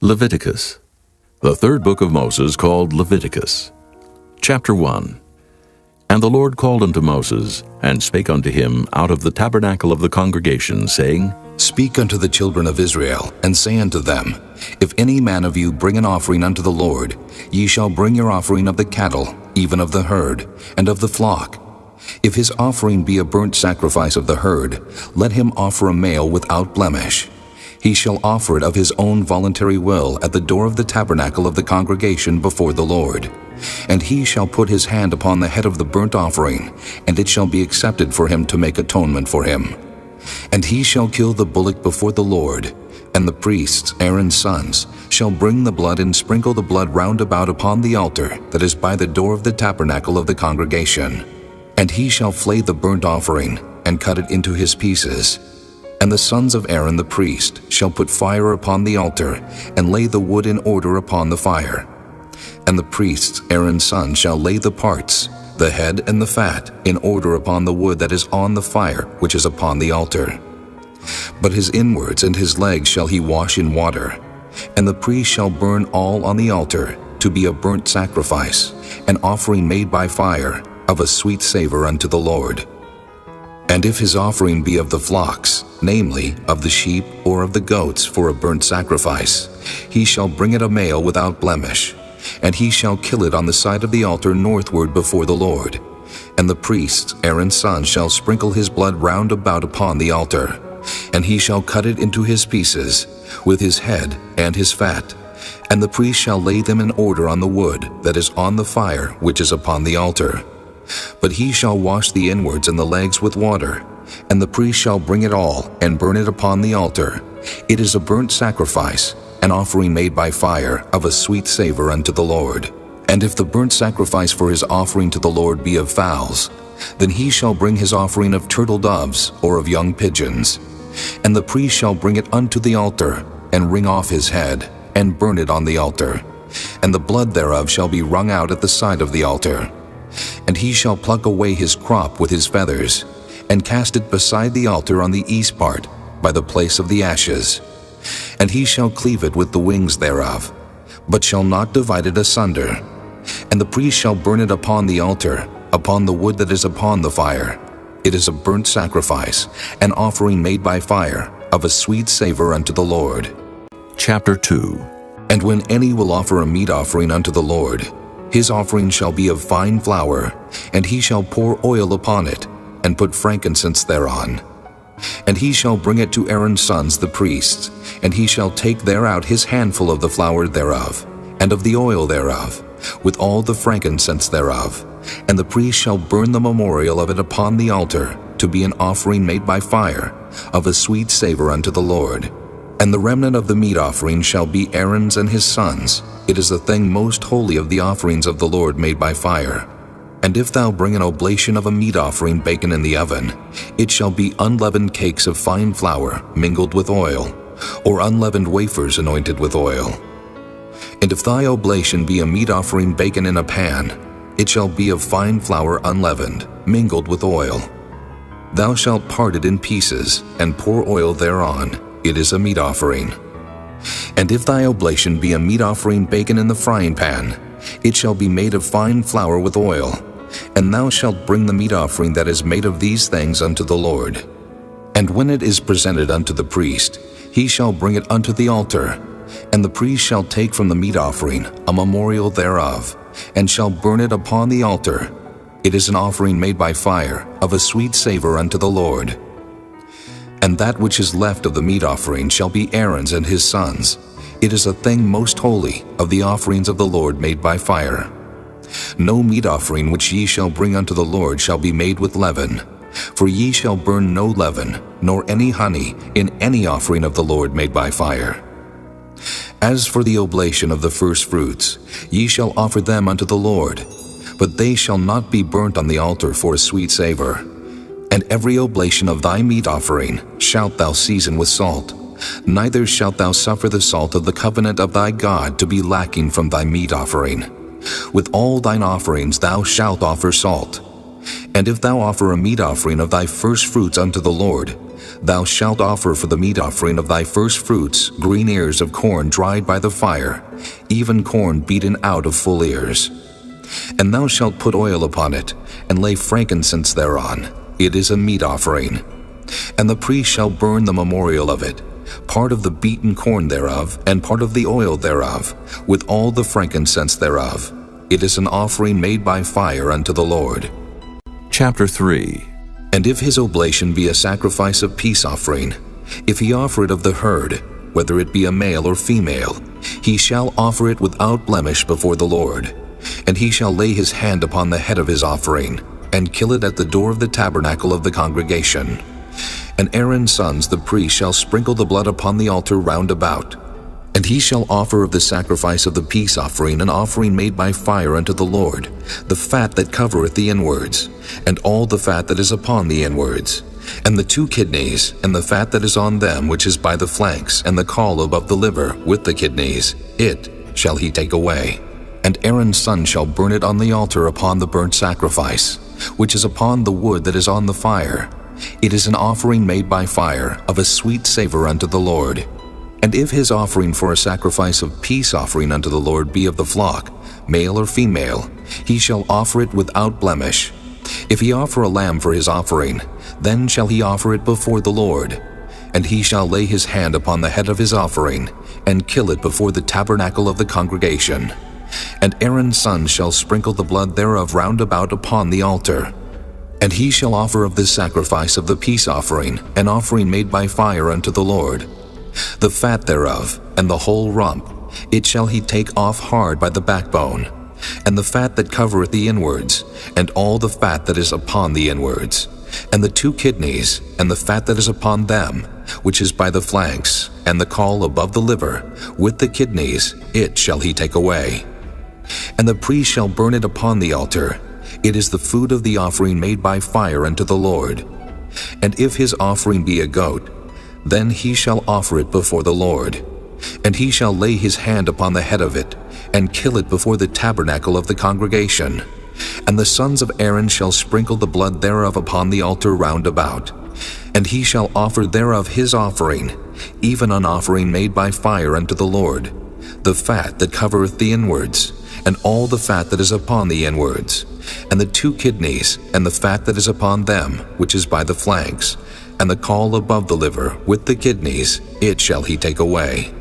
Leviticus, the third book of Moses, called Leviticus. Chapter 1. And the Lord called unto Moses, and spake unto him out of the tabernacle of the congregation, saying, Speak unto the children of Israel, and say unto them, If any man of you bring an offering unto the Lord, ye shall bring your offering of the cattle, even of the herd, and of the flock. If his offering be a burnt sacrifice of the herd, let him offer a male without blemish. He shall offer it of his own voluntary will at the door of the tabernacle of the congregation before the Lord. And he shall put his hand upon the head of the burnt offering, and it shall be accepted for him to make atonement for him. And he shall kill the bullock before the Lord, and the priests, Aaron's sons, shall bring the blood and sprinkle the blood round about upon the altar that is by the door of the tabernacle of the congregation. And he shall flay the burnt offering, and cut it into his pieces. And the sons of Aaron the priest shall put fire upon the altar, and lay the wood in order upon the fire. And the priests, Aaron's sons, shall lay the parts, the head and the fat, in order upon the wood that is on the fire which is upon the altar. But his inwards and his legs shall he wash in water. And the priest shall burn all on the altar, to be a burnt sacrifice, an offering made by fire, of a sweet savor unto the Lord. And if his offering be of the flocks, namely, of the sheep or of the goats for a burnt sacrifice, he shall bring it a male without blemish, and he shall kill it on the side of the altar northward before the Lord. And the priests, Aaron's sons, shall sprinkle his blood round about upon the altar, and he shall cut it into his pieces, with his head and his fat. And the priest shall lay them in order on the wood that is on the fire which is upon the altar. But he shall wash the inwards and the legs with water, and the priest shall bring it all, and burn it upon the altar. It is a burnt sacrifice, an offering made by fire, of a sweet savor unto the Lord. And if the burnt sacrifice for his offering to the Lord be of fowls, then he shall bring his offering of turtle doves, or of young pigeons. And the priest shall bring it unto the altar, and wring off his head, and burn it on the altar. And the blood thereof shall be wrung out at the side of the altar. And he shall pluck away his crop with his feathers, and cast it beside the altar on the east part, by the place of the ashes. And he shall cleave it with the wings thereof, but shall not divide it asunder. And the priest shall burn it upon the altar, upon the wood that is upon the fire. It is a burnt sacrifice, an offering made by fire, of a sweet savor unto the Lord. Chapter 2. And when any will offer a meat offering unto the Lord, his offering shall be of fine flour, and he shall pour oil upon it, and put frankincense thereon. And he shall bring it to Aaron's sons the priests, and he shall take thereout his handful of the flour thereof, and of the oil thereof, with all the frankincense thereof. And the priest shall burn the memorial of it upon the altar, to be an offering made by fire, of a sweet savor unto the Lord. And the remnant of the meat offering shall be Aaron's and his sons. It is the thing most holy of the offerings of the Lord made by fire. And if thou bring an oblation of a meat offering baken in the oven, it shall be unleavened cakes of fine flour mingled with oil, or unleavened wafers anointed with oil. And if thy oblation be a meat offering baken in a pan, it shall be of fine flour unleavened, mingled with oil. Thou shalt part it in pieces, and pour oil thereon. It is a meat offering. And if thy oblation be a meat offering baken in the frying pan, it shall be made of fine flour with oil. And thou shalt bring the meat offering that is made of these things unto the Lord. And when it is presented unto the priest, he shall bring it unto the altar. And the priest shall take from the meat offering a memorial thereof, and shall burn it upon the altar. It is an offering made by fire, of a sweet savor unto the Lord. And that which is left of the meat offering shall be Aaron's and his sons. It is a thing most holy of the offerings of the Lord made by fire. No meat offering which ye shall bring unto the Lord shall be made with leaven, for ye shall burn no leaven, nor any honey, in any offering of the Lord made by fire. As for the oblation of the first fruits, ye shall offer them unto the Lord, but they shall not be burnt on the altar for a sweet savor. And every oblation of thy meat offering shalt thou season with salt, neither shalt thou suffer the salt of the covenant of thy God to be lacking from thy meat offering. With all thine offerings thou shalt offer salt. And if thou offer a meat offering of thy first fruits unto the Lord, Thou shalt offer for the meat offering of thy first fruits green ears of corn dried by the fire, even corn beaten out of full ears. And thou shalt put oil upon it, and lay frankincense thereon. It is a meat offering. And the priest shall burn the memorial of it, part of the beaten corn thereof, and part of the oil thereof, with all the frankincense thereof. It is an offering made by fire unto the Lord. Chapter 3. And if his oblation be a sacrifice of peace offering, if he offer it of the herd, whether it be a male or female, he shall offer it without blemish before the Lord. And he shall lay his hand upon the head of his offering, and kill it at the door of the tabernacle of the congregation. And Aaron's sons the priest shall sprinkle the blood upon the altar round about. And he shall offer of the sacrifice of the peace offering an offering made by fire unto the Lord, the fat that covereth the inwards, and all the fat that is upon the inwards, and the 2 kidneys, and the fat that is on them which is by the flanks, and the caul above the liver with the kidneys, it shall he take away. And Aaron's son shall burn it on the altar upon the burnt sacrifice, which is upon the wood that is on the fire. It is an offering made by fire, of a sweet savor unto the Lord. And if his offering for a sacrifice of peace offering unto the Lord be of the flock, male or female, he shall offer it without blemish. If he offer a lamb for his offering, then shall he offer it before the Lord. And he shall lay his hand upon the head of his offering, and kill it before the tabernacle of the congregation. And Aaron's son shall sprinkle the blood thereof round about upon the altar. And he shall offer of this sacrifice of the peace offering an offering made by fire unto the Lord. The fat thereof, and the whole rump, it shall he take off hard by the backbone, and the fat that covereth the inwards, and all the fat that is upon the inwards, and the 2 kidneys, and the fat that is upon them, which is by the flanks, and the caul above the liver, with the kidneys, it shall he take away. And the priest shall burn it upon the altar. It is the food of the offering made by fire unto the Lord. And if his offering be a goat, then he shall offer it before the Lord. And he shall lay his hand upon the head of it, and kill it before the tabernacle of the congregation. And the sons of Aaron shall sprinkle the blood thereof upon the altar round about. And he shall offer thereof his offering, even an offering made by fire unto the Lord, the fat that covereth the inwards, and all the fat that is upon the inwards, and the 2 kidneys, and the fat that is upon them, which is by the flanks, and the caul above the liver, with the kidneys, it shall he take away.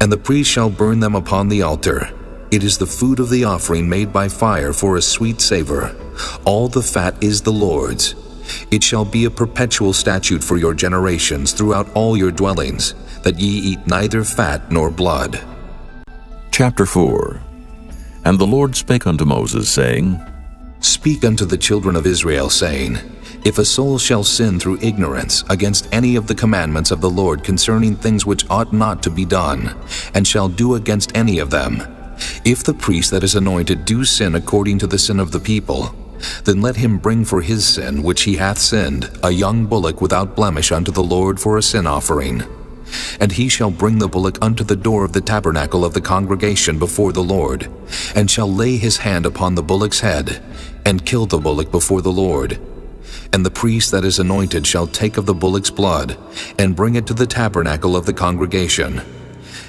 And the priest shall burn them upon the altar. It is the food of the offering made by fire for a sweet savor. All the fat is the Lord's. It shall be a perpetual statute for your generations throughout all your dwellings, that ye eat neither fat nor blood. Chapter 4. And the Lord spake unto Moses, saying, Speak unto the children of Israel, saying, If a soul shall sin through ignorance against any of the commandments of the Lord concerning things which ought not to be done, and shall do against any of them, if the priest that is anointed do sin according to the sin of the people, then let him bring for his sin which he hath sinned a young bullock without blemish unto the Lord for a sin offering. And he shall bring the bullock unto the door of the tabernacle of the congregation before the Lord, and shall lay his hand upon the bullock's head, and kill the bullock before the Lord. And the priest that is anointed shall take of the bullock's blood, and bring it to the tabernacle of the congregation.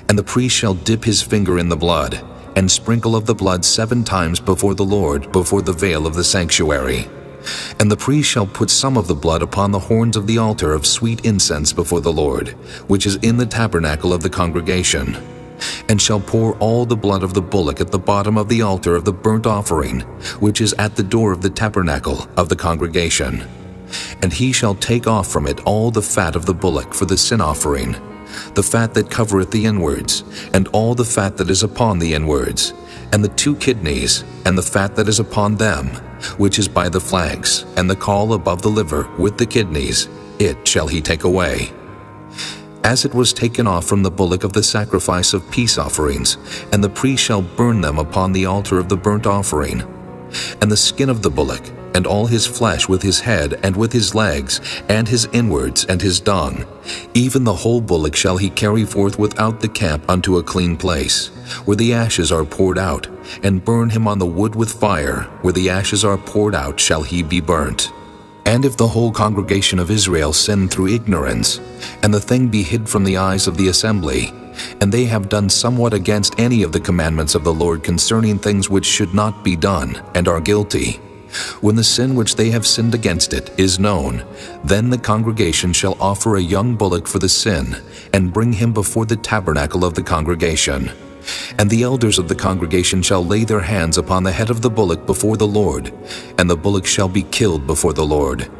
And the priest shall dip his finger in the blood, and sprinkle of the blood 7 times before the Lord, before the veil of the sanctuary. And the priest shall put some of the blood upon the horns of the altar of sweet incense before the Lord, which is in the tabernacle of the congregation, and shall pour all the blood of the bullock at the bottom of the altar of the burnt offering, which is at the door of the tabernacle of the congregation. And he shall take off from it all the fat of the bullock for the sin offering, the fat that covereth the inwards, and all the fat that is upon the inwards, and the 2 kidneys, and the fat that is upon them, which is by the flanks, and the caul above the liver, with the kidneys, it shall he take away. As it was taken off from the bullock of the sacrifice of peace offerings, and the priest shall burn them upon the altar of the burnt offering. And the skin of the bullock, and all his flesh with his head, and with his legs, and his inwards, and his dung, even the whole bullock shall he carry forth without the camp unto a clean place, where the ashes are poured out, and burn him on the wood with fire, where the ashes are poured out shall he be burnt. And if the whole congregation of Israel sin through ignorance, and the thing be hid from the eyes of the assembly, and they have done somewhat against any of the commandments of the Lord concerning things which should not be done, and are guilty, when the sin which they have sinned against it is known, then the congregation shall offer a young bullock for the sin, and bring him before the tabernacle of the congregation. And the elders of the congregation shall lay their hands upon the head of the bullock before the Lord, and the bullock shall be killed before the Lord.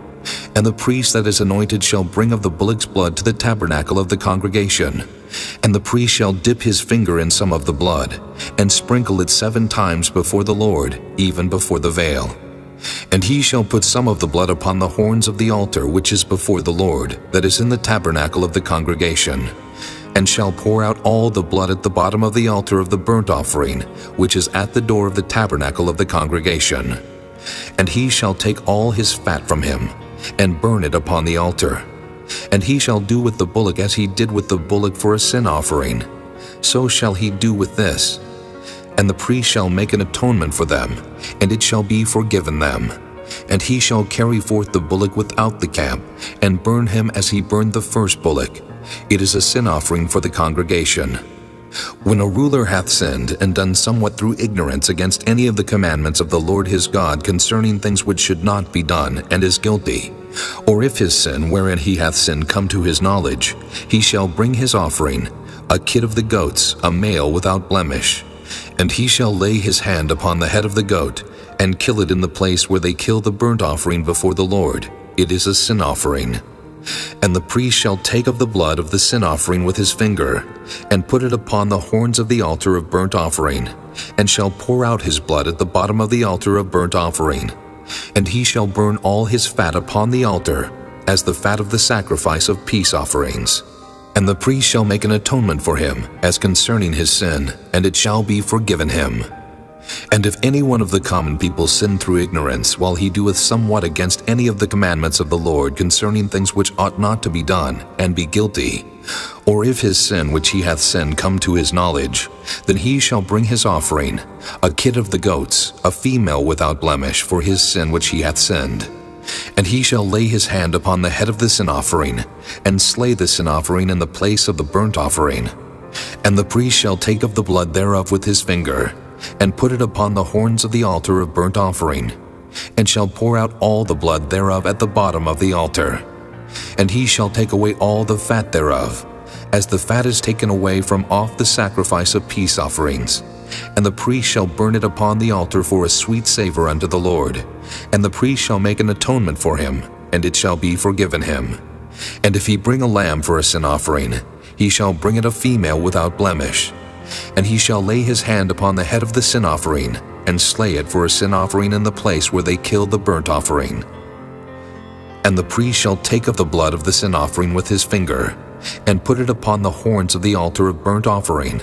And the priest that is anointed shall bring of the bullock's blood to the tabernacle of the congregation. And the priest shall dip his finger in some of the blood, and sprinkle it 7 times before the Lord, even before the veil. And he shall put some of the blood upon the horns of the altar which is before the Lord, that is in the tabernacle of the congregation, and shall pour out all the blood at the bottom of the altar of the burnt offering, which is at the door of the tabernacle of the congregation. And he shall take all his fat from him, and burn it upon the altar. And he shall do with the bullock as he did with the bullock for a sin offering. So shall he do with this. And the priest shall make an atonement for them, and it shall be forgiven them. And he shall carry forth the bullock without the camp, and burn him as he burned the first bullock. It is a sin offering for the congregation. When a ruler hath sinned and done somewhat through ignorance against any of the commandments of the Lord his God concerning things which should not be done, and is guilty, or if his sin wherein he hath sinned come to his knowledge, he shall bring his offering, a kid of the goats, a male without blemish. And he shall lay his hand upon the head of the goat, and kill it in the place where they kill the burnt offering before the Lord. It is a sin offering. And the priest shall take of the blood of the sin offering with his finger, and put it upon the horns of the altar of burnt offering, and shall pour out his blood at the bottom of the altar of burnt offering. And he shall burn all his fat upon the altar, as the fat of the sacrifice of peace offerings. And the priest shall make an atonement for him, as concerning his sin, and it shall be forgiven him. And if any one of the common people sin through ignorance, while he doeth somewhat against any of the commandments of the Lord concerning things which ought not to be done, and be guilty, or if his sin which he hath sinned come to his knowledge, then he shall bring his offering, a kid of the goats, a female without blemish, for his sin which he hath sinned. And he shall lay his hand upon the head of the sin offering, and slay the sin offering in the place of the burnt offering. And the priest shall take of the blood thereof with his finger, and put it upon the horns of the altar of burnt offering, and shall pour out all the blood thereof at the bottom of the altar. And he shall take away all the fat thereof, as the fat is taken away from off the sacrifice of peace offerings. And the priest shall burn it upon the altar for a sweet savor unto the Lord. And the priest shall make an atonement for him, and it shall be forgiven him. And if he bring a lamb for a sin offering, he shall bring it a female without blemish. And he shall lay his hand upon the head of the sin offering, and slay it for a sin offering in the place where they kill the burnt offering. And the priest shall take of the blood of the sin offering with his finger, and put it upon the horns of the altar of burnt offering,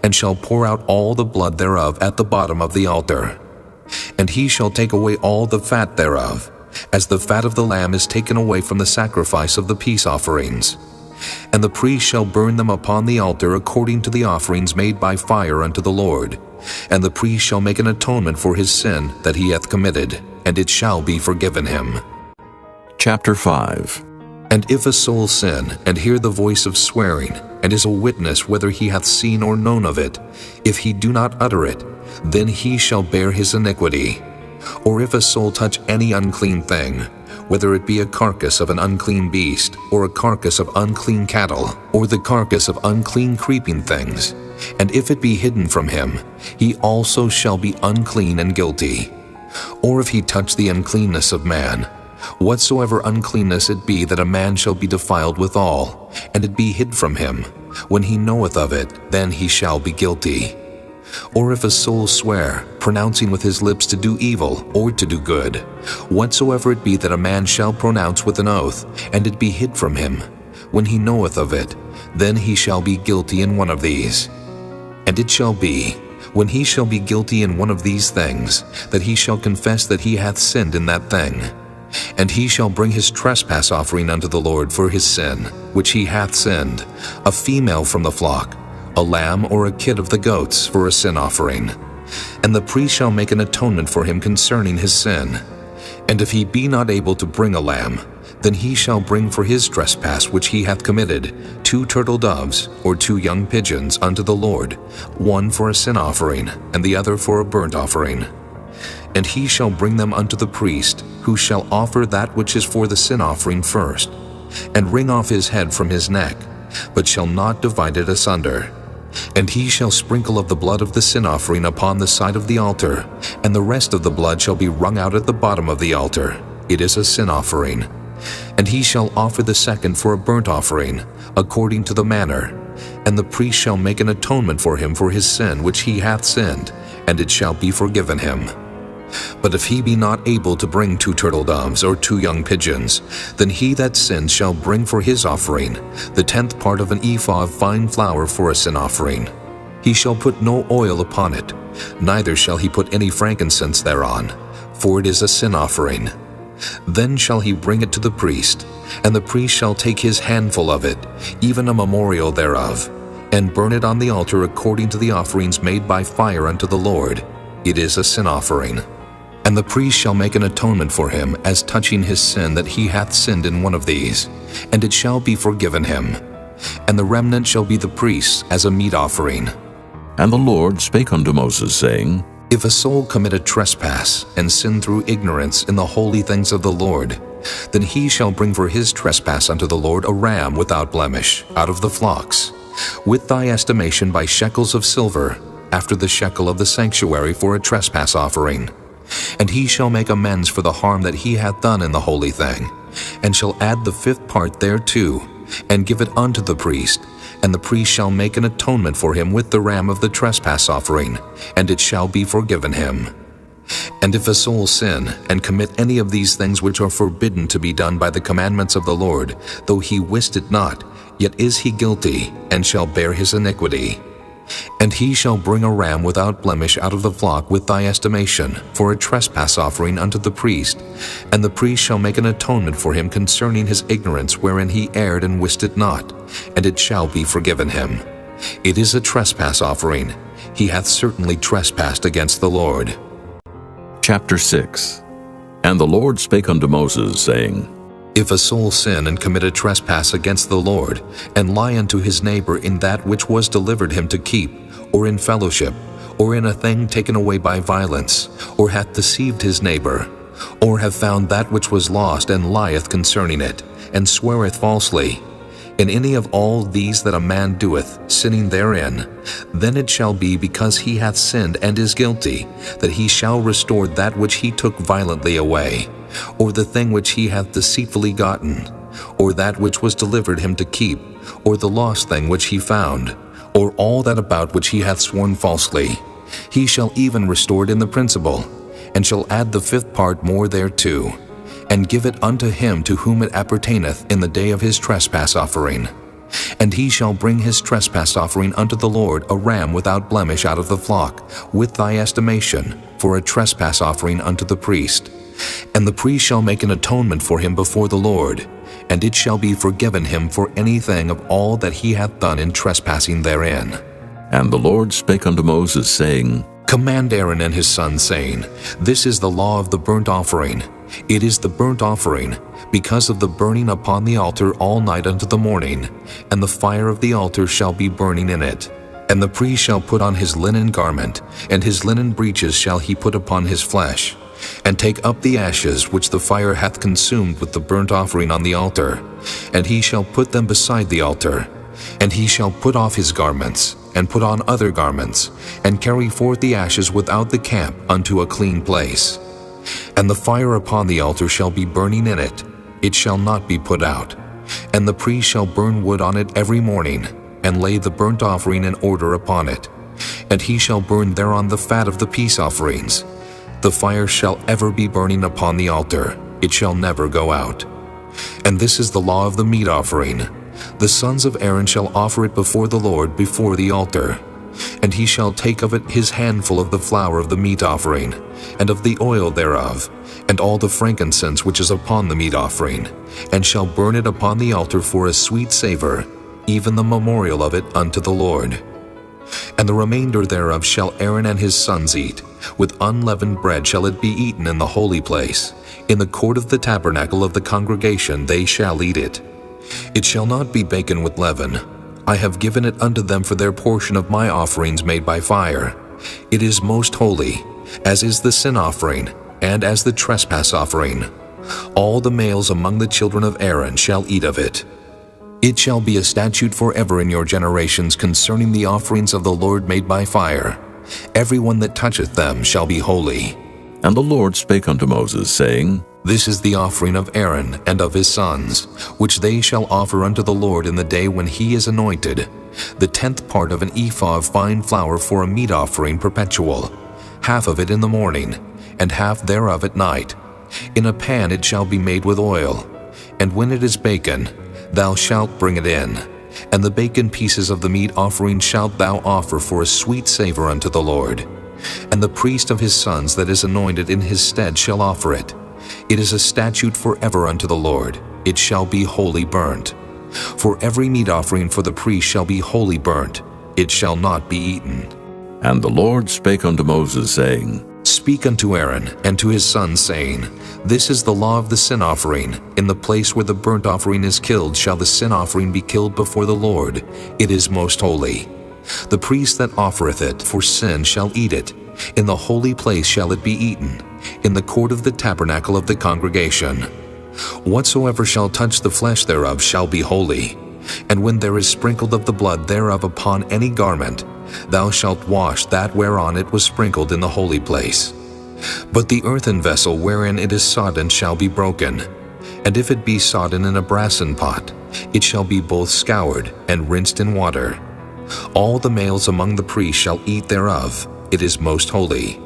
and shall pour out all the blood thereof at the bottom of the altar. And he shall take away all the fat thereof, as the fat of the lamb is taken away from the sacrifice of the peace offerings. And the priest shall burn them upon the altar according to the offerings made by fire unto the Lord. And the priest shall make an atonement for his sin that he hath committed, and it shall be forgiven him. Chapter 5. And if a soul sin, and hear the voice of swearing, and is a witness whether he hath seen or known of it, if he do not utter it, then he shall bear his iniquity. Or if a soul touch any unclean thing, whether it be a carcass of an unclean beast, or a carcass of unclean cattle, or the carcass of unclean creeping things, and if it be hidden from him, he also shall be unclean and guilty. Or if he touch the uncleanness of man, whatsoever uncleanness it be that a man shall be defiled withal, and it be hid from him, when he knoweth of it, then he shall be guilty. Or if a soul swear, pronouncing with his lips to do evil or to do good, whatsoever it be that a man shall pronounce with an oath, and it be hid from him, when he knoweth of it, then he shall be guilty in one of these. And it shall be, when he shall be guilty in one of these things, that he shall confess that he hath sinned in that thing. And he shall bring his trespass offering unto the Lord for his sin, which he hath sinned, a female from the flock, a lamb or a kid of the goats for a sin offering. And the priest shall make an atonement for him concerning his sin. And if he be not able to bring a lamb, then he shall bring for his trespass which he hath committed 2 turtle doves or 2 young pigeons unto the Lord, one for a sin offering, and the other for a burnt offering. And he shall bring them unto the priest, who shall offer that which is for the sin offering first, and wring off his head from his neck, but shall not divide it asunder. And he shall sprinkle of the blood of the sin offering upon the side of the altar, and the rest of the blood shall be wrung out at the bottom of the altar. It is a sin offering. And he shall offer the second for a burnt offering, according to the manner. And the priest shall make an atonement for him for his sin which he hath sinned, and it shall be forgiven him. But if he be not able to bring 2 turtle doves or 2 young pigeons, then he that sinned shall bring for his offering the 10th part of an ephah of fine flour for a sin offering. He shall put no oil upon it, neither shall he put any frankincense thereon, for it is a sin offering. Then shall he bring it to the priest, and the priest shall take his handful of it, even a memorial thereof, and burn it on the altar according to the offerings made by fire unto the Lord. It is a sin offering. And the priest shall make an atonement for him as touching his sin that he hath sinned in one of these, and it shall be forgiven him. And the remnant shall be the priest's as a meat offering. And the Lord spake unto Moses, saying, If a soul commit a trespass, and sin through ignorance in the holy things of the Lord, then he shall bring for his trespass unto the Lord a ram without blemish, out of the flocks, with thy estimation by shekels of silver, after the shekel of the sanctuary for a trespass offering. And he shall make amends for the harm that he hath done in the holy thing, and shall add the 5th part thereto, and give it unto the priest, and the priest shall make an atonement for him with the ram of the trespass offering, and it shall be forgiven him. And if a soul sin, and commit any of these things which are forbidden to be done by the commandments of the Lord, though he wist it not, yet is he guilty, and shall bear his iniquity. And he shall bring a ram without blemish out of the flock with thy estimation, for a trespass offering unto the priest, and the priest shall make an atonement for him concerning his ignorance wherein he erred and wist it not, and it shall be forgiven him. It is a trespass offering. He hath certainly trespassed against the Lord. Chapter 6. And the Lord spake unto Moses, saying, If a soul sin and commit a trespass against the Lord, and lie unto his neighbor in that which was delivered him to keep, or in fellowship, or in a thing taken away by violence, or hath deceived his neighbor, or have found that which was lost, and lieth concerning it, and sweareth falsely, in any of all these that a man doeth, sinning therein, then it shall be because he hath sinned and is guilty, that he shall restore that which he took violently away, or the thing which he hath deceitfully gotten, or that which was delivered him to keep, or the lost thing which he found, or all that about which he hath sworn falsely. He shall even restore it in the principal, and shall add the 5th part more thereto, and give it unto him to whom it appertaineth in the day of his trespass offering. And he shall bring his trespass offering unto the Lord a ram without blemish out of the flock, with thy estimation, for a trespass offering unto the priest. And the priest shall make an atonement for him before the Lord, and it shall be forgiven him for anything of all that he hath done in trespassing therein. And the Lord spake unto Moses, saying, Command Aaron and his sons, saying, This is the law of the burnt offering. It is the burnt offering, because of the burning upon the altar all night unto the morning, and the fire of the altar shall be burning in it. And the priest shall put on his linen garment, and his linen breeches shall he put upon his flesh, and take up the ashes which the fire hath consumed with the burnt offering on the altar, and he shall put them beside the altar. And he shall put off his garments, and put on other garments, and carry forth the ashes without the camp unto a clean place. And the fire upon the altar shall be burning in it, it shall not be put out. And the priest shall burn wood on it every morning, and lay the burnt offering in order upon it. And he shall burn thereon the fat of the peace offerings. The fire shall ever be burning upon the altar, it shall never go out. And this is the law of the meat offering. The sons of Aaron shall offer it before the Lord before the altar. And he shall take of it his handful of the flour of the meat offering, and of the oil thereof, and all the frankincense which is upon the meat offering, and shall burn it upon the altar for a sweet savor, even the memorial of it unto the Lord. And the remainder thereof shall Aaron and his sons eat, With unleavened bread shall it be eaten in the holy place. In the court of the tabernacle of the congregation they shall eat it. It shall not be baken with leaven. I have given it unto them for their portion of my offerings made by fire. It is most holy, as is the sin offering, and as the trespass offering. All the males among the children of Aaron shall eat of it. It shall be a statute forever in your generations concerning the offerings of the Lord made by fire. Every one that toucheth them shall be holy. And the Lord spake unto Moses, saying, This is the offering of Aaron and of his sons, which they shall offer unto the Lord in the day when he is anointed, the 10th part of an ephah of fine flour for a meat offering perpetual, half of it in the morning, and half thereof at night. In a pan it shall be made with oil, and when it is baken, thou shalt bring it in. And the baken pieces of the meat offering shalt thou offer for a sweet savor unto the Lord. And the priest of his sons that is anointed in his stead shall offer it. It is a statute forever unto the Lord. It shall be wholly burnt. For every meat offering for the priest shall be wholly burnt. It shall not be eaten. And the Lord spake unto Moses, saying, Speak unto Aaron and to his sons, saying, This is the law of the sin offering. In the place where the burnt offering is killed shall the sin offering be killed before the Lord. It is most holy. The priest that offereth it for sin shall eat it. In the holy place shall it be eaten, in the court of the tabernacle of the congregation. Whatsoever shall touch the flesh thereof shall be holy. And when there is sprinkled of the blood thereof upon any garment, thou shalt wash that whereon it was sprinkled in the holy place. But the earthen vessel wherein it is sodden shall be broken. And if it be sodden in a brassen pot, it shall be both scoured and rinsed in water. All the males among the priests shall eat thereof. It is most holy.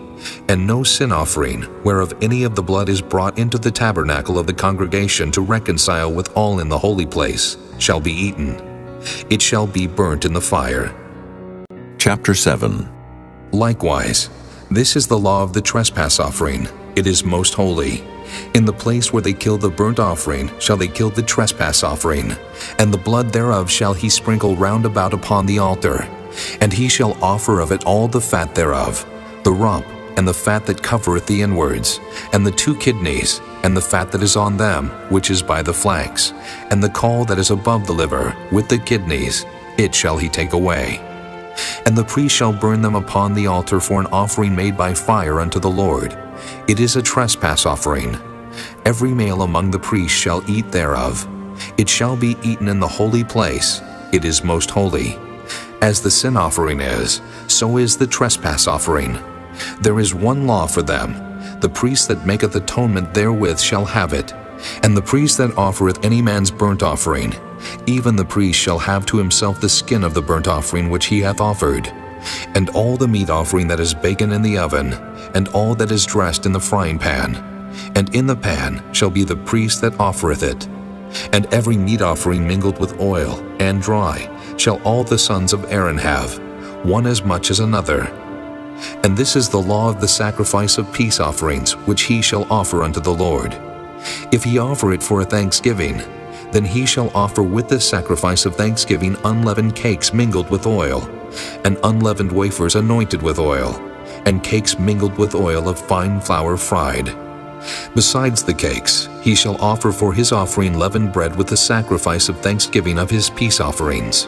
And no sin offering, whereof any of the blood is brought into the tabernacle of the congregation to reconcile with all in the holy place, shall be eaten. It shall be burnt in the fire. Chapter 7. Likewise, this is the law of the trespass offering. It is most holy. In the place where they kill the burnt offering shall they kill the trespass offering, and the blood thereof shall he sprinkle round about upon the altar. And he shall offer of it all the fat thereof, the rump, and the fat that covereth the inwards, and the 2 kidneys, and the fat that is on them, which is by the flanks, and the caul that is above the liver, with the kidneys, it shall he take away. And the priest shall burn them upon the altar for an offering made by fire unto the Lord. It is a trespass offering. Every male among the priests shall eat thereof. It shall be eaten in the holy place. It is most holy. As the sin offering is, so is the trespass offering. There is one law for them. The priest that maketh atonement therewith shall have it. And the priest that offereth any man's burnt offering, even the priest shall have to himself the skin of the burnt offering which he hath offered, and all the meat offering that is baken in the oven, and all that is dressed in the frying pan. And in the pan shall be the priest that offereth it. And every meat offering mingled with oil, and dry, shall all the sons of Aaron have, one as much as another. And this is the law of the sacrifice of peace offerings, which he shall offer unto the Lord. If he offer it for a thanksgiving, then he shall offer with the sacrifice of thanksgiving unleavened cakes mingled with oil, and unleavened wafers anointed with oil, and cakes mingled with oil of fine flour fried. Besides the cakes, he shall offer for his offering leavened bread with the sacrifice of thanksgiving of his peace offerings.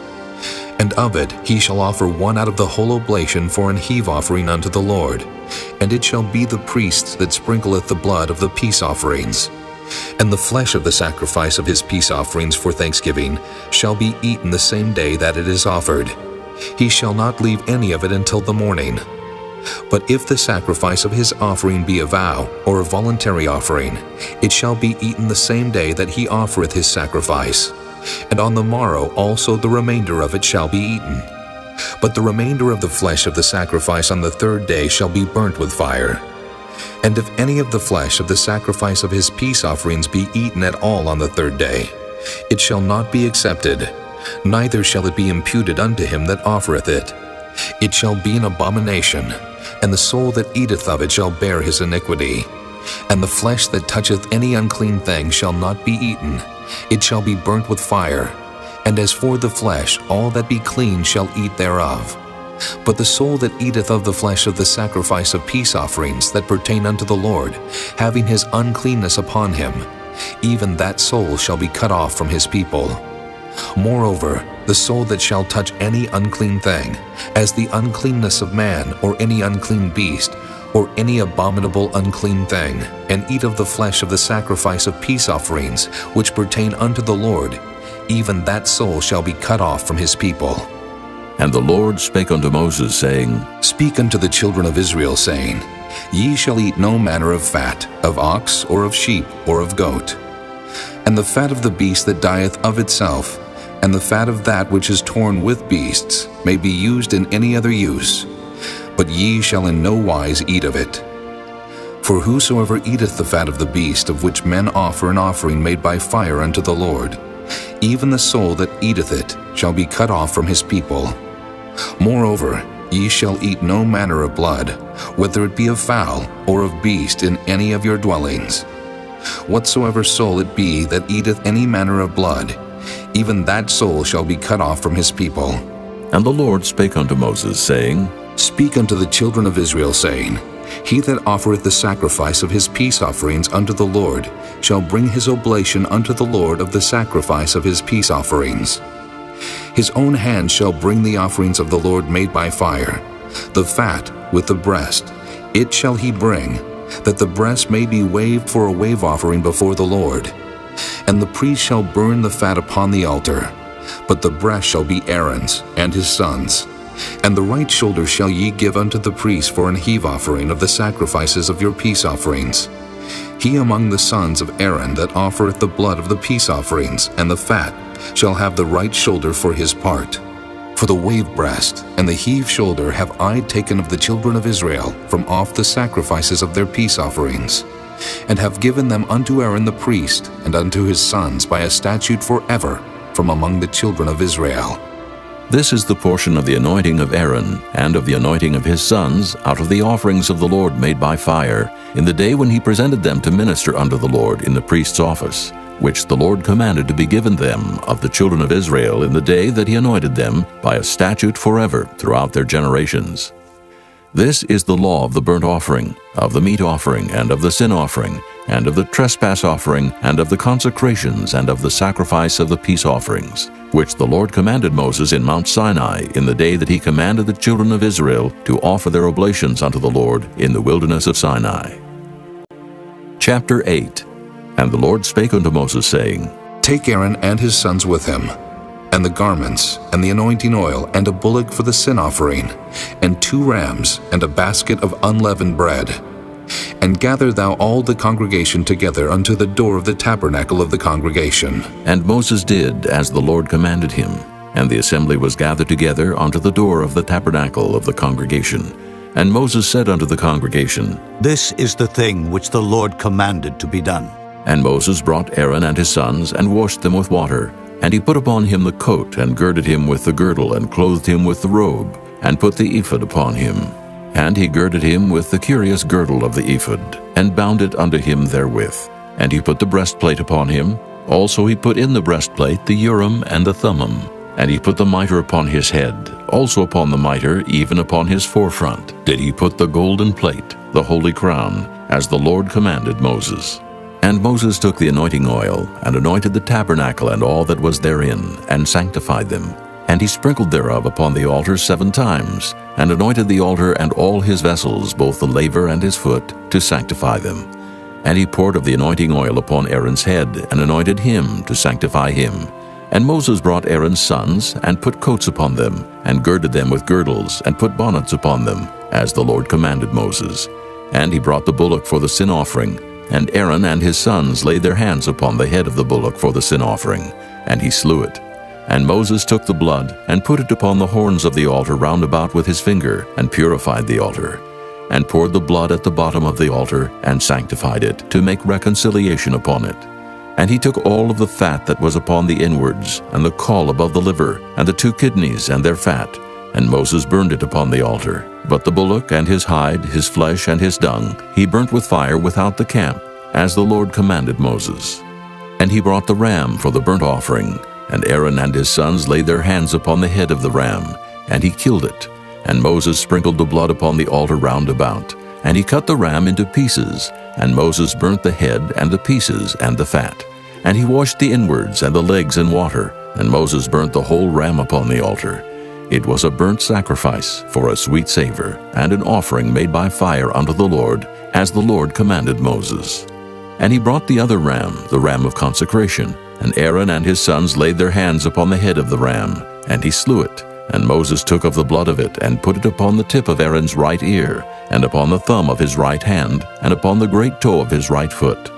And of it he shall offer one out of the whole oblation for an heave offering unto the Lord, and it shall be the priest that sprinkleth the blood of the peace offerings. And the flesh of the sacrifice of his peace offerings for thanksgiving shall be eaten the same day that it is offered. He shall not leave any of it until the morning. But if the sacrifice of his offering be a vow, or a voluntary offering, it shall be eaten the same day that he offereth his sacrifice. And on the morrow also the remainder of it shall be eaten. But the remainder of the flesh of the sacrifice on the 3rd day shall be burnt with fire. And if any of the flesh of the sacrifice of his peace offerings be eaten at all on the 3rd day, it shall not be accepted, neither shall it be imputed unto him that offereth it. It shall be an abomination, and the soul that eateth of it shall bear his iniquity. And the flesh that toucheth any unclean thing shall not be eaten, it shall be burnt with fire. And as for the flesh, all that be clean shall eat thereof. But the soul that eateth of the flesh of the sacrifice of peace offerings that pertain unto the Lord, having his uncleanness upon him, even that soul shall be cut off from his people. Moreover, the soul that shall touch any unclean thing, as the uncleanness of man, or any unclean beast, or any abominable unclean thing, and eat of the flesh of the sacrifice of peace offerings, which pertain unto the Lord, even that soul shall be cut off from his people. And the Lord spake unto Moses, saying, Speak unto the children of Israel, saying, Ye shall eat no manner of fat, of ox, or of sheep, or of goat. And the fat of the beast that dieth of itself, and the fat of that which is torn with beasts, may be used in any other use. But ye shall in no wise eat of it. For whosoever eateth the fat of the beast of which men offer an offering made by fire unto the Lord, even the soul that eateth it shall be cut off from his people. Moreover, ye shall eat no manner of blood, whether it be of fowl or of beast in any of your dwellings. Whatsoever soul it be that eateth any manner of blood, even that soul shall be cut off from his people. And the Lord spake unto Moses, saying, Speak unto the children of Israel, saying, He that offereth the sacrifice of his peace offerings unto the Lord shall bring his oblation unto the Lord of the sacrifice of his peace offerings. His own hand shall bring the offerings of the Lord made by fire, the fat with the breast, it shall he bring, that the breast may be waved for a wave offering before the Lord. And the priest shall burn the fat upon the altar, but the breast shall be Aaron's and his sons'. And the right shoulder shall ye give unto the priest for an heave offering of the sacrifices of your peace offerings. He among the sons of Aaron that offereth the blood of the peace offerings and the fat shall have the right shoulder for his part. For the wave breast and the heave shoulder have I taken of the children of Israel from off the sacrifices of their peace offerings, and have given them unto Aaron the priest and unto his sons by a statute forever from among the children of Israel. This is the portion of the anointing of Aaron, and of the anointing of his sons, out of the offerings of the Lord made by fire, in the day when he presented them to minister unto the Lord in the priest's office, which the Lord commanded to be given them of the children of Israel in the day that he anointed them, by a statute forever throughout their generations. This is the law of the burnt offering, of the meat offering, and of the sin offering, and of the trespass offering, and of the consecrations, and of the sacrifice of the peace offerings, which the Lord commanded Moses in Mount Sinai in the day that he commanded the children of Israel to offer their oblations unto the Lord in the wilderness of Sinai. Chapter 8. And the Lord spake unto Moses, saying, Take Aaron and his sons with him, and the garments, and the anointing oil, and a bullock for the sin offering, and 2 rams, and a basket of unleavened bread. And gather thou all the congregation together unto the door of the tabernacle of the congregation. And Moses did as the Lord commanded him, and the assembly was gathered together unto the door of the tabernacle of the congregation. And Moses said unto the congregation, This is the thing which the Lord commanded to be done. And Moses brought Aaron and his sons, and washed them with water. And he put upon him the coat, and girded him with the girdle, and clothed him with the robe, and put the ephod upon him. And he girded him with the curious girdle of the ephod, and bound it unto him therewith. And he put the breastplate upon him. Also he put in the breastplate the Urim and the Thummim. And he put the mitre upon his head. Also upon the mitre, even upon his forefront, did he put the golden plate, the holy crown, as the Lord commanded Moses. And Moses took the anointing oil, and anointed the tabernacle and all that was therein, and sanctified them. And he sprinkled thereof upon the altar 7 times, and anointed the altar and all his vessels, both the laver and his foot, to sanctify them. And he poured of the anointing oil upon Aaron's head, and anointed him to sanctify him. And Moses brought Aaron's sons, and put coats upon them, and girded them with girdles, and put bonnets upon them, as the Lord commanded Moses. And he brought the bullock for the sin offering, and Aaron and his sons laid their hands upon the head of the bullock for the sin offering, and he slew it. And Moses took the blood, and put it upon the horns of the altar round about with his finger, and purified the altar, and poured the blood at the bottom of the altar, and sanctified it, to make reconciliation upon it. And he took all of the fat that was upon the inwards, and the caul above the liver, and the 2 kidneys and their fat, and Moses burned it upon the altar. But the bullock and his hide, his flesh and his dung, he burnt with fire without the camp, as the Lord commanded Moses. And he brought the ram for the burnt offering, and Aaron and his sons laid their hands upon the head of the ram, and he killed it. And Moses sprinkled the blood upon the altar round about. And he cut the ram into pieces, and Moses burnt the head and the pieces and the fat. And he washed the inwards and the legs in water, and Moses burnt the whole ram upon the altar. It was a burnt sacrifice for a sweet savor, and an offering made by fire unto the Lord, as the Lord commanded Moses. And he brought the other ram, the ram of consecration, and Aaron and his sons laid their hands upon the head of the ram, and he slew it. And Moses took of the blood of it, and put it upon the tip of Aaron's right ear, and upon the thumb of his right hand, and upon the great toe of his right foot.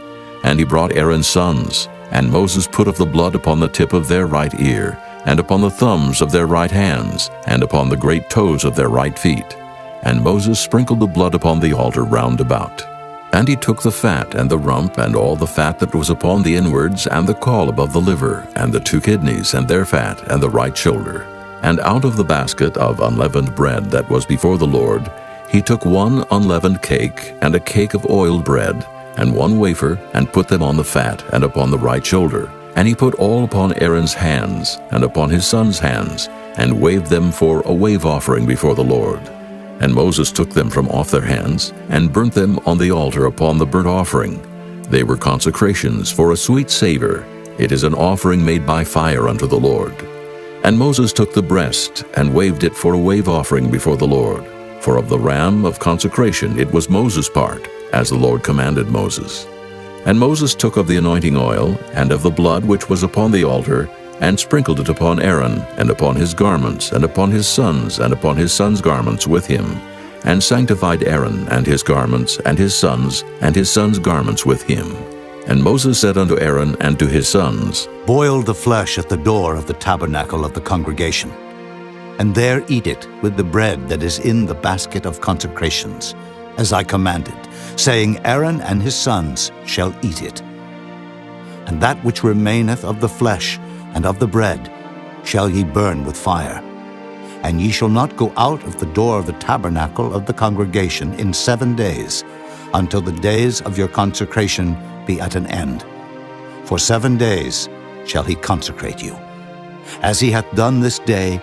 And he brought Aaron's sons, and Moses put of the blood upon the tip of their right ear, and upon the thumbs of their right hands, and upon the great toes of their right feet. And Moses sprinkled the blood upon the altar round about. And he took the fat and the rump, and all the fat that was upon the inwards, and the caul above the liver, and the 2 kidneys, and their fat, and the right shoulder. And out of the basket of unleavened bread that was before the Lord, he took 1 unleavened cake, and a cake of oiled bread, and 1 wafer, and put them on the fat, and upon the right shoulder. And he put all upon Aaron's hands, and upon his sons' hands, and waved them for a wave offering before the Lord. And Moses took them from off their hands, and burnt them on the altar upon the burnt offering. They were consecrations for a sweet savor. It is an offering made by fire unto the Lord. And Moses took the breast, and waved it for a wave offering before the Lord. For of the ram of consecration it was Moses' part, as the Lord commanded Moses. And Moses took of the anointing oil, and of the blood which was upon the altar, and sprinkled it upon Aaron, and upon his garments, and upon his sons' garments with him, and sanctified Aaron and his garments, and his sons' garments with him. And Moses said unto Aaron and to his sons, Boil the flesh at the door of the tabernacle of the congregation, and there eat it with the bread that is in the basket of consecrations, as I commanded, saying, Aaron and his sons shall eat it. And that which remaineth of the flesh and of the bread shall ye burn with fire. And ye shall not go out of the door of the tabernacle of the congregation in 7 days, until the days of your consecration be at an end. For 7 days shall he consecrate you. As he hath done this day,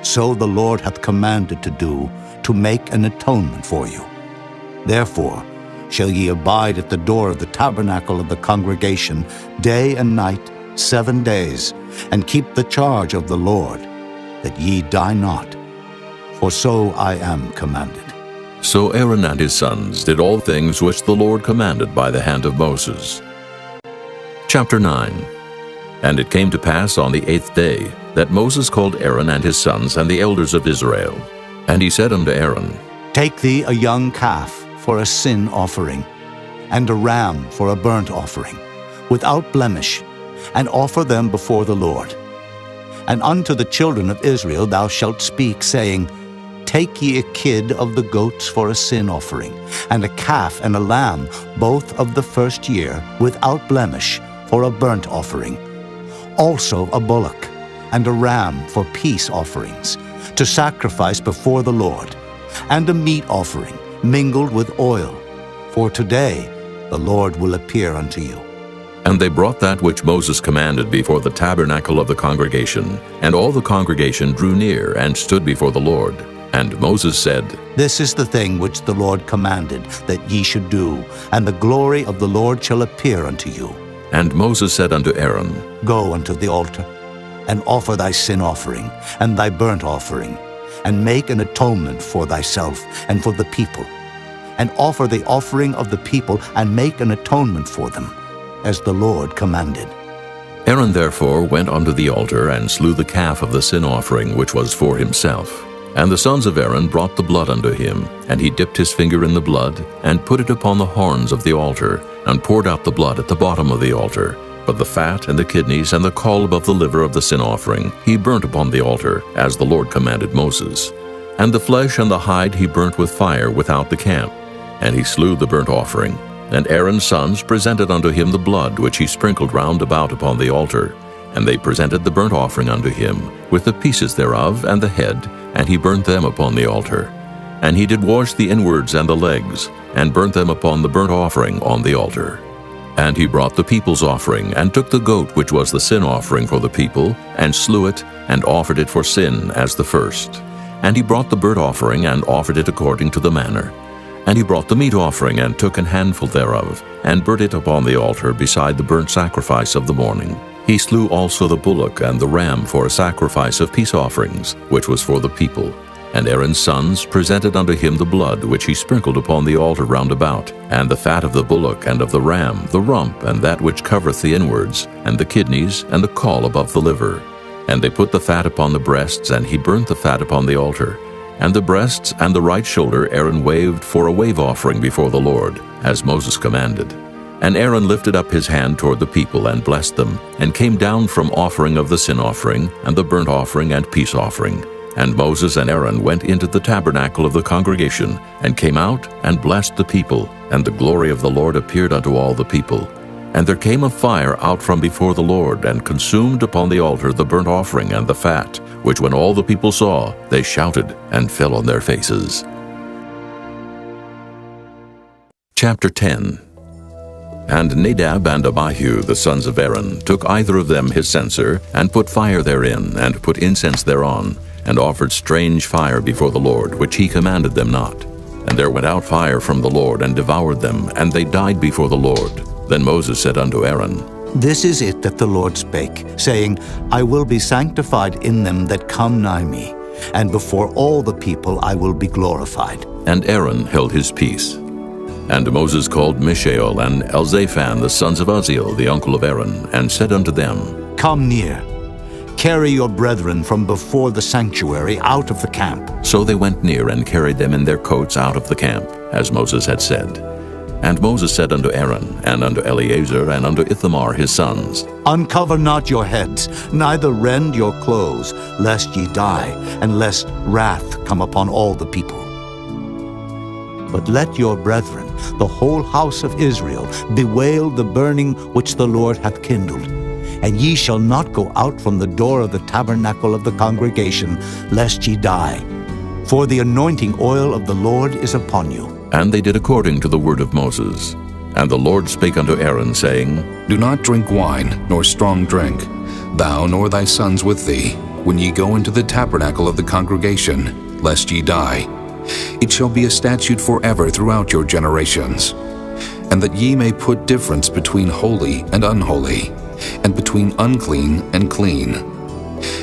so the Lord hath commanded to do, to make an atonement for you. Therefore shall ye abide at the door of the tabernacle of the congregation day and night 7 days, and keep the charge of the Lord, that ye die not. For so I am commanded. So Aaron and his sons did all things which the Lord commanded by the hand of Moses. Chapter 9. And it came to pass on the 8th day, that Moses called Aaron and his sons and the elders of Israel. And he said unto Aaron, Take thee a young calf for a sin offering, and a ram for a burnt offering, without blemish, and offer them before the Lord. And unto the children of Israel thou shalt speak, saying, Take ye a kid of the goats for a sin offering, and a calf and a lamb, both of the first year, without blemish, for a burnt offering. Also a bullock, and a ram for peace offerings, to sacrifice before the Lord, and a meat offering, mingled with oil. For today the Lord will appear unto you. And they brought that which Moses commanded before the tabernacle of the congregation, and all the congregation drew near and stood before the Lord. And Moses said, This is the thing which the Lord commanded that ye should do, and the glory of the Lord shall appear unto you. And Moses said unto Aaron, Go unto the altar, and offer thy sin offering, and thy burnt offering, and make an atonement for thyself and for the people, and offer the offering of the people, and make an atonement for them, as the Lord commanded. Aaron therefore went unto the altar, and slew the calf of the sin offering which was for himself. And the sons of Aaron brought the blood unto him, and he dipped his finger in the blood, and put it upon the horns of the altar, and poured out the blood at the bottom of the altar. But the fat and the kidneys and the caul above the liver of the sin offering he burnt upon the altar, as the Lord commanded Moses. And the flesh and the hide he burnt with fire without the camp. And he slew the burnt offering. And Aaron's sons presented unto him the blood which he sprinkled round about upon the altar. And they presented the burnt offering unto him, with the pieces thereof and the head, and he burnt them upon the altar. And he did wash the inwards and the legs, and burnt them upon the burnt offering on the altar. And he brought the people's offering, and took the goat which was the sin offering for the people, and slew it, and offered it for sin as the first. And he brought the burnt offering, and offered it according to the manner. And he brought the meat offering, and took an handful thereof, and burnt it upon the altar beside the burnt sacrifice of the morning. He slew also the bullock and the ram for a sacrifice of peace offerings, which was for the people. And Aaron's sons presented unto him the blood which he sprinkled upon the altar round about, and the fat of the bullock and of the ram, the rump, and that which covereth the inwards, and the kidneys, and the caul above the liver. And they put the fat upon the breasts, and he burnt the fat upon the altar. And the breasts and the right shoulder Aaron waved for a wave offering before the Lord, as Moses commanded. And Aaron lifted up his hand toward the people, and blessed them, and came down from offering of the sin offering, and the burnt offering and peace offering. And Moses and Aaron went into the tabernacle of the congregation, and came out, and blessed the people. And the glory of the Lord appeared unto all the people. And there came a fire out from before the Lord, and consumed upon the altar the burnt offering and the fat, which when all the people saw, they shouted, and fell on their faces. Chapter 10. And Nadab and Abihu, the sons of Aaron, took either of them his censer, and put fire therein, and put incense thereon, and offered strange fire before the Lord, which he commanded them not. And there went out fire from the Lord, and devoured them, and they died before the Lord. Then Moses said unto Aaron, This is it that the Lord spake, saying, I will be sanctified in them that come nigh me, and before all the people I will be glorified. And Aaron held his peace. And Moses called Mishael and Elzaphan, the sons of Uzziel, the uncle of Aaron, and said unto them, Come near. Carry your brethren from before the sanctuary out of the camp. So they went near, and carried them in their coats out of the camp, as Moses had said. And Moses said unto Aaron, and unto Eleazar, and unto Ithamar his sons, Uncover not your heads, neither rend your clothes, lest ye die, and lest wrath come upon all the people. But let your brethren, the whole house of Israel, bewail the burning which the Lord hath kindled. And ye shall not go out from the door of the tabernacle of the congregation, lest ye die. For the anointing oil of the Lord is upon you. And they did according to the word of Moses. And the Lord spake unto Aaron, saying, Do not drink wine, nor strong drink, thou nor thy sons with thee, when ye go into the tabernacle of the congregation, lest ye die. It shall be a statute forever throughout your generations. And that ye may put difference between holy and unholy, and between unclean and clean.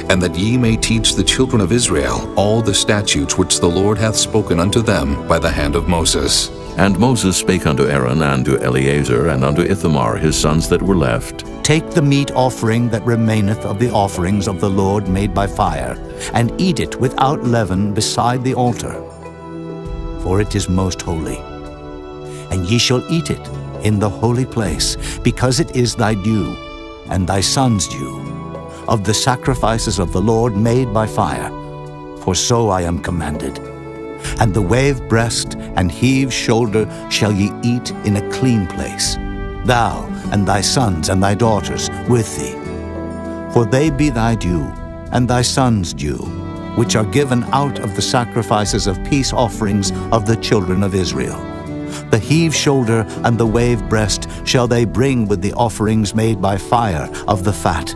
And that ye may teach the children of Israel all the statutes which the Lord hath spoken unto them by the hand of Moses. And Moses spake unto Aaron, and to Eleazar, and unto Ithamar his sons that were left, Take the meat offering that remaineth of the offerings of the Lord made by fire, and eat it without leaven beside the altar. For it is most holy. And ye shall eat it in the holy place, because it is thy due, and thy son's due, of the sacrifices of the Lord made by fire, for so I am commanded. And the wave breast and heave shoulder shall ye eat in a clean place, thou and thy sons and thy daughters with thee. For they be thy due, and thy sons' due, which are given out of the sacrifices of peace offerings of the children of Israel. The heave shoulder and the wave breast shall they bring with the offerings made by fire of the fat,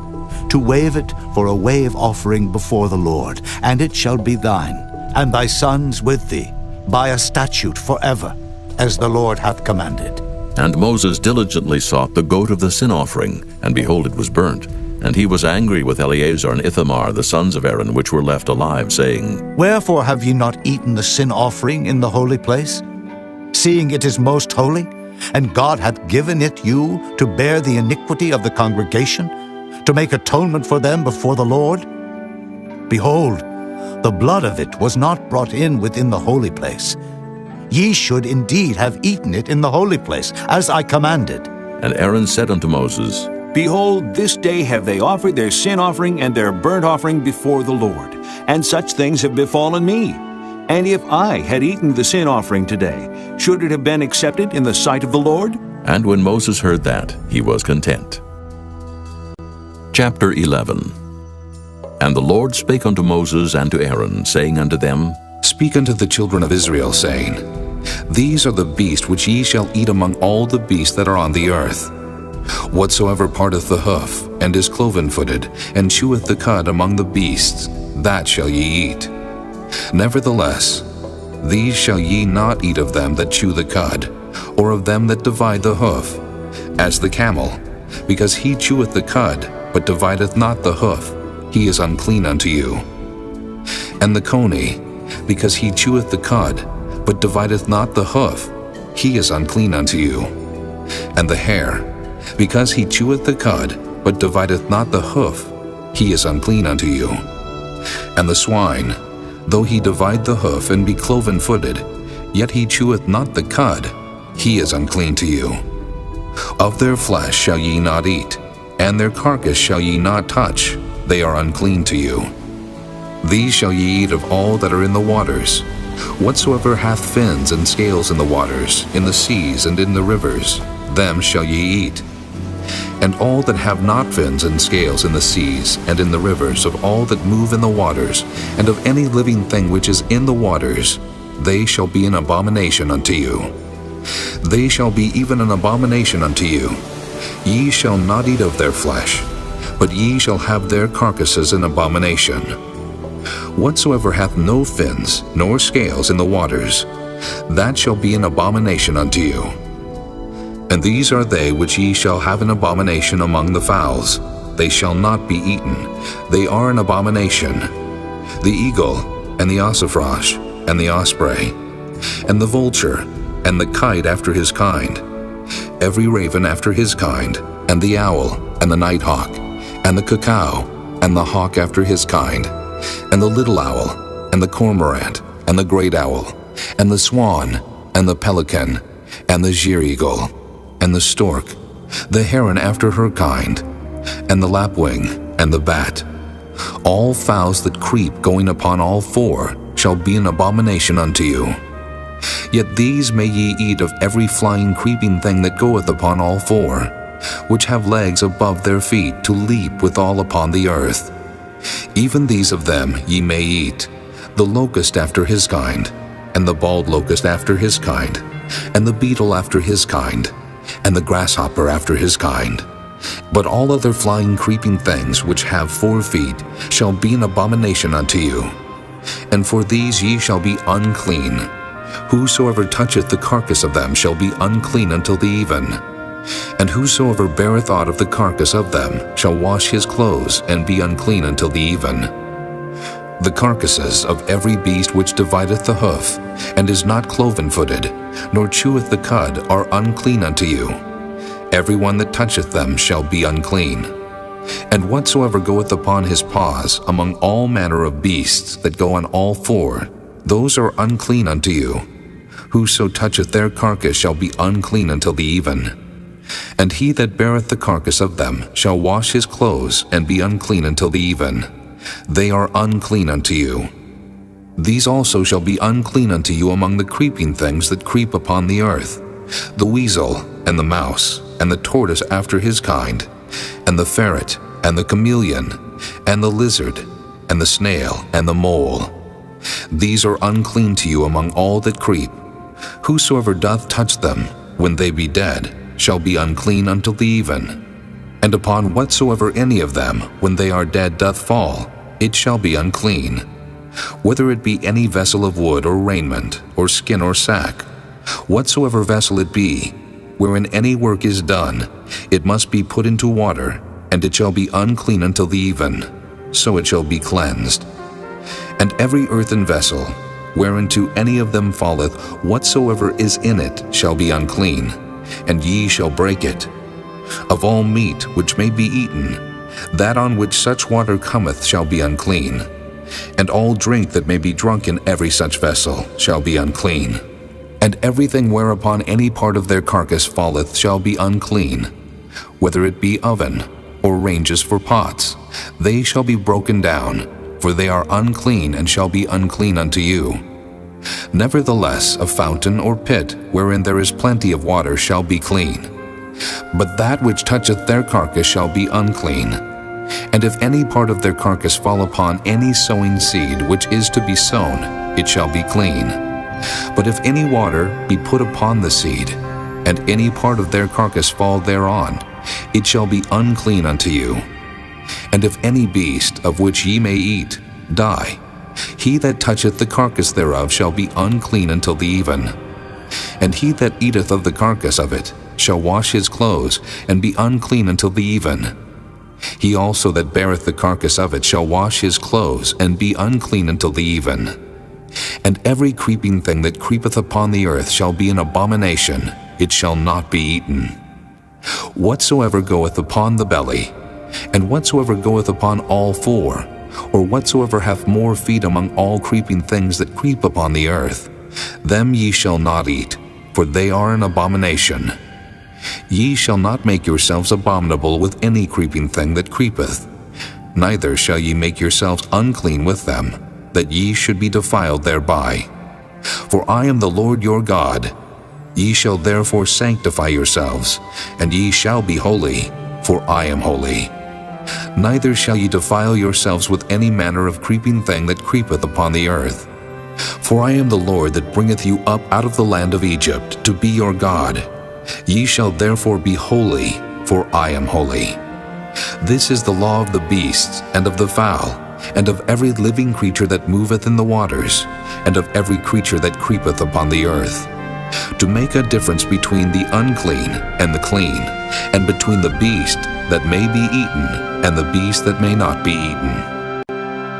to wave it for a wave offering before the Lord, and it shall be thine, and thy sons with thee, by a statute forever, as the Lord hath commanded. And Moses diligently sought the goat of the sin offering, and behold, it was burnt. And he was angry with Eleazar and Ithamar, the sons of Aaron, which were left alive, saying, Wherefore have ye not eaten the sin offering in the holy place, seeing it is most holy, and God hath given it you to bear the iniquity of the congregation, to make atonement for them before the Lord? Behold, the blood of it was not brought in within the holy place. Ye should indeed have eaten it in the holy place, as I commanded. And Aaron said unto Moses, Behold, this day have they offered their sin offering and their burnt offering before the Lord, and such things have befallen me. And if I had eaten the sin offering today, should it have been accepted in the sight of the Lord? And when Moses heard that, he was content. Chapter 11. And the Lord spake unto Moses and to Aaron, saying unto them, Speak unto the children of Israel, saying, These are the beasts which ye shall eat among all the beasts that are on the earth. Whatsoever parteth the hoof, and is cloven-footed, and cheweth the cud among the beasts, that shall ye eat. Nevertheless, these shall ye not eat of them that chew the cud, or of them that divide the hoof, as the camel, because he cheweth the cud, but divideth not the hoof, he is unclean unto you. And the coney, because he cheweth the cud, but divideth not the hoof, he is unclean unto you. And the hare, because he cheweth the cud, but divideth not the hoof, he is unclean unto you. And the swine, though he divide the hoof and be cloven-footed, yet he cheweth not the cud, he is unclean to you. Of their flesh shall ye not eat, and their carcass shall ye not touch, they are unclean to you. These shall ye eat of all that are in the waters, whatsoever hath fins and scales in the waters, in the seas and in the rivers, them shall ye eat. And all that have not fins and scales in the seas and in the rivers, of all that move in the waters, and of any living thing which is in the waters, they shall be an abomination unto you. They shall be even an abomination unto you. Ye shall not eat of their flesh, but ye shall have their carcasses an abomination. Whatsoever hath no fins nor scales in the waters, that shall be an abomination unto you. And these are they which ye shall have an abomination among the fowls. They shall not be eaten. They are an abomination. The eagle, and the ossifrage, and the osprey, and the vulture, and the kite after his kind, every raven after his kind, and the owl, and the nighthawk, and the cuckoo, and the hawk after his kind, and the little owl, and the cormorant, and the great owl, and the swan, and the pelican, and the sheer-eagle, and the stork, the heron after her kind, and the lapwing, and the bat. All fowls that creep going upon all four shall be an abomination unto you. Yet these may ye eat of every flying creeping thing that goeth upon all four, which have legs above their feet to leap withal upon the earth. Even these of them ye may eat, the locust after his kind, and the bald locust after his kind, and the beetle after his kind, and the grasshopper after his kind. But all other flying creeping things which have 4 feet shall be an abomination unto you. And for these ye shall be unclean. Whosoever toucheth the carcass of them shall be unclean until the even. And whosoever beareth aught of the carcass of them shall wash his clothes, and be unclean until the even. The carcasses of every beast which divideth the hoof, and is not cloven-footed, nor cheweth the cud, are unclean unto you. Every one that toucheth them shall be unclean. And whatsoever goeth upon his paws among all manner of beasts that go on all 4, those are unclean unto you. Whoso toucheth their carcass shall be unclean until the even. And he that beareth the carcass of them shall wash his clothes, and be unclean until the even. They are unclean unto you. These also shall be unclean unto you among the creeping things that creep upon the earth, the weasel, and the mouse, and the tortoise after his kind, and the ferret, and the chameleon, and the lizard, and the snail, and the mole. These are unclean to you among all that creep. Whosoever doth touch them, when they be dead, shall be unclean until the even. And upon whatsoever any of them, when they are dead, doth fall, it shall be unclean. Whether it be any vessel of wood or raiment, or skin or sack, whatsoever vessel it be, wherein any work is done, it must be put into water, and it shall be unclean until the even, so it shall be cleansed. And every earthen vessel, whereinto any of them falleth, whatsoever is in it shall be unclean, and ye shall break it. Of all meat which may be eaten, that on which such water cometh shall be unclean, and all drink that may be drunk in every such vessel shall be unclean. And everything whereupon any part of their carcass falleth shall be unclean, whether it be oven, or ranges for pots, they shall be broken down, for they are unclean, and shall be unclean unto you. Nevertheless, a fountain or pit, wherein there is plenty of water, shall be clean. But that which toucheth their carcass shall be unclean. And if any part of their carcass fall upon any sowing seed which is to be sown, it shall be clean. But if any water be put upon the seed, and any part of their carcass fall thereon, it shall be unclean unto you. And if any beast of which ye may eat die, He that toucheth the carcass thereof shall be unclean until the even. And he that eateth of the carcass of it shall wash his clothes, and be unclean until the even. He also that beareth the carcass of it shall wash his clothes, and be unclean until the even. And every creeping thing that creepeth upon the earth shall be an abomination, it shall not be eaten. Whatsoever goeth upon the belly, and whatsoever goeth upon all four, or whatsoever hath more feet among all creeping things that creep upon the earth, them ye shall not eat, for they are an abomination. Ye shall not make yourselves abominable with any creeping thing that creepeth, neither shall ye make yourselves unclean with them, that ye should be defiled thereby. For I am the Lord your God. Ye shall therefore sanctify yourselves, and ye shall be holy, for I am holy. Neither shall ye defile yourselves with any manner of creeping thing that creepeth upon the earth. For I am the Lord that bringeth you up out of the land of Egypt, to be your God. Ye shall therefore be holy, for I am holy. This is the law of the beasts, and of the fowl, and of every living creature that moveth in the waters, and of every creature that creepeth upon the earth, to make a difference between the unclean and the clean, and between the beast that may be eaten and the beast that may not be eaten.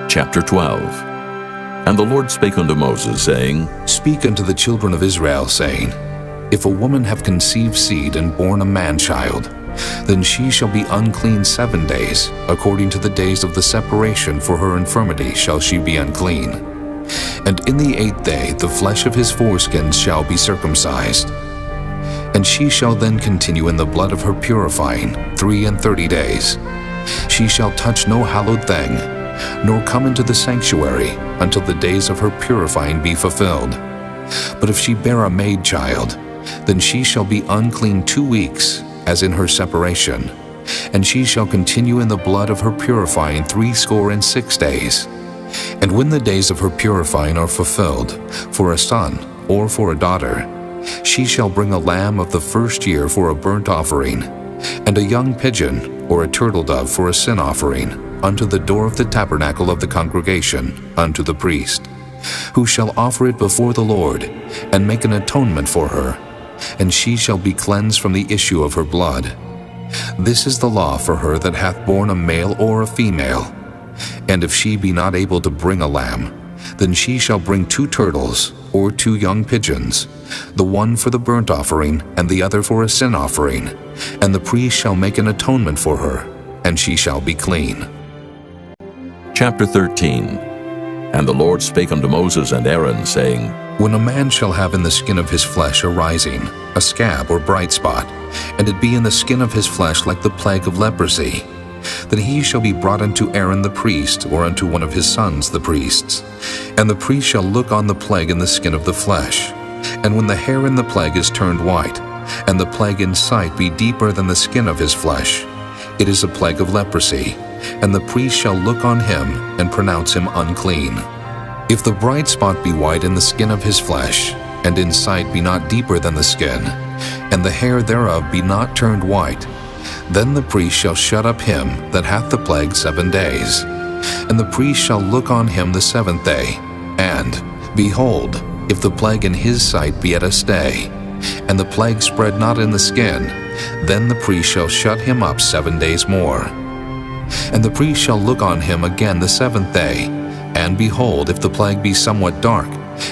Chapter 12. And the Lord spake unto Moses, saying, Speak unto the children of Israel, saying, If a woman have conceived seed and born a man-child, then she shall be unclean 7 days, according to the days of the separation for her infirmity shall she be unclean. And in the 8th day the flesh of his foreskins shall be circumcised. And she shall then continue in the blood of her purifying 33 days. She shall touch no hallowed thing, nor come into the sanctuary until the days of her purifying be fulfilled. But if she bear a maid child, then she shall be unclean 2 weeks, as in her separation, and she shall continue in the blood of her purifying 66 days. And when the days of her purifying are fulfilled, for a son or for a daughter, she shall bring a lamb of the first year for a burnt offering, and a young pigeon or a turtle dove for a sin offering, unto the door of the tabernacle of the congregation, unto the priest, who shall offer it before the Lord, and make an atonement for her, and she shall be cleansed from the issue of her blood. This is the law for her that hath borne a male or a female. And if she be not able to bring a lamb, then she shall bring 2 turtles or 2 young pigeons, the one for the burnt offering and the other for a sin offering, and the priest shall make an atonement for her, and she shall be clean. Chapter 13. And the Lord spake unto Moses and Aaron, saying, When a man shall have in the skin of his flesh arising a scab or bright spot, and it be in the skin of his flesh like the plague of leprosy, then he shall be brought unto Aaron the priest, or unto one of his sons the priests. And the priest shall look on the plague in the skin of the flesh. And when the hair in the plague is turned white, and the plague in sight be deeper than the skin of his flesh, it is a plague of leprosy, and the priest shall look on him, and pronounce him unclean. If the bright spot be white in the skin of his flesh, and in sight be not deeper than the skin, and the hair thereof be not turned white, then the priest shall shut up him that hath the plague 7 days. And the priest shall look on him the 7th day, and, behold, if the plague in his sight be at a stay, and the plague spread not in the skin, then the priest shall shut him up 7 days more. And the priest shall look on him again the 7th day, and behold, if the plague be somewhat dark,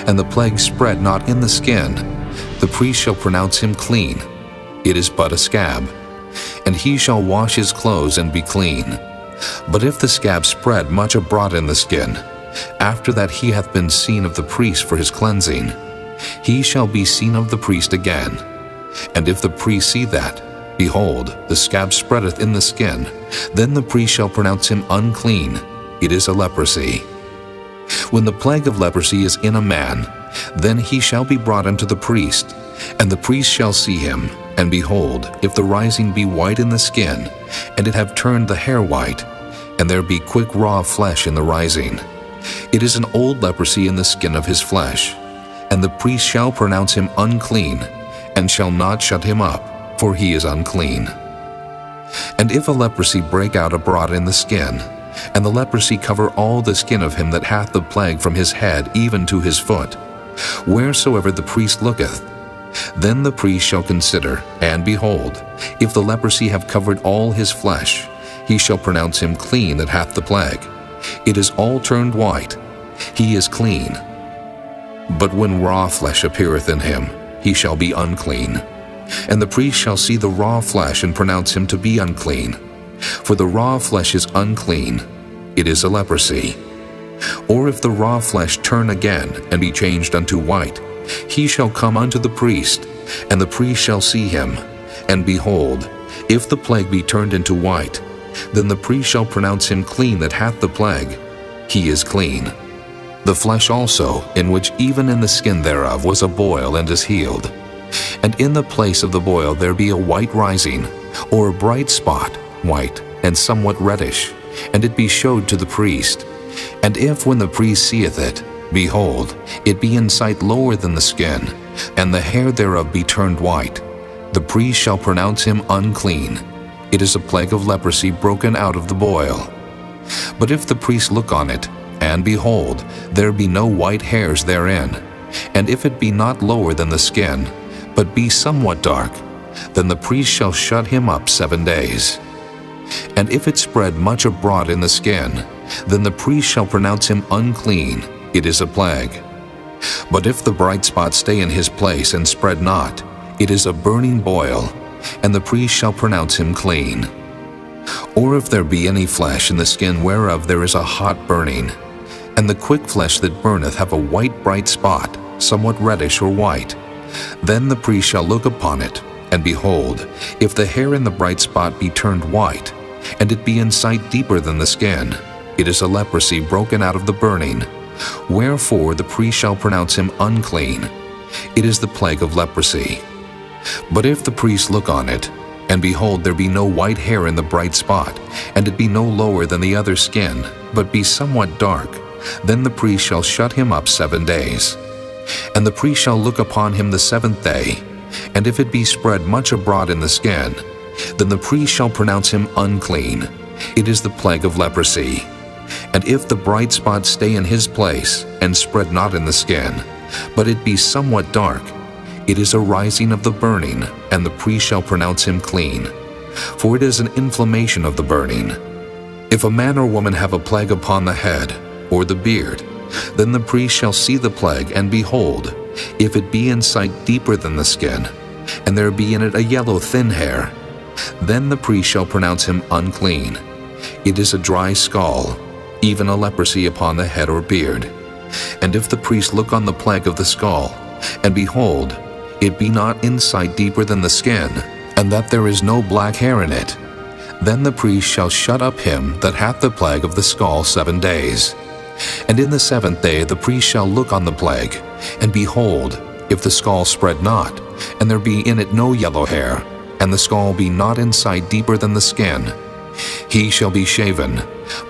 and the plague spread not in the skin, the priest shall pronounce him clean. It is but a scab. And he shall wash his clothes and be clean. But if the scab spread much abroad in the skin, after that he hath been seen of the priest for his cleansing, he shall be seen of the priest again. And if the priest see that, behold, the scab spreadeth in the skin, then the priest shall pronounce him unclean. It is a leprosy. When the plague of leprosy is in a man, then he shall be brought unto the priest, and the priest shall see him. And behold, if the rising be white in the skin, and it have turned the hair white, and there be quick raw flesh in the rising, it is an old leprosy in the skin of his flesh. And the priest shall pronounce him unclean, and shall not shut him up, for he is unclean. And if a leprosy break out abroad in the skin, and the leprosy cover all the skin of him that hath the plague from his head even to his foot, wheresoever the priest looketh. Then the priest shall consider, and behold, if the leprosy have covered all his flesh, he shall pronounce him clean that hath the plague. It is all turned white, he is clean. But when raw flesh appeareth in him, he shall be unclean. And the priest shall see the raw flesh, and pronounce him to be unclean. For the raw flesh is unclean, it is a leprosy. Or if the raw flesh turn again, and be changed unto white, he shall come unto the priest, and the priest shall see him. And behold, if the plague be turned into white, then the priest shall pronounce him clean that hath the plague. He is clean. The flesh also, in which even in the skin thereof was a boil, and is healed. And in the place of the boil there be a white rising, or a bright spot, white, and somewhat reddish, and it be showed to the priest. And if when the priest seeth it, behold, it be in sight lower than the skin, and the hair thereof be turned white, the priest shall pronounce him unclean. It is a plague of leprosy broken out of the boil. But if the priest look on it, and behold, there be no white hairs therein, and if it be not lower than the skin, but be somewhat dark, then the priest shall shut him up 7 days. And if it spread much abroad in the skin, then the priest shall pronounce him unclean. It is a plague. But if the bright spot stay in his place and spread not, it is a burning boil, and the priest shall pronounce him clean. Or if there be any flesh in the skin whereof there is a hot burning, and the quick flesh that burneth have a white bright spot, somewhat reddish or white, then the priest shall look upon it, and behold, if the hair in the bright spot be turned white, and it be in sight deeper than the skin, it is a leprosy broken out of the burning, wherefore the priest shall pronounce him unclean. It is the plague of leprosy. But if the priest look on it, and behold, there be no white hair in the bright spot, and it be no lower than the other skin, but be somewhat dark, then the priest shall shut him up 7 days. And the priest shall look upon him the 7th day, and if it be spread much abroad in the skin, then the priest shall pronounce him unclean. It is the plague of leprosy. And if the bright spot stay in his place, and spread not in the skin, but it be somewhat dark, it is a rising of the burning, and the priest shall pronounce him clean. For it is an inflammation of the burning. If a man or woman have a plague upon the head, or the beard, then the priest shall see the plague, and behold, if it be in sight deeper than the skin, and there be in it a yellow thin hair, then the priest shall pronounce him unclean. It is a dry scall, even a leprosy upon the head or beard. And if the priest look on the plague of the scall, and behold, it be not in sight deeper than the skin, and that there is no black hair in it, then the priest shall shut up him that hath the plague of the scall 7 days. And in the 7th day the priest shall look on the plague, and behold, if the scall spread not, and there be in it no yellow hair, and the scall be not in sight deeper than the skin, he shall be shaven,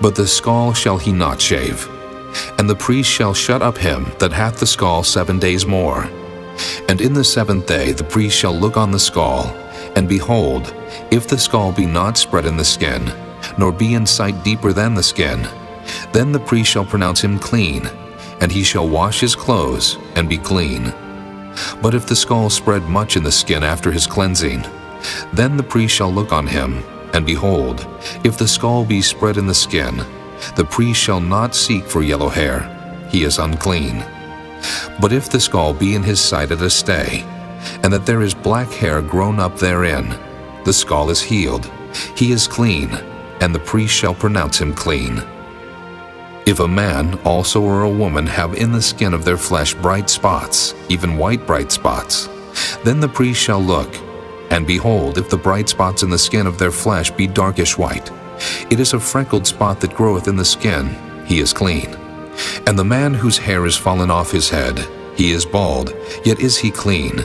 but the scall shall he not shave. And the priest shall shut up him that hath the scall 7 days more. And in the 7th day the priest shall look on the scall, and behold, if the scall be not spread in the skin, nor be in sight deeper than the skin, then the priest shall pronounce him clean, and he shall wash his clothes, and be clean. But if the scall spread much in the skin after his cleansing, then the priest shall look on him, and behold, if the scall be spread in the skin, the priest shall not seek for yellow hair, he is unclean. But if the scall be in his sight at a stay, and that there is black hair grown up therein, the scall is healed, he is clean, and the priest shall pronounce him clean. If a man also or a woman have in the skin of their flesh bright spots, even white bright spots, then the priest shall look, and behold, if the bright spots in the skin of their flesh be darkish white, it is a freckled spot that groweth in the skin, he is clean. And the man whose hair is fallen off his head, he is bald, yet is he clean.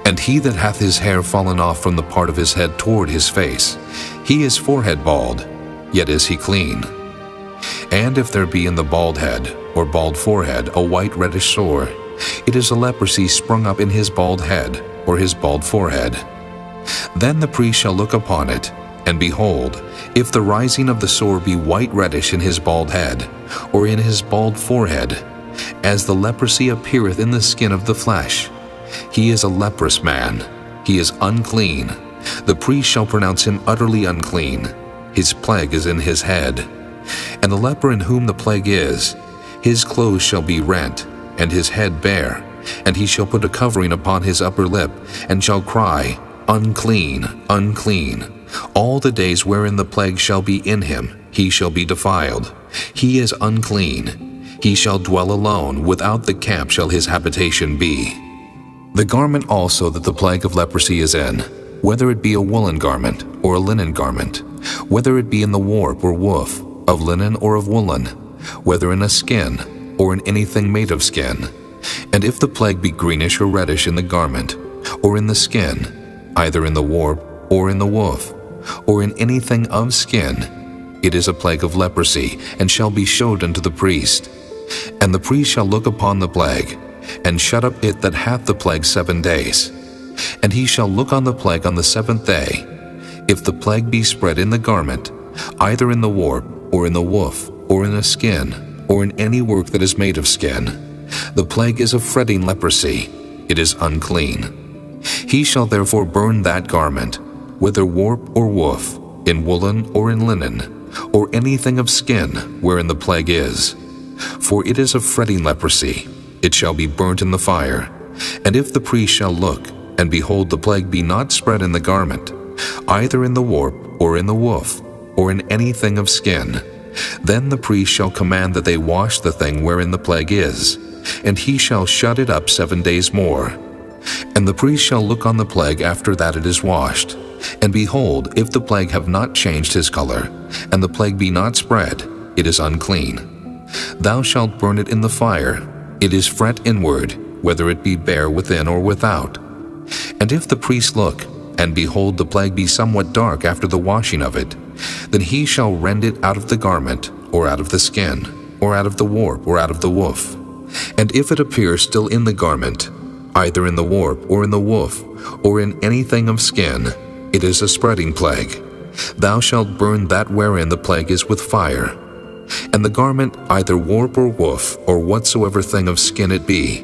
And he that hath his hair fallen off from the part of his head toward his face, he is forehead bald, yet is he clean. And if there be in the bald head, or bald forehead, a white reddish sore, it is a leprosy sprung up in his bald head, or his bald forehead. Then the priest shall look upon it, And behold, if the rising of the sore be white reddish in his bald head, or in his bald forehead, as the leprosy appeareth in the skin of the flesh, he is a leprous man, he is unclean. The priest shall pronounce him utterly unclean. His plague is in his head. And the leper in whom the plague is, his clothes shall be rent, and his head bare, and he shall put a covering upon his upper lip, and shall cry, Unclean, unclean. All the days wherein the plague shall be in him, he shall be defiled. He is unclean. He shall dwell alone, without the camp shall his habitation be. The garment also that the plague of leprosy is in, whether it be a woolen garment or a linen garment, whether it be in the warp or woof, of linen or of woolen, whether in a skin or in anything made of skin. And if the plague be greenish or reddish in the garment, or in the skin, either in the warp or in the woof, or in anything of skin, it is a plague of leprosy, and shall be showed unto the priest. And the priest shall look upon the plague, and shut up it that hath the plague 7 days. And he shall look on the plague on the 7th day. If the plague be spread in the garment, either in the warp, or in the woof, or in a skin, or in any work that is made of skin, the plague is a fretting leprosy, it is unclean. He shall therefore burn that garment, whether warp or woof, in woolen or in linen, or anything of skin wherein the plague is. For it is a fretting leprosy, it shall be burnt in the fire. And if the priest shall look, and behold the plague be not spread in the garment, either in the warp or in the woof, or in anything of skin, then the priest shall command that they wash the thing wherein the plague is, and he shall shut it up 7 days more. And the priest shall look on the plague after that it is washed. And behold, if the plague have not changed his color, and the plague be not spread, it is unclean. Thou shalt burn it in the fire. It is fret inward, whether it be bare within or without. And if the priest look, and behold the plague be somewhat dark after the washing of it, then he shall rend it out of the garment, or out of the skin, or out of the warp, or out of the woof. And if it appear still in the garment, either in the warp, or in the woof, or in anything of skin, it is a spreading plague. Thou shalt burn that wherein the plague is with fire. And the garment, either warp or woof, or whatsoever thing of skin it be,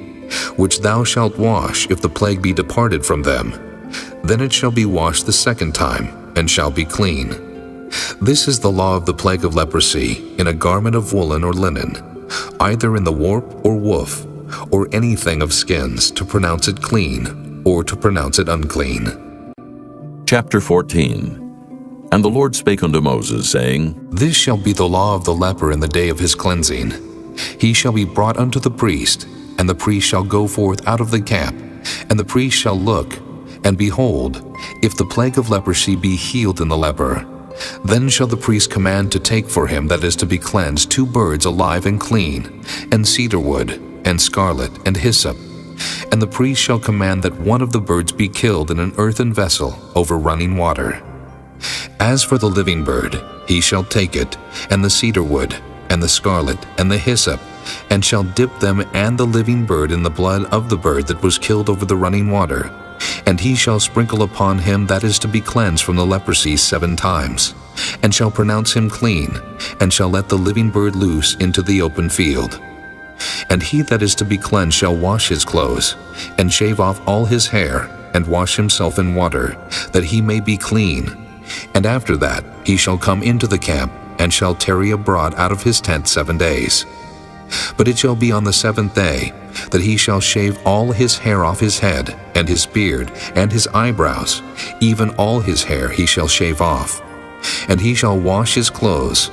which thou shalt wash if the plague be departed from them, then it shall be washed the 2nd time, and shall be clean. This is the law of the plague of leprosy, in a garment of woolen or linen, either in the warp or woof, or anything of skins, to pronounce it clean, or to pronounce it unclean. Chapter 14. And the Lord spake unto Moses, saying, This shall be the law of the leper in the day of his cleansing. He shall be brought unto the priest, and the priest shall go forth out of the camp, and the priest shall look, and behold, if the plague of leprosy be healed in the leper, then shall the priest command to take for him that is to be cleansed 2 birds alive and clean, and cedar wood, and scarlet, and hyssop. And the priest shall command that one of the birds be killed in an earthen vessel over running water. As for the living bird, he shall take it, and the cedar wood, and the scarlet, and the hyssop, and shall dip them and the living bird in the blood of the bird that was killed over the running water. And he shall sprinkle upon him that is to be cleansed from the leprosy 7 times, and shall pronounce him clean, and shall let the living bird loose into the open field. And he that is to be cleansed shall wash his clothes, and shave off all his hair, and wash himself in water, that he may be clean. And after that he shall come into the camp, and shall tarry abroad out of his tent 7 days. But it shall be on the 7th day that he shall shave all his hair off his head, and his beard, and his eyebrows, even all his hair he shall shave off. And he shall wash his clothes.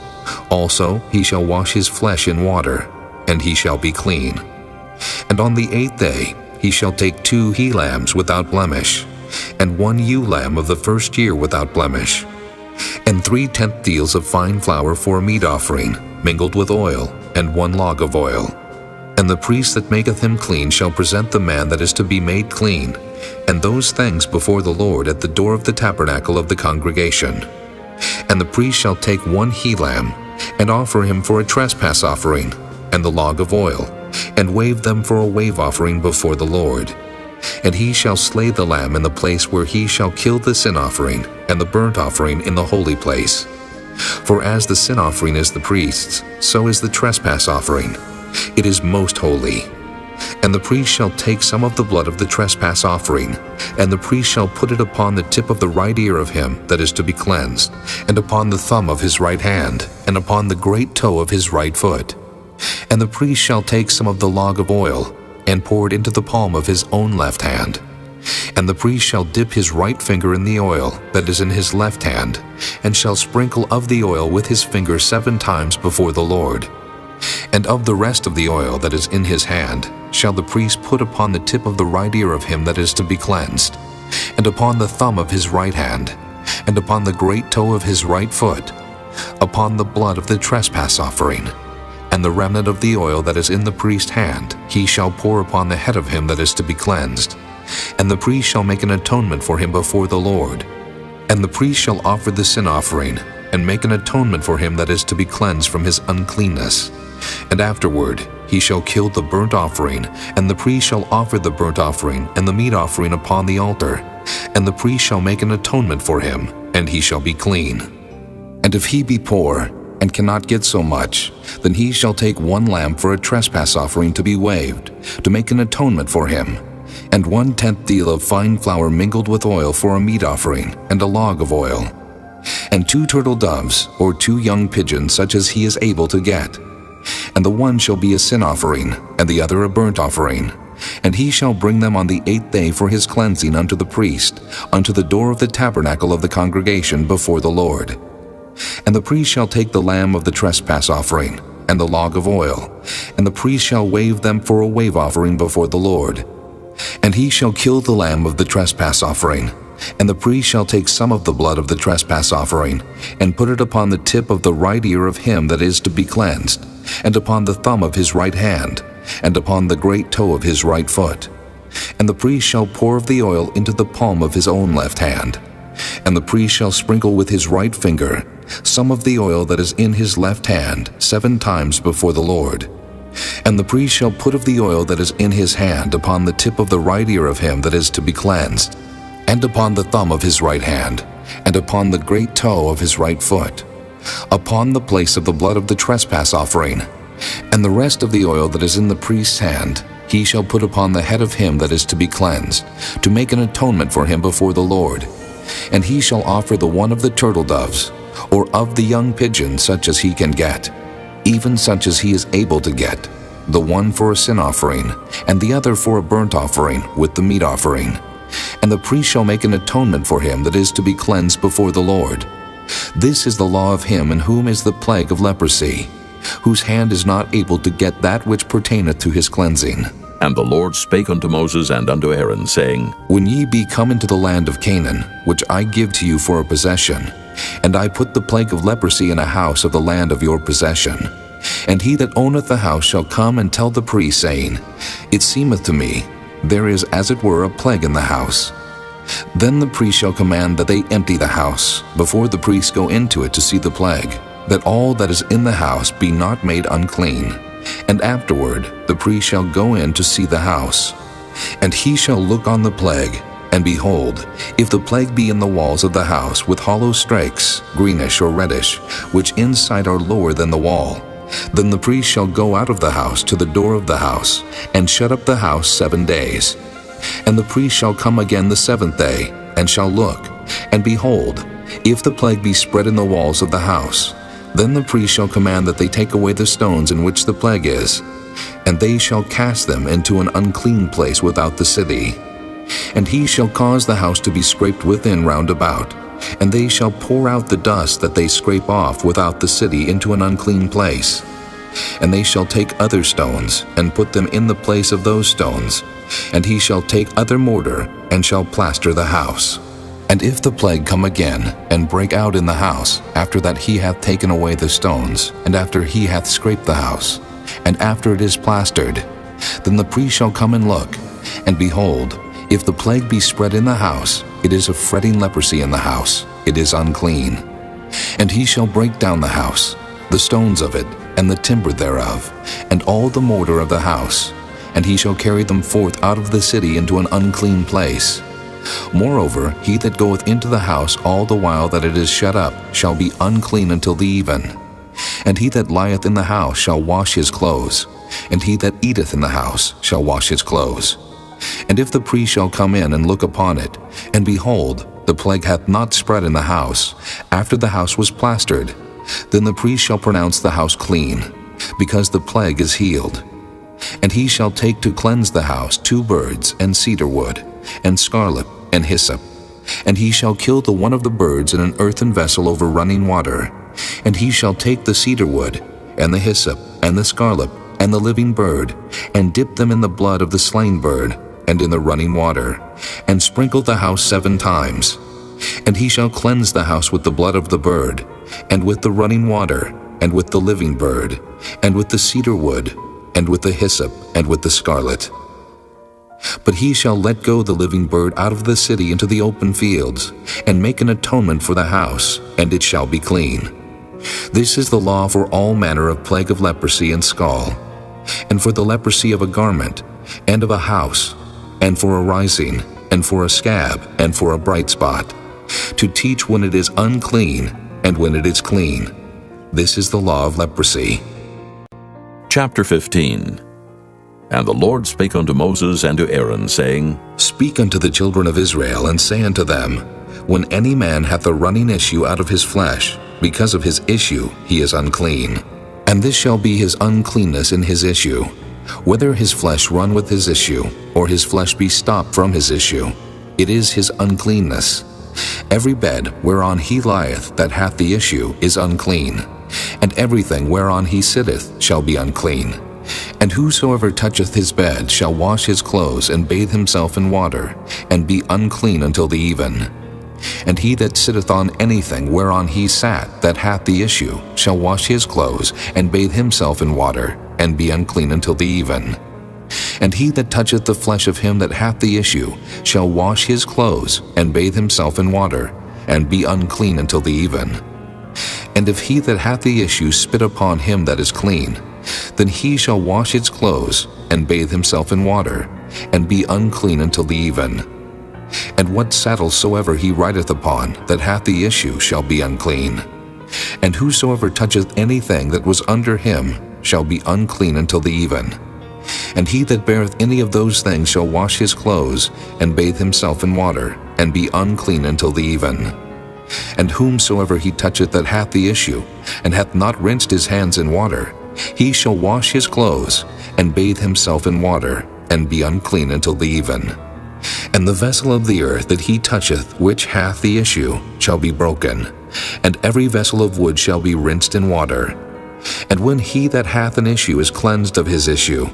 Also he shall wash his flesh in water, and he shall be clean. And on the 8th day he shall take 2 he-lambs without blemish, and 1 ewe-lamb of the 1st year without blemish, and 3 tenth deals of fine flour for a meat offering, mingled with oil, and 1 log of oil. And the priest that maketh him clean shall present the man that is to be made clean, and those things before the Lord at the door of the tabernacle of the congregation. And the priest shall take 1 he-lamb, and offer him for a trespass offering, and the log of oil, and wave them for a wave offering before the Lord. And he shall slay the lamb in the place where he shall kill the sin offering and the burnt offering in the holy place. For as the sin offering is the priest's, so is the trespass offering. It is most holy. And the priest shall take some of the blood of the trespass offering, and the priest shall put it upon the tip of the right ear of him that is to be cleansed, and upon the thumb of his right hand, and upon the great toe of his right foot. And the priest shall take some of the log of oil, and pour it into the palm of his own left hand. And the priest shall dip his right finger in the oil that is in his left hand, and shall sprinkle of the oil with his finger 7 times before the Lord. And of the rest of the oil that is in his hand shall the priest put upon the tip of the right ear of him that is to be cleansed, and upon the thumb of his right hand, and upon the great toe of his right foot, upon the blood of the trespass offering. And the remnant of the oil that is in the priest's hand he shall pour upon the head of him that is to be cleansed. And the priest shall make an atonement for him before the Lord. And the priest shall offer the sin offering, and make an atonement for him that is to be cleansed from his uncleanness. And afterward he shall kill the burnt offering, and the priest shall offer the burnt offering and the meat offering upon the altar. And the priest shall make an atonement for him, and he shall be clean. And if he be poor, and cannot get so much, then he shall take 1 lamb for a trespass offering to be waved, to make an atonement for him, and 1/10 deal of fine flour mingled with oil for a meat offering, and a log of oil, and 2 turtle doves, or 2 young pigeons, such as he is able to get. And the one shall be a sin offering, and the other a burnt offering. And he shall bring them on the 8th day for his cleansing unto the priest, unto the door of the tabernacle of the congregation before the Lord. And the priest shall take the lamb of the trespass offering, and the log of oil, and the priest shall wave them for a wave offering before the Lord. And he shall kill the lamb of the trespass offering, and the priest shall take some of the blood of the trespass offering, and put it upon the tip of the right ear of him that is to be cleansed, and upon the thumb of his right hand, and upon the great toe of his right foot. And the priest shall pour of the oil into the palm of his own left hand. And the priest shall sprinkle with his right finger some of the oil that is in his left hand 7 times before the Lord. And the priest shall put of the oil that is in his hand upon the tip of the right ear of him that is to be cleansed, and upon the thumb of his right hand, and upon the great toe of his right foot, upon the place of the blood of the trespass offering. And the rest of the oil that is in the priest's hand he shall put upon the head of him that is to be cleansed, to make an atonement for him before the Lord. And he shall offer the one of the turtle doves, or of the young pigeon, such as he can get, even such as he is able to get, the one for a sin offering, and the other for a burnt offering with the meat offering. And the priest shall make an atonement for him that is to be cleansed before the Lord. This is the law of him in whom is the plague of leprosy, whose hand is not able to get that which pertaineth to his cleansing. And the Lord spake unto Moses and unto Aaron, saying, When ye be come into the land of Canaan, which I give to you for a possession, and I put the plague of leprosy in a house of the land of your possession, and he that owneth the house shall come and tell the priest, saying, It seemeth to me, there is as it were a plague in the house. Then the priest shall command that they empty the house, before the priests go into it to see the plague, that all that is in the house be not made unclean. And afterward the priest shall go in to see the house. And he shall look on the plague, and behold, if the plague be in the walls of the house with hollow strakes, greenish or reddish, which inside are lower than the wall, then the priest shall go out of the house to the door of the house, and shut up the house 7 days. And the priest shall come again the 7th day, and shall look, and behold, if the plague be spread in the walls of the house, then the priest shall command that they take away the stones in which the plague is, and they shall cast them into an unclean place without the city. And he shall cause the house to be scraped within round about, and they shall pour out the dust that they scrape off without the city into an unclean place. And they shall take other stones, and put them in the place of those stones, and he shall take other mortar, and shall plaster the house. And if the plague come again, and break out in the house, after that he hath taken away the stones, and after he hath scraped the house, and after it is plastered, then the priest shall come and look, and behold, if the plague be spread in the house, it is a fretting leprosy in the house, it is unclean. And he shall break down the house, the stones of it, and the timber thereof, and all the mortar of the house, and he shall carry them forth out of the city into an unclean place. Moreover, he that goeth into the house all the while that it is shut up shall be unclean until the even. And he that lieth in the house shall wash his clothes, and he that eateth in the house shall wash his clothes. And if the priest shall come in and look upon it, and behold, the plague hath not spread in the house, after the house was plastered, then the priest shall pronounce the house clean, because the plague is healed. And he shall take to cleanse the house 2 birds, and cedar wood, and scarlet, and hyssop. And he shall kill the one of the birds in an earthen vessel over running water. And he shall take the cedar wood, and the hyssop, and the scarlet, and the living bird, and dip them in the blood of the slain bird, and in the running water, and sprinkle the house 7 times. And he shall cleanse the house with the blood of the bird, and with the running water, and with the living bird, and with the cedar wood, and with the hyssop, and with the scarlet. But he shall let go the living bird out of the city into the open fields, and make an atonement for the house, and it shall be clean. This is the law for all manner of plague of leprosy and scall, and for the leprosy of a garment, and of a house, and for a rising, and for a scab, and for a bright spot, to teach when it is unclean, and when it is clean. This is the law of leprosy. Chapter 15. And the Lord spake unto Moses and to Aaron, saying, Speak unto the children of Israel, and say unto them, When any man hath a running issue out of his flesh, because of his issue he is unclean. And this shall be his uncleanness in his issue, whether his flesh run with his issue, or his flesh be stopped from his issue. It is his uncleanness. Every bed whereon he lieth that hath the issue is unclean, and everything whereon he sitteth shall be unclean. And whosoever toucheth his bed shall wash his clothes, and bathe himself in water, and be unclean until the even. And he that sitteth on anything whereon he sat that hath the issue shall wash his clothes, and bathe himself in water, and be unclean until the even. And he that toucheth the flesh of him that hath the issue shall wash his clothes, and bathe himself in water, and be unclean until the even. And if he that hath the issue spit upon him that is clean, then he shall wash his clothes, and bathe himself in water, and be unclean until the even. And what saddle soever he rideth upon that hath the issue shall be unclean. And whosoever toucheth anything that was under him shall be unclean until the even. And he that beareth any of those things shall wash his clothes, and bathe himself in water, and be unclean until the even. And whomsoever he toucheth that hath the issue, and hath not rinsed his hands in water, he shall wash his clothes, and bathe himself in water, and be unclean until the even. And the vessel of the earth that he toucheth which hath the issue shall be broken, and every vessel of wood shall be rinsed in water. And when he that hath an issue is cleansed of his issue,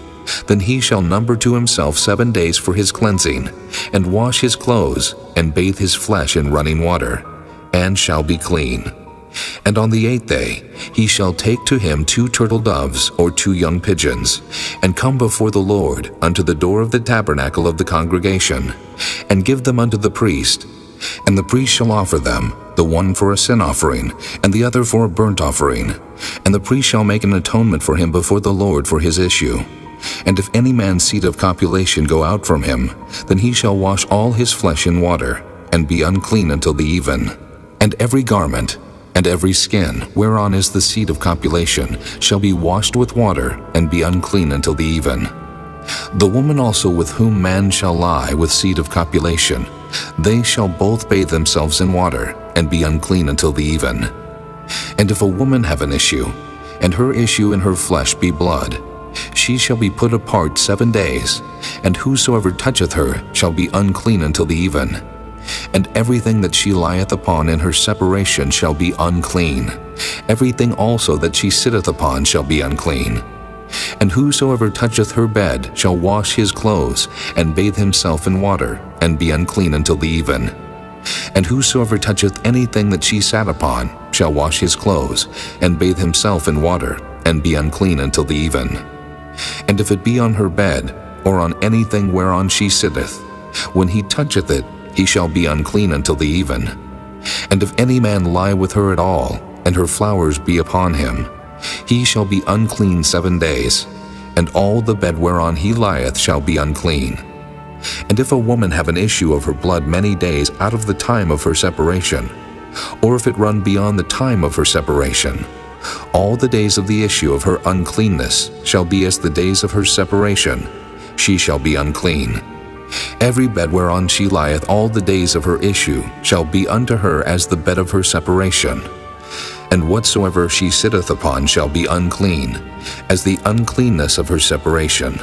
then he shall number to himself 7 days for his cleansing, and wash his clothes, and bathe his flesh in running water, and shall be clean. And on the 8th day he shall take to him 2 turtle doves or 2 young pigeons, and come before the Lord unto the door of the tabernacle of the congregation, and give them unto the priest. And the priest shall offer them, the one for a sin offering, and the other for a burnt offering. And the priest shall make an atonement for him before the Lord for his issue. And if any man's seed of copulation go out from him, then he shall wash all his flesh in water, and be unclean until the even. And every garment, and every skin, whereon is the seed of copulation, shall be washed with water, and be unclean until the even. The woman also with whom man shall lie with seed of copulation, they shall both bathe themselves in water, and be unclean until the even. And if a woman have an issue, and her issue in her flesh be blood, she shall be put apart 7 days, and whosoever toucheth her shall be unclean until the even. And everything that she lieth upon in her separation shall be unclean. Everything also that she sitteth upon shall be unclean. And whosoever toucheth her bed shall wash his clothes, and bathe himself in water, and be unclean until the even. And whosoever toucheth anything that she sat upon shall wash his clothes, and bathe himself in water, and be unclean until the even. And if it be on her bed, or on anything whereon she sitteth, when he toucheth it, he shall be unclean until the even. And if any man lie with her at all, and her flowers be upon him, he shall be unclean 7 days. and all the bed whereon he lieth shall be unclean. And if a woman have an issue of her blood many days out of the time of her separation, or if it run beyond the time of her separation, all the days of the issue of her uncleanness shall be as the days of her separation. She shall be unclean. Every bed whereon she lieth all the days of her issue shall be unto her as the bed of her separation. And whatsoever she sitteth upon shall be unclean, as the uncleanness of her separation.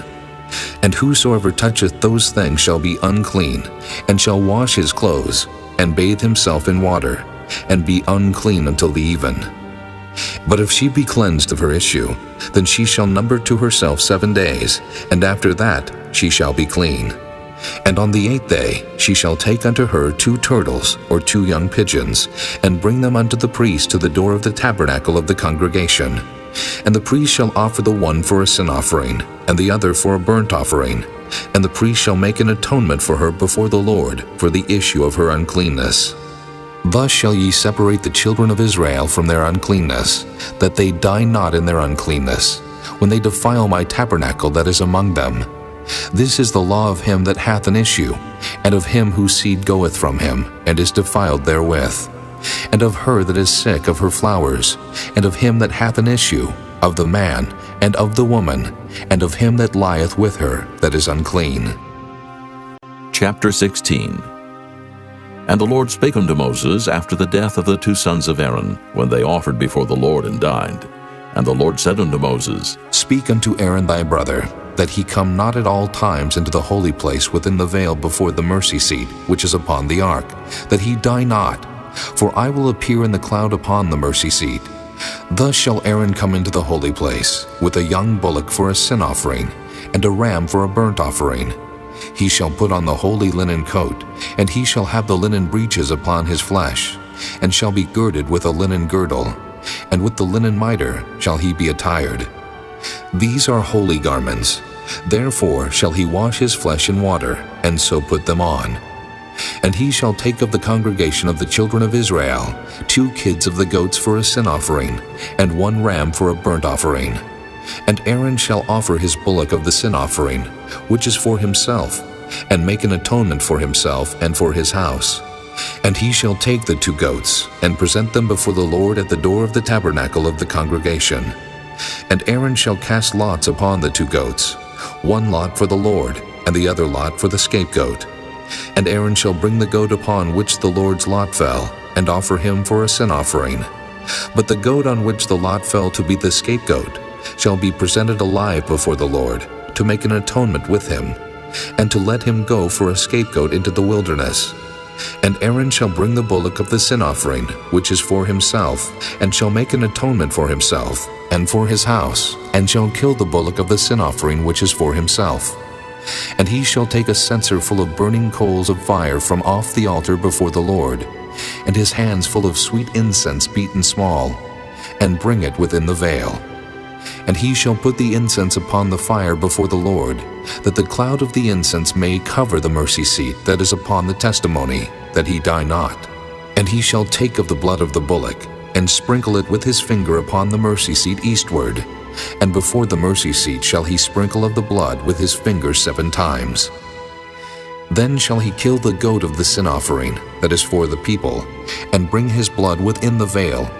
And whosoever toucheth those things shall be unclean, and shall wash his clothes, and bathe himself in water, and be unclean until the even. But if she be cleansed of her issue, then she shall number to herself 7 days, and after that she shall be clean. And on the 8th day she shall take unto her 2 turtles or 2 young pigeons, and bring them unto the priest to the door of the tabernacle of the congregation. And the priest shall offer the one for a sin offering, and the other for a burnt offering. And the priest shall make an atonement for her before the Lord for the issue of her uncleanness. Thus shall ye separate the children of Israel from their uncleanness, that they die not in their uncleanness, when they defile my tabernacle that is among them. This is the law of him that hath an issue, and of him whose seed goeth from him, and is defiled therewith, and of her that is sick of her flowers, and of him that hath an issue, of the man, and of the woman, and of him that lieth with her that is unclean. Chapter 16. And the Lord spake unto Moses after the death of the 2 sons of Aaron, when they offered before the Lord and died. And the Lord said unto Moses, Speak unto Aaron thy brother, that he come not at all times into the holy place within the veil before the mercy seat, which is upon the ark, that he die not. For I will appear in the cloud upon the mercy seat. Thus shall Aaron come into the holy place, with a young bullock for a sin offering, and a ram for a burnt offering. He shall put on the holy linen coat, and he shall have the linen breeches upon his flesh, and shall be girded with a linen girdle, and with the linen mitre shall he be attired. These are holy garments. Therefore shall he wash his flesh in water, and so put them on. And he shall take of the congregation of the children of Israel 2 kids of the goats for a sin offering, and 1 ram for a burnt offering. And Aaron shall offer his bullock of the sin offering, which is for himself, and make an atonement for himself and for his house. And he shall take the 2 goats, and present them before the Lord at the door of the tabernacle of the congregation. And Aaron shall cast lots upon the 2 goats, 1 lot for the Lord, and the other lot for the scapegoat. And Aaron shall bring the goat upon which the Lord's lot fell, and offer him for a sin offering. But the goat on which the lot fell to be the scapegoat shall be presented alive before the Lord, to make an atonement with him, and to let him go for a scapegoat into the wilderness. And Aaron shall bring the bullock of the sin offering, which is for himself, and shall make an atonement for himself, and for his house, and shall kill the bullock of the sin offering which is for himself. And he shall take a censer full of burning coals of fire from off the altar before the Lord, and his hands full of sweet incense beaten small, and bring it within the veil. And he shall put the incense upon the fire before the Lord, that the cloud of the incense may cover the mercy seat that is upon the testimony, that he die not. And he shall take of the blood of the bullock, and sprinkle it with his finger upon the mercy seat eastward, and before the mercy seat shall he sprinkle of the blood with his finger 7 times. Then shall he kill the goat of the sin offering, that is for the people, and bring his blood within the veil,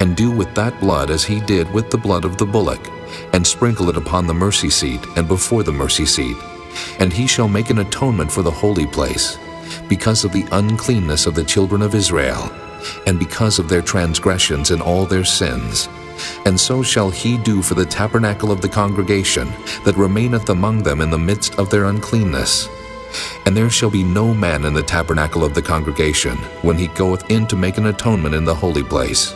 and do with that blood as he did with the blood of the bullock, and sprinkle it upon the mercy seat and before the mercy seat. And he shall make an atonement for the holy place, because of the uncleanness of the children of Israel, and because of their transgressions and all their sins. And so shall he do for the tabernacle of the congregation that remaineth among them in the midst of their uncleanness. And there shall be no man in the tabernacle of the congregation when he goeth in to make an atonement in the holy place,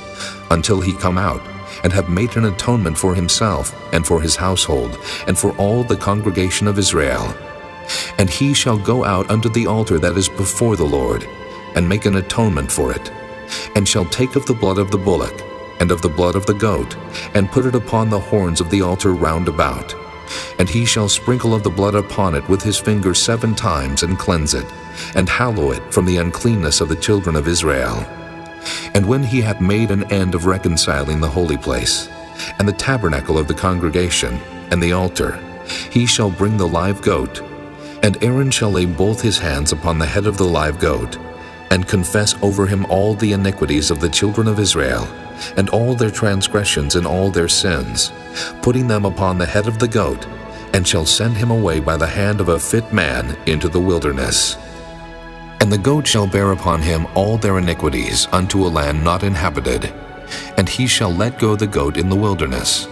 until he come out, and have made an atonement for himself, and for his household, and for all the congregation of Israel. And he shall go out unto the altar that is before the Lord, and make an atonement for it, and shall take of the blood of the bullock, and of the blood of the goat, and put it upon the horns of the altar round about. And he shall sprinkle of the blood upon it with his finger 7 times, and cleanse it, and hallow it from the uncleanness of the children of Israel. And when he hath made an end of reconciling the holy place, and the tabernacle of the congregation, and the altar, he shall bring the live goat, and Aaron shall lay both his hands upon the head of the live goat, and confess over him all the iniquities of the children of Israel, and all their transgressions and all their sins, putting them upon the head of the goat, and shall send him away by the hand of a fit man into the wilderness. And the goat shall bear upon him all their iniquities unto a land not inhabited, and he shall let go the goat in the wilderness.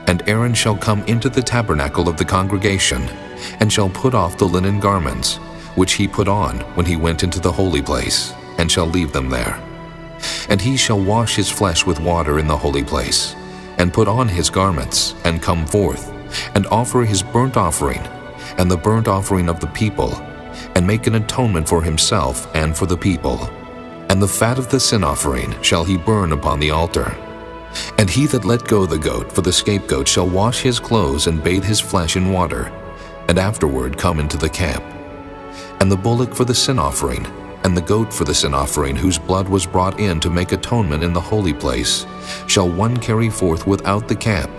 And Aaron shall come into the tabernacle of the congregation, and shall put off the linen garments, which he put on when he went into the holy place, and shall leave them there. And he shall wash his flesh with water in the holy place, and put on his garments, and come forth, and offer his burnt offering, and the burnt offering of the people, and make an atonement for himself and for the people. And the fat of the sin offering shall he burn upon the altar. And he that let go the goat for the scapegoat shall wash his clothes and bathe his flesh in water, and afterward come into the camp. And the bullock for the sin offering, and the goat for the sin offering, whose blood was brought in to make atonement in the holy place, shall one carry forth without the camp,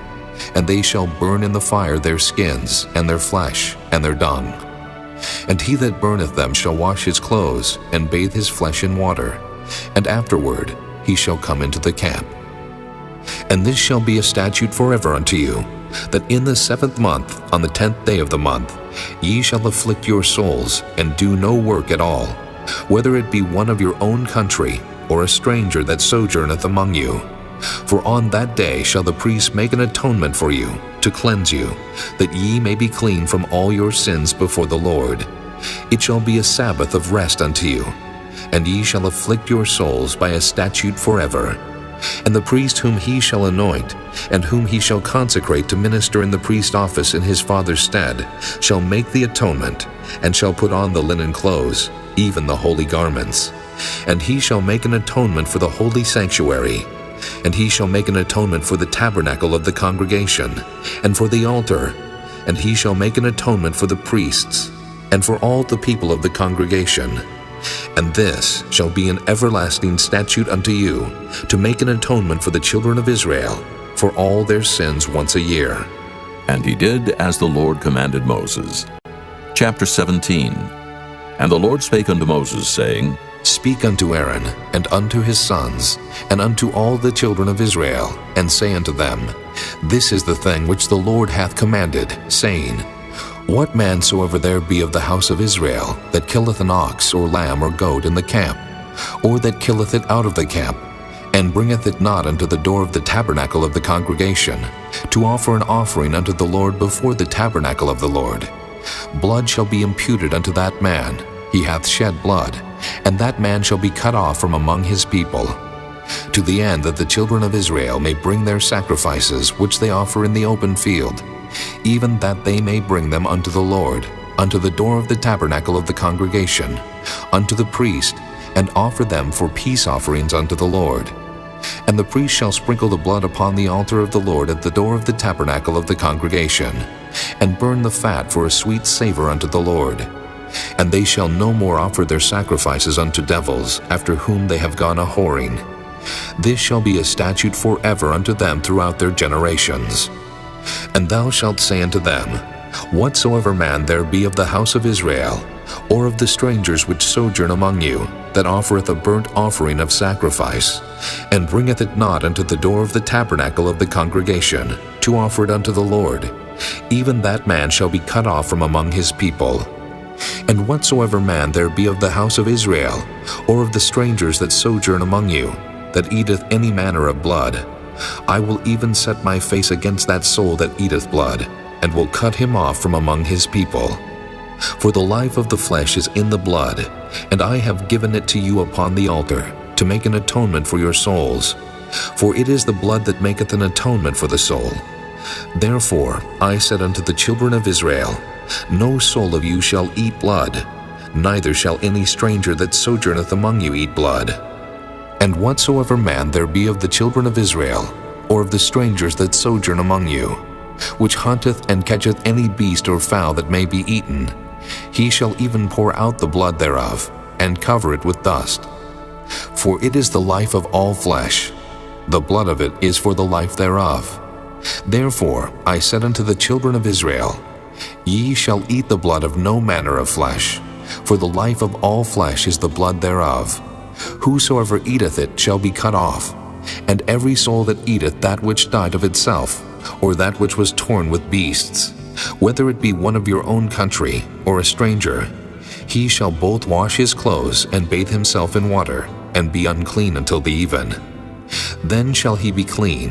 and they shall burn in the fire their skins, and their flesh, and their dung. And he that burneth them shall wash his clothes, and bathe his flesh in water, and afterward he shall come into the camp. And this shall be a statute forever unto you, that in the 7th month, on the 10th day of the month, ye shall afflict your souls, and do no work at all, whether it be one of your own country, or a stranger that sojourneth among you. For on that day shall the priest make an atonement for you, to cleanse you, that ye may be clean from all your sins before the Lord. It shall be a Sabbath of rest unto you, and ye shall afflict your souls by a statute forever. And the priest whom he shall anoint, and whom he shall consecrate to minister in the priest office in his father's stead, shall make the atonement, and shall put on the linen clothes, even the holy garments. And he shall make an atonement for the holy sanctuary, and he shall make an atonement for the tabernacle of the congregation, and for the altar, and he shall make an atonement for the priests, and for all the people of the congregation. And this shall be an everlasting statute unto you, to make an atonement for the children of Israel, for all their sins once a year. And he did as the Lord commanded Moses. Chapter 17. And the Lord spake unto Moses, saying, Speak unto Aaron, and unto his sons, and unto all the children of Israel, and say unto them, This is the thing which the Lord hath commanded, saying, What man soever there be of the house of Israel, that killeth an ox, or lamb, or goat in the camp, or that killeth it out of the camp, and bringeth it not unto the door of the tabernacle of the congregation, to offer an offering unto the Lord before the tabernacle of the Lord, blood shall be imputed unto that man. He hath shed blood, and that man shall be cut off from among his people, to the end that the children of Israel may bring their sacrifices which they offer in the open field, even that they may bring them unto the Lord, unto the door of the tabernacle of the congregation, unto the priest, and offer them for peace offerings unto the Lord. And the priest shall sprinkle the blood upon the altar of the Lord at the door of the tabernacle of the congregation, and burn the fat for a sweet savor unto the Lord. And they shall no more offer their sacrifices unto devils, after whom they have gone a-whoring. This shall be a statute forever unto them throughout their generations. And thou shalt say unto them, Whatsoever man there be of the house of Israel, or of the strangers which sojourn among you, that offereth a burnt offering of sacrifice, and bringeth it not unto the door of the tabernacle of the congregation, to offer it unto the Lord, even that man shall be cut off from among his people. And whatsoever man there be of the house of Israel, or of the strangers that sojourn among you, that eateth any manner of blood, I will even set my face against that soul that eateth blood, and will cut him off from among his people. For the life of the flesh is in the blood, and I have given it to you upon the altar, to make an atonement for your souls. For it is the blood that maketh an atonement for the soul. Therefore I said unto the children of Israel, No soul of you shall eat blood, neither shall any stranger that sojourneth among you eat blood. And whatsoever man there be of the children of Israel, or of the strangers that sojourn among you, which hunteth and catcheth any beast or fowl that may be eaten, he shall even pour out the blood thereof, and cover it with dust. For it is the life of all flesh, the blood of it is for the life thereof. Therefore I said unto the children of Israel, Ye shall eat the blood of no manner of flesh, for the life of all flesh is the blood thereof. Whosoever eateth it shall be cut off. And every soul that eateth that which died of itself, or that which was torn with beasts, whether it be one of your own country, or a stranger, he shall both wash his clothes and bathe himself in water, and be unclean until the even. Then shall he be clean.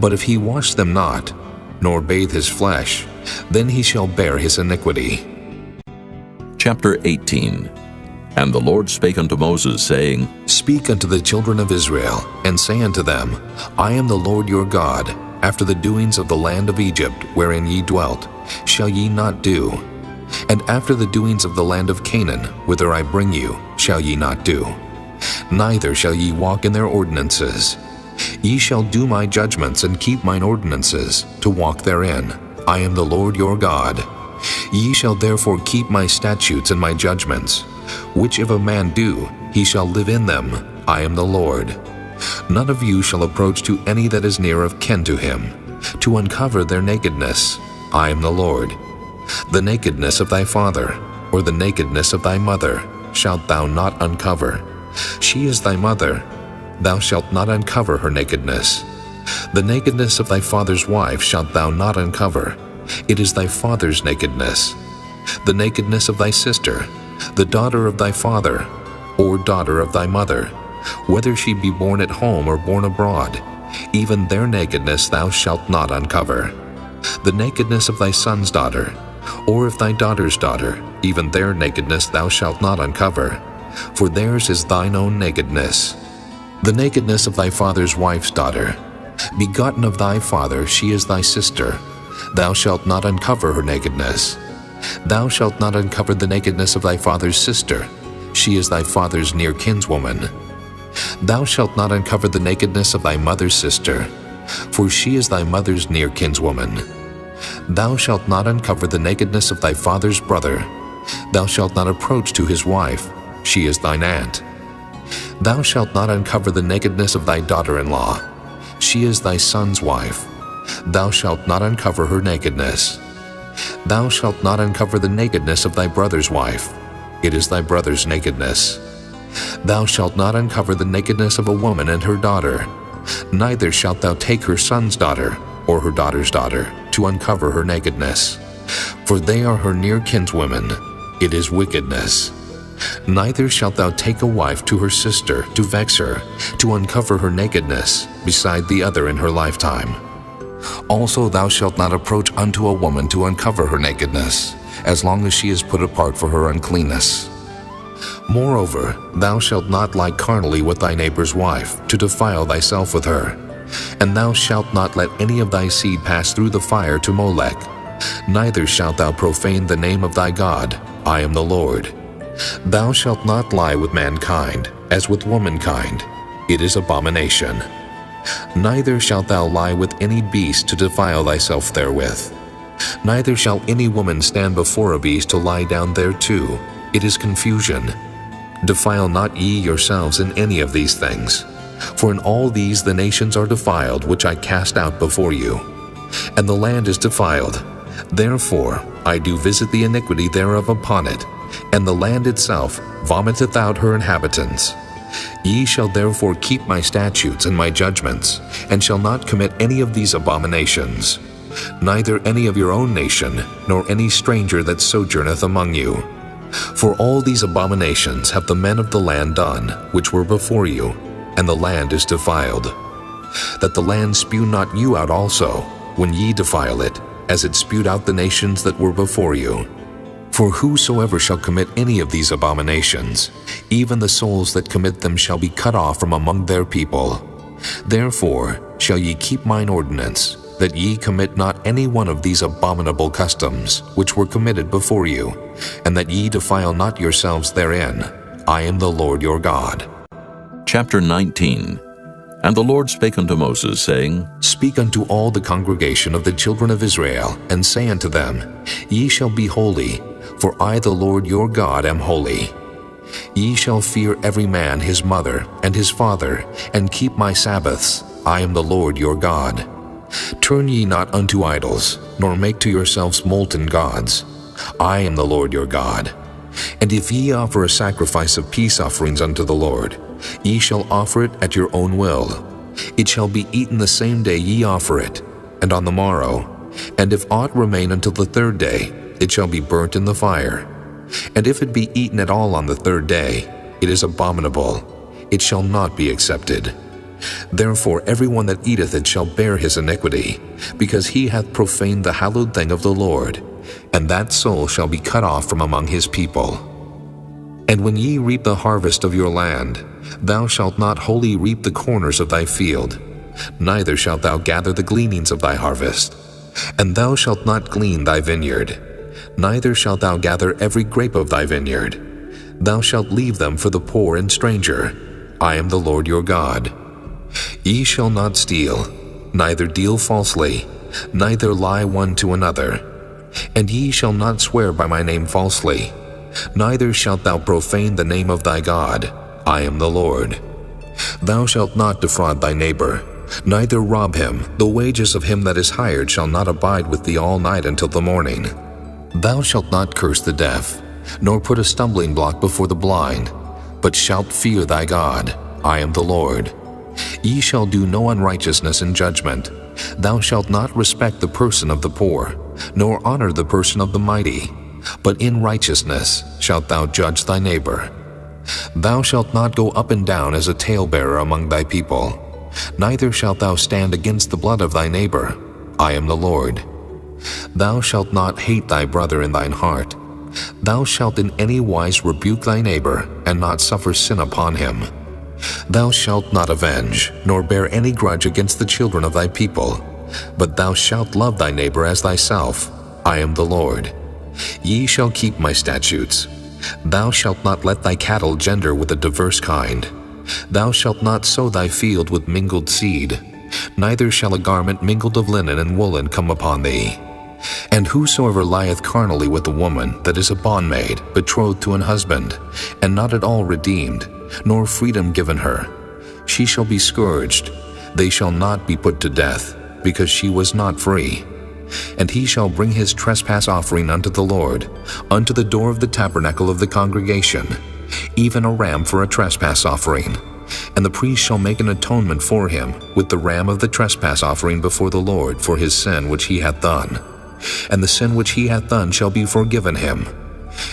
But if he wash them not, nor bathe his flesh, then he shall bear his iniquity. Chapter 18. And the Lord spake unto Moses, saying, Speak unto the children of Israel, and say unto them, I am the Lord your God. After the doings of the land of Egypt, wherein ye dwelt, shall ye not do. And after the doings of the land of Canaan, whither I bring you, shall ye not do. Neither shall ye walk in their ordinances. Ye shall do my judgments and keep mine ordinances, to walk therein. I am the Lord your God. Ye shall therefore keep my statutes and my judgments, which if a man do, he shall live in them. I am the Lord. None of you shall approach to any that is near of kin to him, to uncover their nakedness. I am the Lord. The nakedness of thy father, or the nakedness of thy mother, shalt thou not uncover. She is thy mother. Thou shalt not uncover her nakedness. The nakedness of thy father's wife shalt thou not uncover. It is thy father's nakedness. The nakedness of thy sister, the daughter of thy father, or daughter of thy mother, whether she be born at home or born abroad, even their nakedness thou shalt not uncover. The nakedness of thy son's daughter, or of thy daughter's daughter, even their nakedness thou shalt not uncover, for theirs is thine own nakedness. The nakedness of thy father's wife's daughter, begotten of thy father, she is thy sister. Thou shalt not uncover her nakedness. Thou shalt not uncover the nakedness of thy father's sister. She is thy father's near kinswoman. Thou shalt not uncover the nakedness of thy mother's sister, for she is thy mother's near kinswoman. Thou shalt not uncover the nakedness of thy father's brother. Thou shalt not approach to his wife. She is thine aunt. Thou shalt not uncover the nakedness of thy daughter-in-law. She is thy son's wife. Thou shalt not uncover her nakedness. Thou shalt not uncover the nakedness of thy brother's wife. It is thy brother's nakedness. Thou shalt not uncover the nakedness of a woman and her daughter. Neither shalt thou take her son's daughter, or her daughter's daughter, to uncover her nakedness. For they are her near kinswomen. It is wickedness. Neither shalt thou take a wife to her sister, to vex her, to uncover her nakedness, beside the other in her lifetime. Also thou shalt not approach unto a woman to uncover her nakedness, as long as she is put apart for her uncleanness. Moreover, thou shalt not lie carnally with thy neighbor's wife, to defile thyself with her. And thou shalt not let any of thy seed pass through the fire to Molech. Neither shalt thou profane the name of thy God. I am the Lord. Thou shalt not lie with mankind, as with womankind. It is abomination. Neither shalt thou lie with any beast to defile thyself therewith. Neither shall any woman stand before a beast to lie down thereto. It is confusion. Defile not ye yourselves in any of these things. For in all these the nations are defiled, which I cast out before you. And the land is defiled. Therefore I do visit the iniquity thereof upon it, and the land itself vomiteth out her inhabitants. Ye shall therefore keep my statutes and my judgments, and shall not commit any of these abominations, neither any of your own nation, nor any stranger that sojourneth among you. For all these abominations have the men of the land done, which were before you, and the land is defiled. That the land spew not you out also, when ye defile it, as it spewed out the nations that were before you. For whosoever shall commit any of these abominations, even the souls that commit them shall be cut off from among their people. Therefore shall ye keep mine ordinance, that ye commit not any one of these abominable customs, which were committed before you, and that ye defile not yourselves therein. I am the Lord your God. Chapter 19. And the Lord spake unto Moses, saying, Speak unto all the congregation of the children of Israel, and say unto them, Ye shall be holy, for I the Lord your God am holy. Ye shall fear every man his mother and his father, and keep my Sabbaths. I am the Lord your God. Turn ye not unto idols, nor make to yourselves molten gods. I am the Lord your God. And if ye offer a sacrifice of peace offerings unto the Lord, ye shall offer it at your own will. It shall be eaten the same day ye offer it, and on the morrow. And if aught remain until the third day, it shall be burnt in the fire. And if it be eaten at all on the third day, it is abominable. It shall not be accepted. Therefore every one that eateth it shall bear his iniquity, because he hath profaned the hallowed thing of the Lord, and that soul shall be cut off from among his people. And when ye reap the harvest of your land, thou shalt not wholly reap the corners of thy field, neither shalt thou gather the gleanings of thy harvest. And thou shalt not glean thy vineyard, neither shalt thou gather every grape of thy vineyard. Thou shalt leave them for the poor and stranger. I am the Lord your God. Ye shall not steal, neither deal falsely, neither lie one to another. And ye shall not swear by my name falsely, neither shalt thou profane the name of thy God. I am the Lord. Thou shalt not defraud thy neighbor, neither rob him. The wages of him that is hired shall not abide with thee all night until the morning. Thou shalt not curse the deaf, nor put a stumbling block before the blind, but shalt fear thy God. I am the Lord. Ye shall do no unrighteousness in judgment. Thou shalt not respect the person of the poor, nor honor the person of the mighty, but in righteousness shalt thou judge thy neighbor. Thou shalt not go up and down as a talebearer among thy people, neither shalt thou stand against the blood of thy neighbor. I am the Lord. Thou shalt not hate thy brother in thine heart. Thou shalt in any wise rebuke thy neighbor, and not suffer sin upon him. Thou shalt not avenge, nor bear any grudge against the children of thy people, but thou shalt love thy neighbor as thyself. I am the Lord. Ye shall keep my statutes. Thou shalt not let thy cattle gender with a diverse kind. Thou shalt not sow thy field with mingled seed, neither shall a garment mingled of linen and woolen come upon thee. And whosoever lieth carnally with a woman that is a bondmaid, betrothed to an husband, and not at all redeemed, nor freedom given her, she shall be scourged. They shall not be put to death, because she was not free. And he shall bring his trespass offering unto the Lord, unto the door of the tabernacle of the congregation, even a ram for a trespass offering. And the priest shall make an atonement for him with the ram of the trespass offering before the Lord for his sin which he hath done. And the sin which he hath done shall be forgiven him.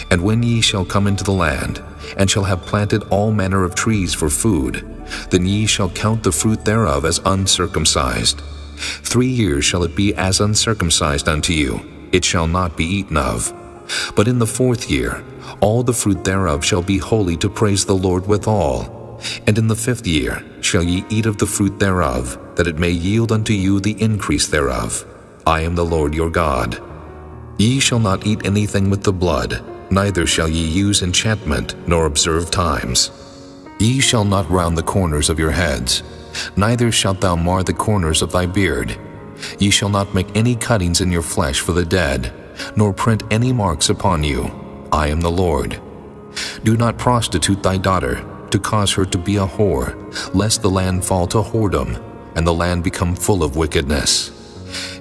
And when ye shall come into the land, and shall have planted all manner of trees for food, then ye shall count the fruit thereof as uncircumcised. 3 years shall it be as uncircumcised unto you, it shall not be eaten of. But in the 4th year all the fruit thereof shall be holy to praise the Lord withal. And in the 5th year shall ye eat of the fruit thereof, that it may yield unto you the increase thereof. I am the Lord your God. Ye shall not eat anything with the blood, neither shall ye use enchantment, nor observe times. Ye shall not round the corners of your heads, neither shalt thou mar the corners of thy beard. Ye shall not make any cuttings in your flesh for the dead, nor print any marks upon you. I am the Lord. Do not prostitute thy daughter, to cause her to be a whore, lest the land fall to whoredom, and the land become full of wickedness.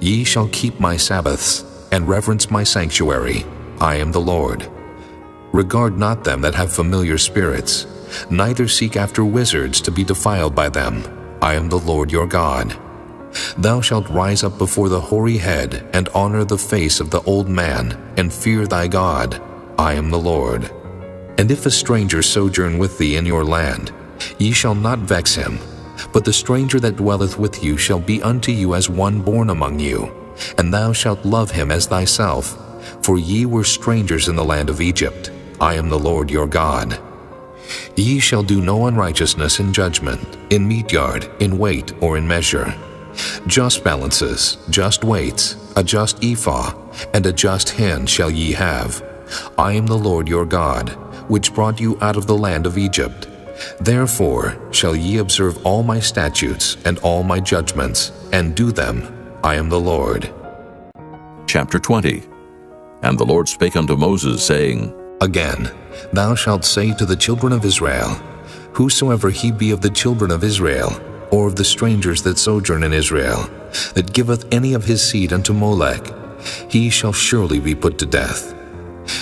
Ye shall keep my Sabbaths, and reverence my sanctuary. I am the Lord. Regard not them that have familiar spirits, neither seek after wizards to be defiled by them. I am the Lord your God. Thou shalt rise up before the hoary head, and honor the face of the old man, and fear thy God. I am the Lord. And if a stranger sojourn with thee in your land, ye shall not vex him, but the stranger that dwelleth with you shall be unto you as one born among you, and thou shalt love him as thyself, for ye were strangers in the land of Egypt. I am the Lord your God. Ye shall do no unrighteousness in judgment, in meat yard, in weight, or in measure. Just balances, just weights, a just ephah, and a just hin shall ye have. I am the Lord your God, which brought you out of the land of Egypt. Therefore shall ye observe all my statutes and all my judgments, and do them. I am the Lord. Chapter 20. And the Lord spake unto Moses, saying, Again, thou shalt say to the children of Israel, Whosoever he be of the children of Israel, or of the strangers that sojourn in Israel, that giveth any of his seed unto Molech, he shall surely be put to death.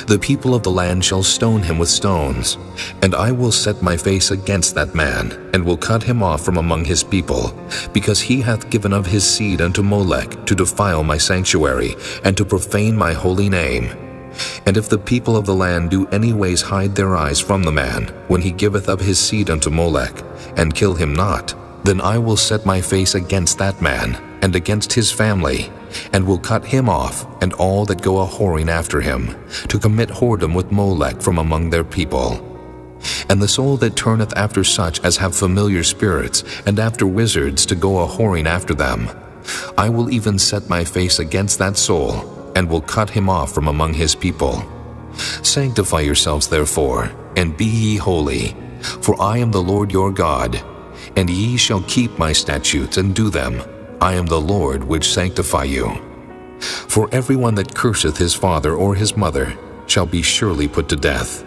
The people of the land shall stone him with stones, and I will set my face against that man, and will cut him off from among his people, because he hath given of his seed unto Molech to defile my sanctuary, and to profane my holy name. And if the people of the land do any ways hide their eyes from the man, when he giveth of his seed unto Molech, and kill him not, then I will set my face against that man, and against his family, and will cut him off, and all that go a-whoring after him, to commit whoredom with Molech from among their people. And the soul that turneth after such as have familiar spirits, and after wizards to go a-whoring after them, I will even set my face against that soul, and will cut him off from among his people. Sanctify yourselves therefore, and be ye holy, for I am the Lord your God, and ye shall keep my statutes and do them. I am the Lord which sanctify you. For everyone that curseth his father or his mother shall be surely put to death.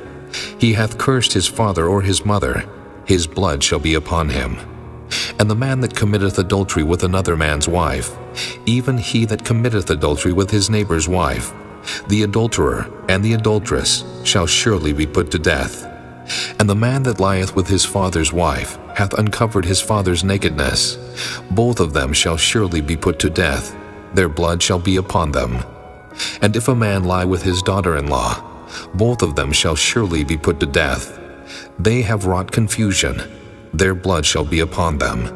He hath cursed his father or his mother, his blood shall be upon him. And the man that committeth adultery with another man's wife, even he that committeth adultery with his neighbor's wife, the adulterer and the adulteress shall surely be put to death. And the man that lieth with his father's wife hath uncovered his father's nakedness. Both of them shall surely be put to death. Their blood shall be upon them. And if a man lie with his daughter-in-law, both of them shall surely be put to death. They have wrought confusion. Their blood shall be upon them.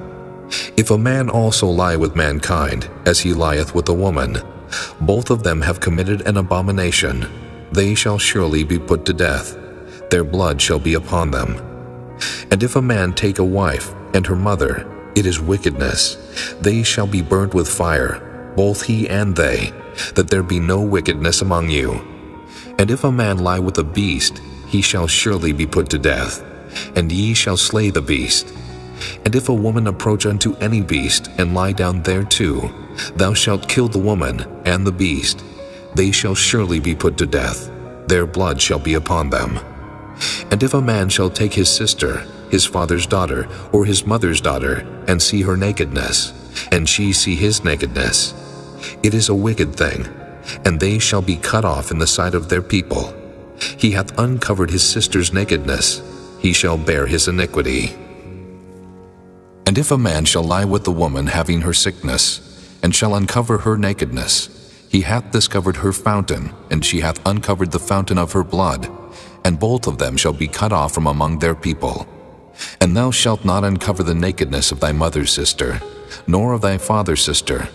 If a man also lie with mankind, as he lieth with a woman, both of them have committed an abomination. They shall surely be put to death. Their blood shall be upon them. And if a man take a wife and her mother, it is wickedness. They shall be burnt with fire, both he and they, that there be no wickedness among you. And if a man lie with a beast, he shall surely be put to death, and ye shall slay the beast. And if a woman approach unto any beast, and lie down thereto, thou shalt kill the woman and the beast. They shall surely be put to death. Their blood shall be upon them. And if a man shall take his sister, his father's daughter, or his mother's daughter, and see her nakedness, and she see his nakedness, it is a wicked thing, and they shall be cut off in the sight of their people. He hath uncovered his sister's nakedness, he shall bear his iniquity. And if a man shall lie with the woman having her sickness, and shall uncover her nakedness, he hath discovered her fountain, and she hath uncovered the fountain of her blood, and both of them shall be cut off from among their people. And thou shalt not uncover the nakedness of thy mother's sister, nor of thy father's sister,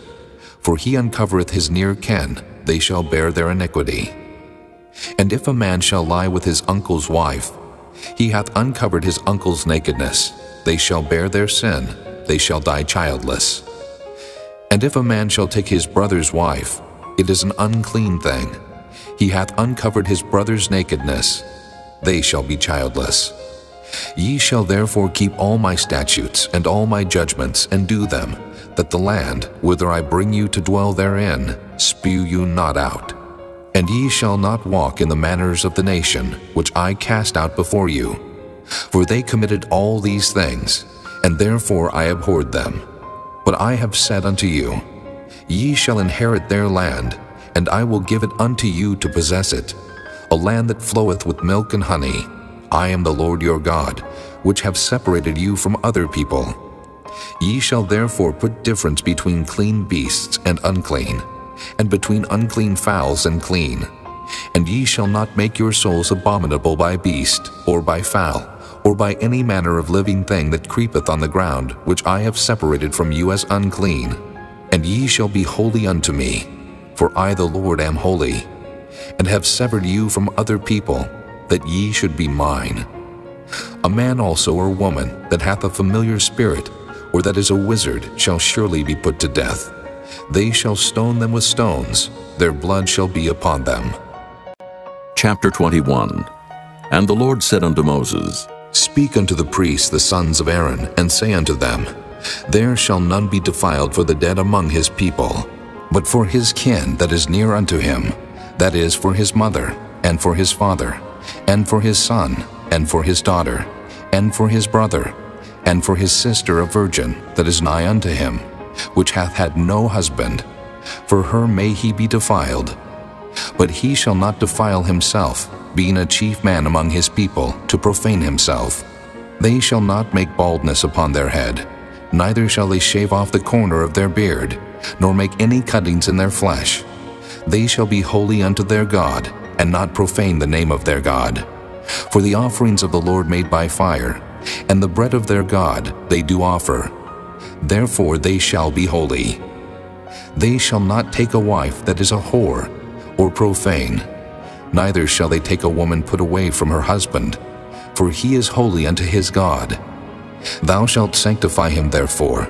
for he uncovereth his near kin, they shall bear their iniquity. And if a man shall lie with his uncle's wife, he hath uncovered his uncle's nakedness, they shall bear their sin, they shall die childless. And if a man shall take his brother's wife, it is an unclean thing. He hath uncovered his brother's nakedness, they shall be childless. Ye shall therefore keep all my statutes and all my judgments, and do them, that the land, whither I bring you to dwell therein, spew you not out. And ye shall not walk in the manners of the nation, which I cast out before you. For they committed all these things, and therefore I abhorred them. But I have said unto you, ye shall inherit their land, and I will give it unto you to possess it, a land that floweth with milk and honey. I am the Lord your God, which have separated you from other people. Ye shall therefore put difference between clean beasts and unclean, and between unclean fowls and clean. And ye shall not make your souls abominable by beast, or by fowl, or by any manner of living thing that creepeth on the ground, which I have separated from you as unclean. And ye shall be holy unto me, for I the Lord am holy, and have severed you from other people, that ye should be mine. A man also or woman that hath a familiar spirit, or that is a wizard, shall surely be put to death. They shall stone them with stones, their blood shall be upon them. Chapter 21. And the Lord said unto Moses, Speak unto the priests the sons of Aaron, and say unto them, There shall none be defiled for the dead among his people, but for his kin that is near unto him, that is, for his mother, and for his father, and for his son, and for his daughter, and for his brother, and for his sister a virgin that is nigh unto him, which hath had no husband, for her may he be defiled. But he shall not defile himself, being a chief man among his people, to profane himself. They shall not make baldness upon their head, neither shall they shave off the corner of their beard, nor make any cuttings in their flesh. They shall be holy unto their God, and not profane the name of their God. For the offerings of the Lord made by fire, and the bread of their God they do offer. Therefore they shall be holy. They shall not take a wife that is a whore, or profane, neither shall they take a woman put away from her husband, for he is holy unto his God. Thou shalt sanctify him therefore,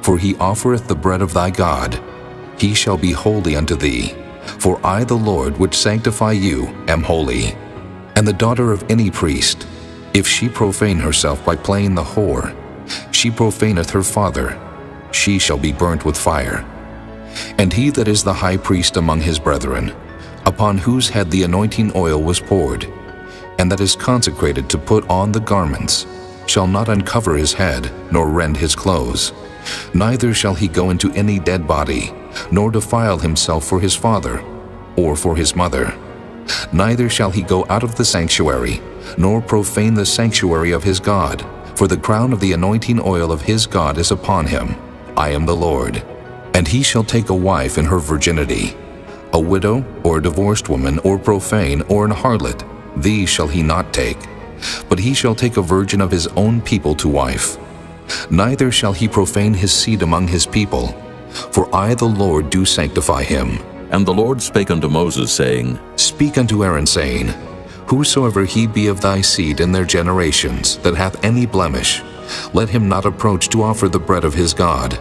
for he offereth the bread of thy God. He shall be holy unto thee, for I the Lord which sanctify you am holy. And the daughter of any priest, if she profane herself by playing the whore, she profaneth her father, she shall be burnt with fire. And he that is the high priest among his brethren, upon whose head the anointing oil was poured, and that is consecrated to put on the garments, shall not uncover his head, nor rend his clothes. Neither shall he go into any dead body, nor defile himself for his father, or for his mother. Neither shall he go out of the sanctuary, nor profane the sanctuary of his God, for the crown of the anointing oil of his God is upon him. I am the Lord. And he shall take a wife in her virginity, a widow, or a divorced woman, or profane, or an harlot, these shall he not take. But he shall take a virgin of his own people to wife. Neither shall he profane his seed among his people, for I the Lord do sanctify him. And the Lord spake unto Moses, saying, Speak unto Aaron, saying, Whosoever he be of thy seed in their generations, that hath any blemish, let him not approach to offer the bread of his God.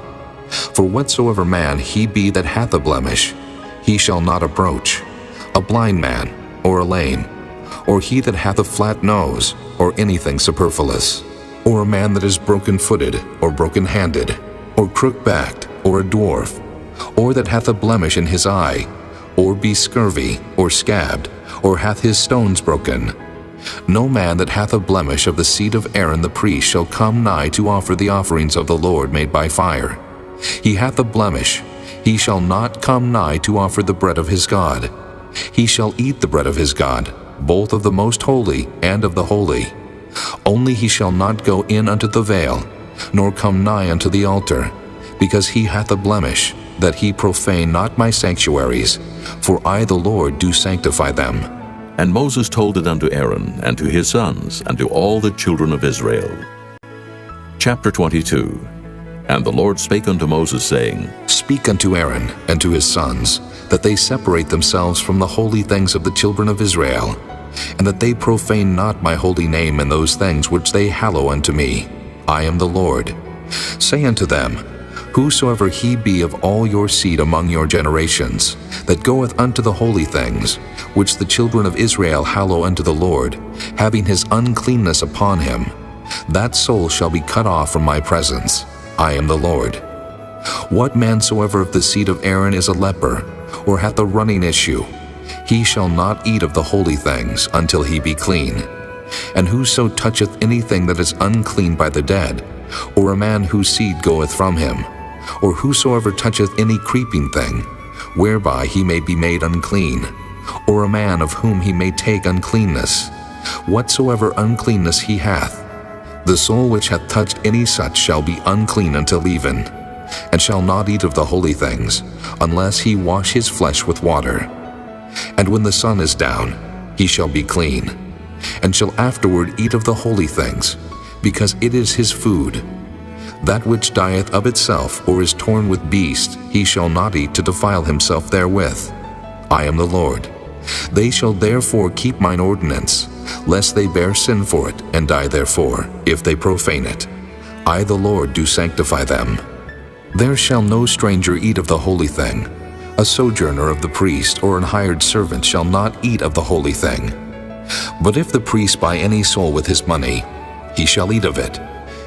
For whatsoever man he be that hath a blemish, he shall not approach, a blind man, or a lame, or he that hath a flat nose, or anything superfluous, or a man that is broken-footed, or broken-handed, or crook-backed, or a dwarf, or that hath a blemish in his eye, or be scurvy, or scabbed, or hath his stones broken. No man that hath a blemish of the seed of Aaron the priest shall come nigh to offer the offerings of the Lord made by fire. He hath a blemish, he shall not come nigh to offer the bread of his God. He shall eat the bread of his God, both of the most holy and of the holy. Only he shall not go in unto the veil, nor come nigh unto the altar, because he hath a blemish, that he profane not my sanctuaries, for I the Lord do sanctify them. And Moses told it unto Aaron, and to his sons, and to all the children of Israel. Chapter 22. And the Lord spake unto Moses, saying, Speak unto Aaron and to his sons, that they separate themselves from the holy things of the children of Israel, and that they profane not my holy name in those things which they hallow unto me. I am the Lord. Say unto them, Whosoever he be of all your seed among your generations, that goeth unto the holy things, which the children of Israel hallow unto the Lord, having his uncleanness upon him, that soul shall be cut off from my presence. I am the Lord. What man soever of the seed of Aaron is a leper, or hath a running issue, he shall not eat of the holy things until he be clean. And whoso toucheth anything that is unclean by the dead, or a man whose seed goeth from him, or whosoever toucheth any creeping thing, whereby he may be made unclean, or a man of whom he may take uncleanness, whatsoever uncleanness he hath, the soul which hath touched any such shall be unclean until even, and shall not eat of the holy things, unless he wash his flesh with water. And when the sun is down, he shall be clean, and shall afterward eat of the holy things, because it is his food. That which dieth of itself, or is torn with beasts, he shall not eat to defile himself therewith. I am the Lord. They shall therefore keep mine ordinance, lest they bear sin for it, and die therefore, if they profane it. I the Lord do sanctify them. There shall no stranger eat of the holy thing. A sojourner of the priest, or an hired servant, shall not eat of the holy thing. But if the priest buy any soul with his money, he shall eat of it,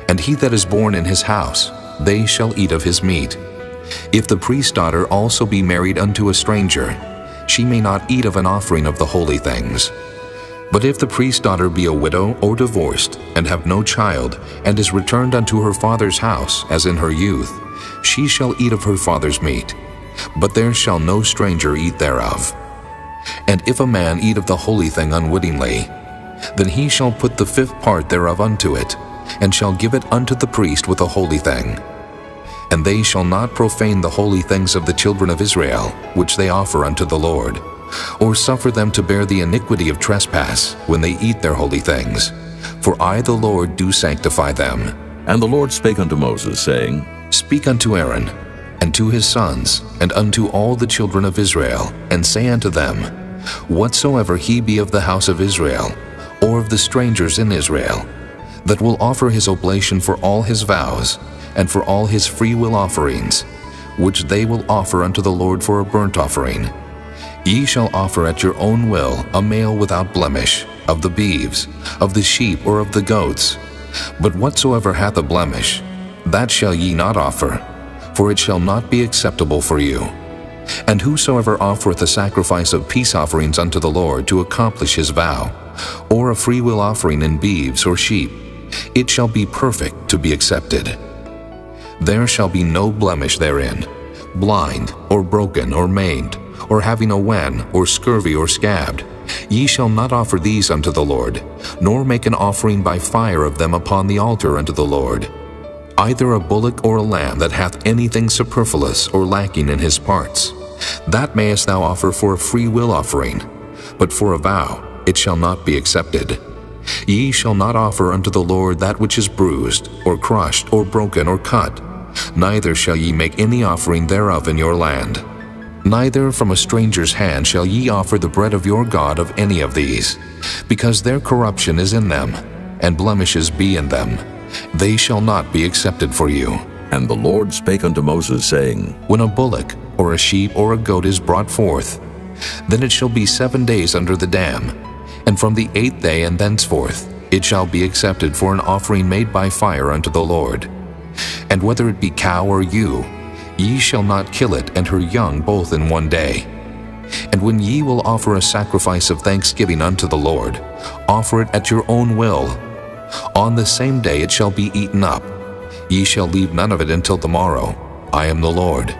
and he that is born in his house, they shall eat of his meat. If the priest's daughter also be married unto a stranger, she may not eat of an offering of the holy things. But if the priest's daughter be a widow or divorced, and have no child, and is returned unto her father's house, as in her youth, she shall eat of her father's meat, but there shall no stranger eat thereof. And if a man eat of the holy thing unwittingly, then he shall put the fifth part thereof unto it, and shall give it unto the priest with a holy thing. And they shall not profane the holy things of the children of Israel, which they offer unto the Lord, or suffer them to bear the iniquity of trespass when they eat their holy things. For I the Lord do sanctify them. And the Lord spake unto Moses, saying, Speak unto Aaron, and to his sons, and unto all the children of Israel, and say unto them, Whatsoever he be of the house of Israel, or of the strangers in Israel, that will offer his oblation for all his vows, and for all his freewill offerings, which they will offer unto the Lord for a burnt offering, ye shall offer at your own will a male without blemish, of the beeves, of the sheep, or of the goats. But whatsoever hath a blemish, that shall ye not offer, for it shall not be acceptable for you. And whosoever offereth a sacrifice of peace offerings unto the Lord to accomplish his vow, or a freewill offering in beeves or sheep, it shall be perfect to be accepted. There shall be no blemish therein, blind, or broken, or maimed, or having a wen, or scurvy, or scabbed. Ye shall not offer these unto the Lord, nor make an offering by fire of them upon the altar unto the Lord. Either a bullock or a lamb that hath anything superfluous or lacking in his parts, that mayest thou offer for a free will offering, but for a vow it shall not be accepted. Ye shall not offer unto the Lord that which is bruised, or crushed, or broken, or cut, neither shall ye make any offering thereof in your land. Neither from a stranger's hand shall ye offer the bread of your God of any of these, because their corruption is in them, and blemishes be in them. They shall not be accepted for you. And the Lord spake unto Moses, saying, When a bullock, or a sheep, or a goat is brought forth, then it shall be 7 days under the dam, and from the 8th day and thenceforth it shall be accepted for an offering made by fire unto the Lord. And whether it be cow or ewe, ye shall not kill it and her young both in 1 day. And when ye will offer a sacrifice of thanksgiving unto the Lord, offer it at your own will. On the same day it shall be eaten up. Ye shall leave none of it until the morrow. I am the Lord.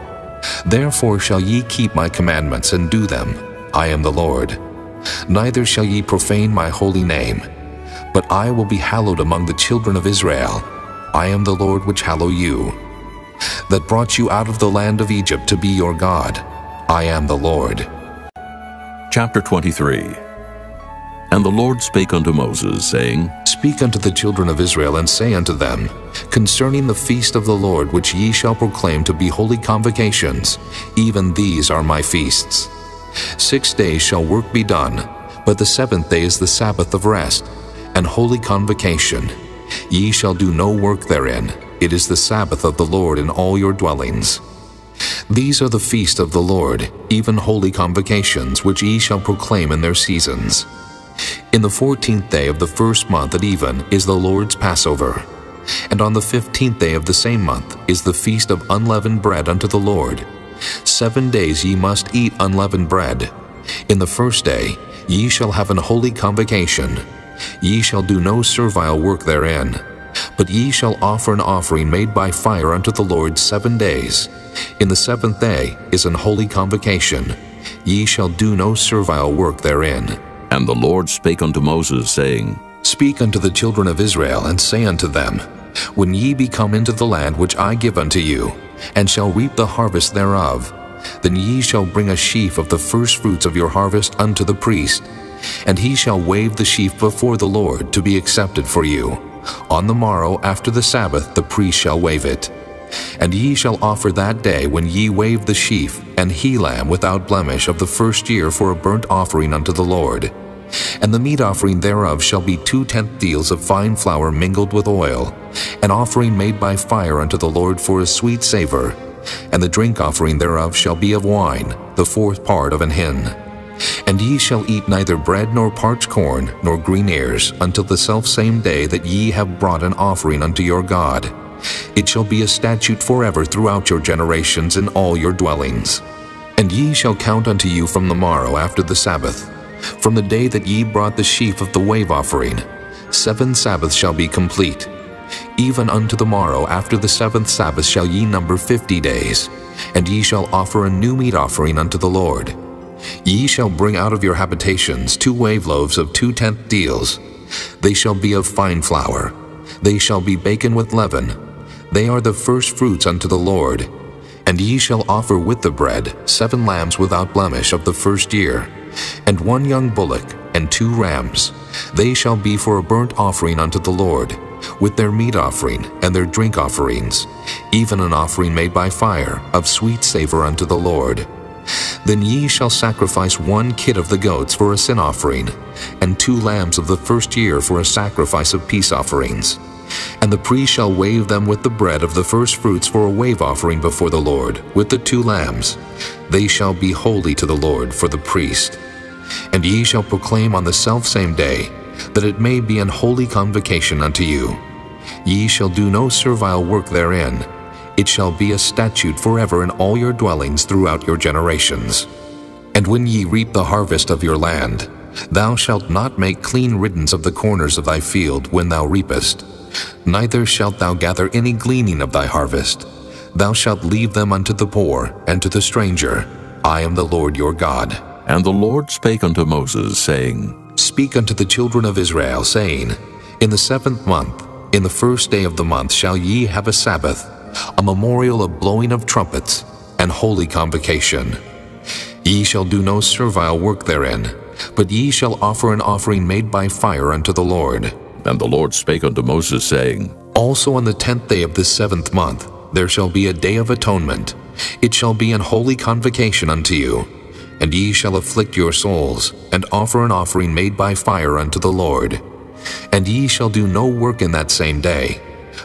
Therefore shall ye keep my commandments and do them. I am the Lord. Neither shall ye profane my holy name, but I will be hallowed among the children of Israel. I am the Lord which hallow you, that brought you out of the land of Egypt to be your God. I am the Lord. Chapter 23. And the Lord spake unto Moses, saying, Speak unto the children of Israel, and say unto them, Concerning the feast of the Lord which ye shall proclaim to be holy convocations, even these are my feasts. 6 days shall work be done, but the 7th day is the Sabbath of rest, and holy convocation. Ye shall do no work therein. It is the Sabbath of the Lord in all your dwellings. These are the feast of the Lord, even holy convocations, which ye shall proclaim in their seasons. In the 14th day of the first month at even is the Lord's Passover. And on the 15th day of the same month is the feast of unleavened bread unto the Lord. 7 days ye must eat unleavened bread. In the first day ye shall have an holy convocation. Ye shall do no servile work therein, but ye shall offer an offering made by fire unto the Lord 7 days. In the 7th day is an holy convocation. Ye shall do no servile work therein. And the Lord spake unto Moses, saying, Speak unto the children of Israel, and say unto them, When ye be come into the land which I give unto you, and shall reap the harvest thereof, then ye shall bring a sheaf of the firstfruits of your harvest unto the priest, and he shall wave the sheaf before the Lord to be accepted for you. On the morrow after the Sabbath the priest shall wave it. And ye shall offer that day when ye wave the sheaf an he-lamb without blemish of the first year for a burnt offering unto the Lord. And the meat offering thereof shall be 2/10 deals of fine flour mingled with oil, an offering made by fire unto the Lord for a sweet savor. And the drink offering thereof shall be of wine, the 4th part of an hin. And ye shall eat neither bread nor parched corn nor green ears until the selfsame day that ye have brought an offering unto your God. It shall be a statute forever throughout your generations in all your dwellings. And ye shall count unto you from the morrow after the Sabbath From the day that ye brought the sheaf of the wave offering, 7 Sabbaths shall be complete. Even unto the morrow after the 7th Sabbath shall ye number 50 days, and ye shall offer a new meat offering unto the Lord. Ye shall bring out of your habitations 2 wave loaves of 2/10 deals. They shall be of fine flour. They shall be baken with leaven. They are the first fruits unto the Lord. And ye shall offer with the bread 7 lambs without blemish of the first year, and 1 young bullock, and 2 rams. They shall be for a burnt offering unto the Lord, with their meat offering and their drink offerings, even an offering made by fire, of sweet savor unto the Lord. Then ye shall sacrifice 1 kid of the goats for a sin offering, and 2 lambs of the first year for a sacrifice of peace offerings. And the priest shall wave them with the bread of the first fruits for a wave offering before the Lord, with the 2 lambs. They shall be holy to the Lord for the priest. And ye shall proclaim on the selfsame day, that it may be an holy convocation unto you. Ye shall do no servile work therein. It shall be a statute forever in all your dwellings throughout your generations. And when ye reap the harvest of your land, thou shalt not make clean riddance of the corners of thy field when thou reapest. Neither shalt thou gather any gleaning of thy harvest. Thou shalt leave them unto the poor and to the stranger. I am the Lord your God. And the Lord spake unto Moses, saying, Speak unto the children of Israel, saying, In the 7th month, in the first day of the month shall ye have a Sabbath, a memorial of blowing of trumpets, and holy convocation. Ye shall do no servile work therein, but ye shall offer an offering made by fire unto the Lord. And the Lord spake unto Moses, saying, Also on the 10th day of this 7th month there shall be a day of atonement. It shall be an holy convocation unto you. And ye shall afflict your souls, and offer an offering made by fire unto the Lord. And ye shall do no work in that same day,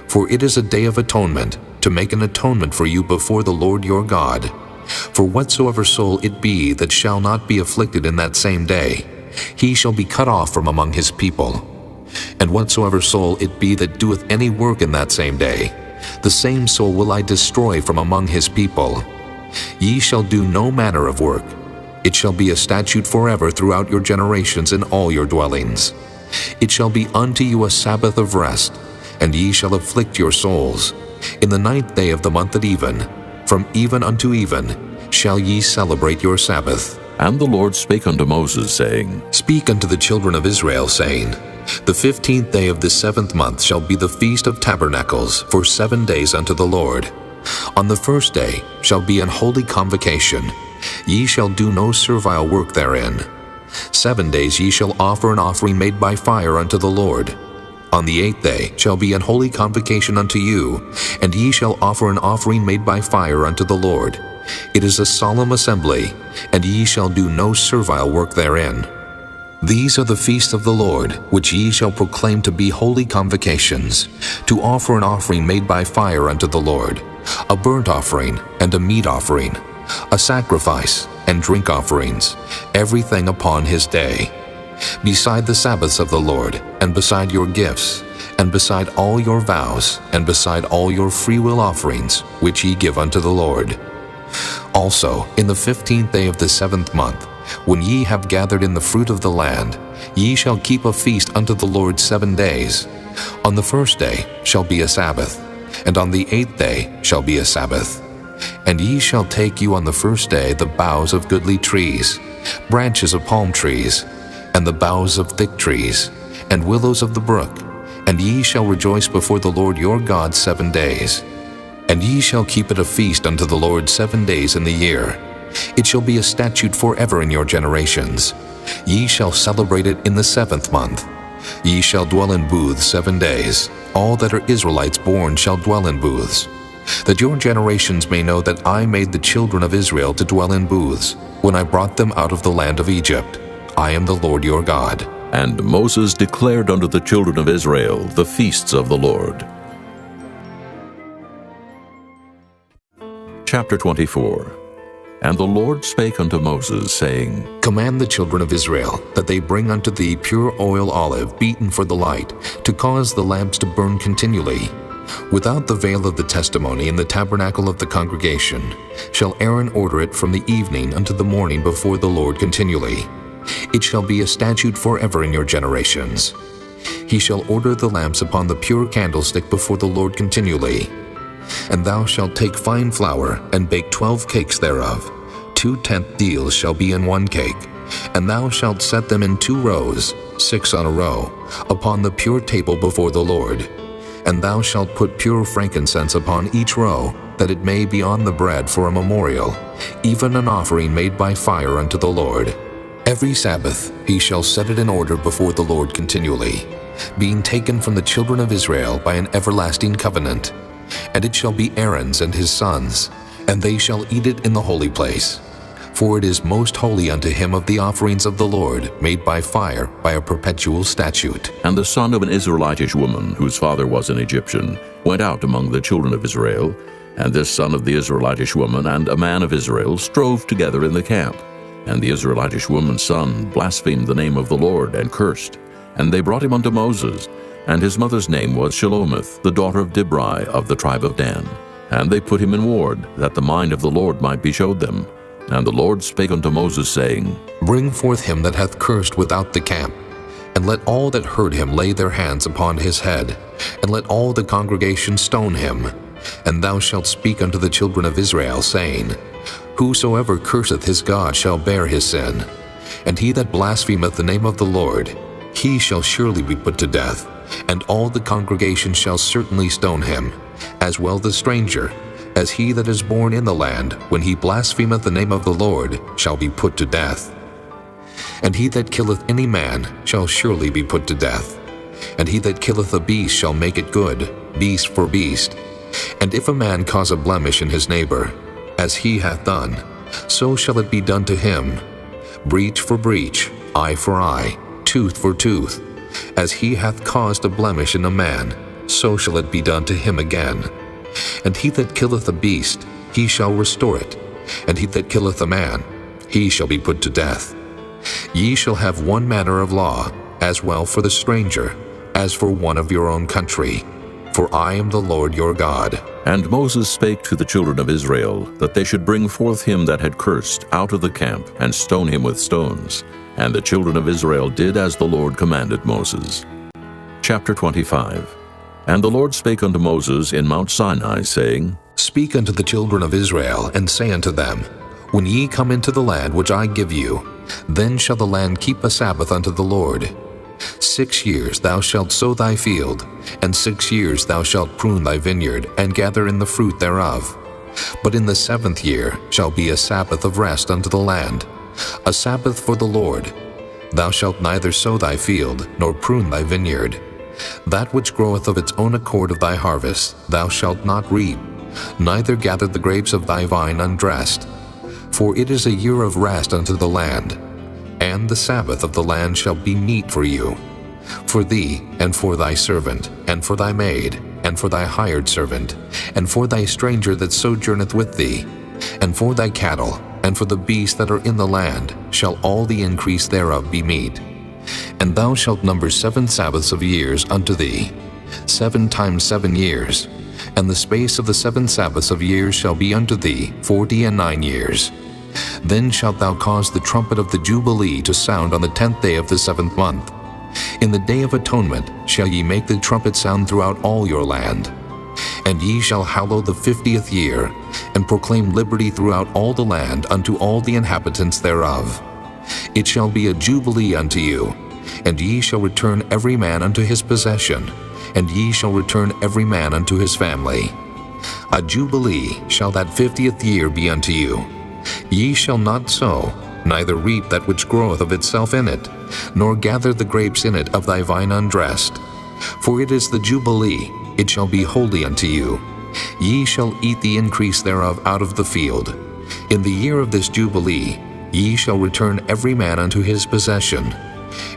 for it is a day of atonement, to make an atonement for you before the Lord your God. For whatsoever soul it be that shall not be afflicted in that same day, he shall be cut off from among his people. And whatsoever soul it be that doeth any work in that same day, the same soul will I destroy from among his people. Ye shall do no manner of work. It shall be a statute forever throughout your generations in all your dwellings. It shall be unto you a Sabbath of rest, and ye shall afflict your souls. In the 9th day of the month at even, from even unto even, shall ye celebrate your Sabbath. And the Lord spake unto Moses, saying, Speak unto the children of Israel, saying, The 15th day of this 7th month shall be the feast of tabernacles for 7 days unto the Lord. On the first day shall be an holy convocation. Ye shall do no servile work therein. 7 days ye shall offer an offering made by fire unto the Lord. On the 8th day shall be an holy convocation unto you, and ye shall offer an offering made by fire unto the Lord. It is a solemn assembly, and ye shall do no servile work therein. These are the feasts of the Lord, which ye shall proclaim to be holy convocations, to offer an offering made by fire unto the Lord, a burnt offering and a meat offering, a sacrifice and drink offerings, everything upon his day. Beside the Sabbaths of the Lord, and beside your gifts, and beside all your vows, and beside all your freewill offerings, which ye give unto the Lord. Also, in the 15th day of the 7th month, when ye have gathered in the fruit of the land, ye shall keep a feast unto the Lord 7 days. On the first day shall be a Sabbath, and on the 8th day shall be a Sabbath. And ye shall take you on the first day the boughs of goodly trees, branches of palm trees, and the boughs of thick trees, and willows of the brook, and ye shall rejoice before the Lord your God 7 days. And ye shall keep it a feast unto the Lord 7 days in the year. It shall be a statute forever in your generations. Ye shall celebrate it in the 7th month. Ye shall dwell in booths 7 days. All that are Israelites born shall dwell in booths, that your generations may know that I made the children of Israel to dwell in booths, when I brought them out of the land of Egypt. I am the Lord your God. And Moses declared unto the children of Israel the feasts of the Lord. Chapter 24. And the Lord spake unto Moses, saying, Command the children of Israel that they bring unto thee pure oil olive beaten for the light, to cause the lamps to burn continually. Without the veil of the testimony in the tabernacle of the congregation shall Aaron order it from the evening unto the morning before the Lord continually. It shall be a statute forever in your generations. He shall order the lamps upon the pure candlestick before the Lord continually. And thou shalt take fine flour, and bake 12 cakes thereof. 2/10 deals shall be in one cake. And thou shalt set them in 2 rows, 6 on a row, upon the pure table before the Lord. And thou shalt put pure frankincense upon each row, that it may be on the bread for a memorial, even an offering made by fire unto the Lord. Every Sabbath he shall set it in order before the Lord continually, being taken from the children of Israel by an everlasting covenant. And it shall be Aaron's and his sons, and they shall eat it in the holy place. For it is most holy unto him of the offerings of the Lord, made by fire, by a perpetual statute. And the son of an Israelitish woman, whose father was an Egyptian, went out among the children of Israel, and this son of the Israelitish woman and a man of Israel strove together in the camp. And the Israelitish woman's son blasphemed the name of the Lord, and cursed. And they brought him unto Moses, and his mother's name was Shelomith, the daughter of Dibri of the tribe of Dan. And they put him in ward, that the mind of the Lord might be showed them. And the Lord spake unto Moses, saying, Bring forth him that hath cursed without the camp, and let all that heard him lay their hands upon his head, and let all the congregation stone him. And thou shalt speak unto the children of Israel, saying, Whosoever curseth his God shall bear his sin. And he that blasphemeth the name of the Lord, he shall surely be put to death, and all the congregation shall certainly stone him, as well the stranger, as he that is born in the land, when he blasphemeth the name of the Lord, shall be put to death. And he that killeth any man shall surely be put to death. And he that killeth a beast shall make it good, beast for beast. And if a man cause a blemish in his neighbor, as he hath done, so shall it be done to him. Breach for breach, eye for eye, tooth for tooth. As he hath caused a blemish in a man, so shall it be done to him again. And he that killeth a beast, he shall restore it. And he that killeth a man, he shall be put to death. Ye shall have one manner of law, as well for the stranger, as for one of your own country. For I am the Lord your God. And Moses spake to the children of Israel, that they should bring forth him that had cursed out of the camp, and stone him with stones. And the children of Israel did as the Lord commanded Moses. Chapter 25. And the Lord spake unto Moses in Mount Sinai, saying, Speak unto the children of Israel, and say unto them, When ye come into the land which I give you, then shall the land keep a Sabbath unto the Lord. 6 years thou shalt sow thy field, and 6 years thou shalt prune thy vineyard, and gather in the fruit thereof. But in the 7th year shall be a Sabbath of rest unto the land, a Sabbath for the Lord. Thou shalt neither sow thy field, nor prune thy vineyard. That which groweth of its own accord of thy harvest thou shalt not reap, neither gather the grapes of thy vine undressed. For it is a year of rest unto the land, and the Sabbath of the land shall be meat for you, for thee, and for thy servant, and for thy maid, and for thy hired servant, and for thy stranger that sojourneth with thee, and for thy cattle, and for the beasts that are in the land, shall all the increase thereof be meat. And thou shalt number 7 Sabbaths of years unto thee, 7 times 7 years, and the space of the 7 Sabbaths of years shall be unto thee 49 years. Then shalt thou cause the trumpet of the Jubilee to sound on the 10th day of the 7th month. In the day of atonement shall ye make the trumpet sound throughout all your land. And ye shall hallow the 50th year, and proclaim liberty throughout all the land unto all the inhabitants thereof. It shall be a jubilee unto you, and ye shall return every man unto his possession, and ye shall return every man unto his family. A jubilee shall that 50th year be unto you. Ye shall not sow, neither reap that which groweth of itself in it, nor gather the grapes in it of thy vine undressed. For it is the jubilee, it shall be holy unto you. Ye shall eat the increase thereof out of the field. In the year of this jubilee ye shall return every man unto his possession.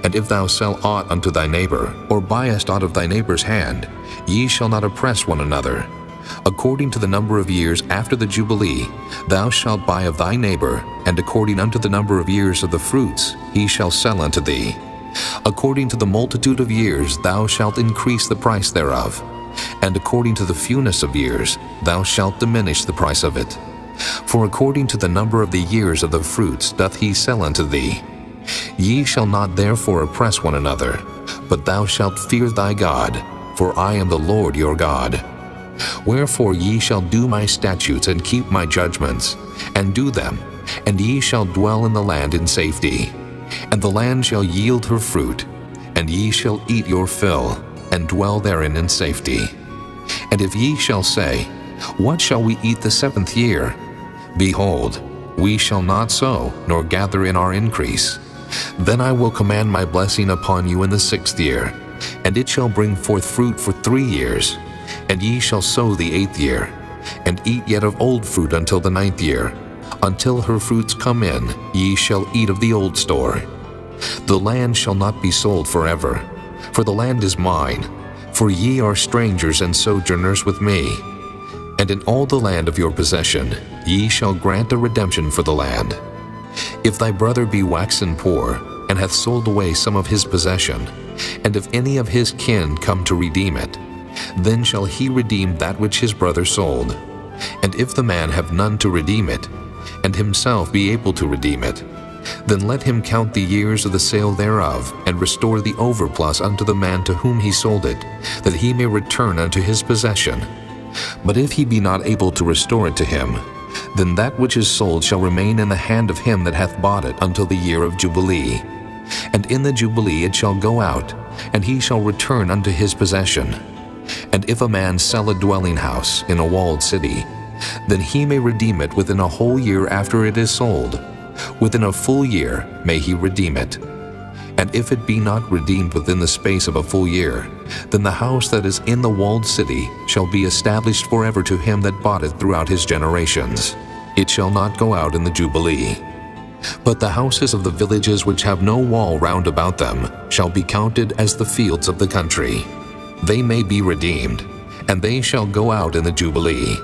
And if thou sell aught unto thy neighbor, or buyest aught of thy neighbor's hand, ye shall not oppress one another. According to the number of years after the Jubilee, thou shalt buy of thy neighbor, and according unto the number of years of the fruits, he shall sell unto thee. According to the multitude of years thou shalt increase the price thereof, and according to the fewness of years thou shalt diminish the price of it. For according to the number of the years of the fruits doth he sell unto thee. According to the multitude of years thou shalt increase the price thereof, and according to the fewness of years thou shalt diminish the price of it. For according to the number of the years of the fruits doth he sell unto thee. According to the multitude of years thou shalt increase the price of it. For according to the number of the years of the fruits doth he sell unto thee. Ye shall not therefore oppress one another, but thou shalt fear thy God, for I am the Lord your God. Wherefore ye shall do my statutes and keep my judgments, and do them, and ye shall dwell in the land in safety. And the land shall yield her fruit, and ye shall eat your fill, and dwell therein in safety. And if ye shall say, What shall we eat the 7th year? Behold, we shall not sow, nor gather in our increase. Then I will command my blessing upon you in the 6th year, and it shall bring forth fruit for 3 years. And ye shall sow the 8th year, and eat yet of old fruit until the 9th year. Until her fruits come in, ye shall eat of the old store. The land shall not be sold forever, for the land is mine, for ye are strangers and sojourners with me. And in all the land of your possession ye shall grant a redemption for the land. If thy brother be waxen poor, and hath sold away some of his possession, and if any of his kin come to redeem it, then shall he redeem that which his brother sold. And if the man have none to redeem it, and himself be able to redeem it, then let him count the years of the sale thereof, and restore the overplus unto the man to whom he sold it, that he may return unto his possession. But if he be not able to restore it to him, then that which is sold shall remain in the hand of him that hath bought it until the year of Jubilee. And in the Jubilee it shall go out, and he shall return unto his possession. And if a man sell a dwelling house in a walled city, then he may redeem it within a whole year after it is sold. Within a full year may he redeem it. And if it be not redeemed within the space of a full year, then the house that is in the walled city shall be established forever to him that bought it throughout his generations. It shall not go out in the Jubilee. But the houses of the villages which have no wall round about them shall be counted as the fields of the country. They may be redeemed, and they shall go out in the Jubilee.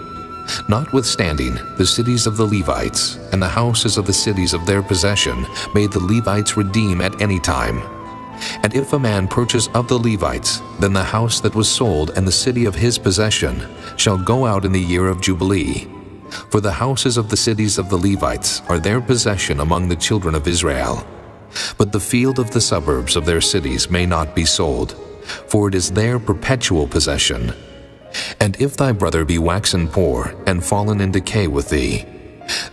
Notwithstanding, the cities of the Levites and the houses of the cities of their possession may the Levites redeem at any time. And if a man purchase of the Levites, then the house that was sold and the city of his possession shall go out in the year of Jubilee. For the houses of the cities of the Levites are their possession among the children of Israel. But the field of the suburbs of their cities may not be sold, for it is their perpetual possession. And if thy brother be waxen poor, and fallen in decay with thee,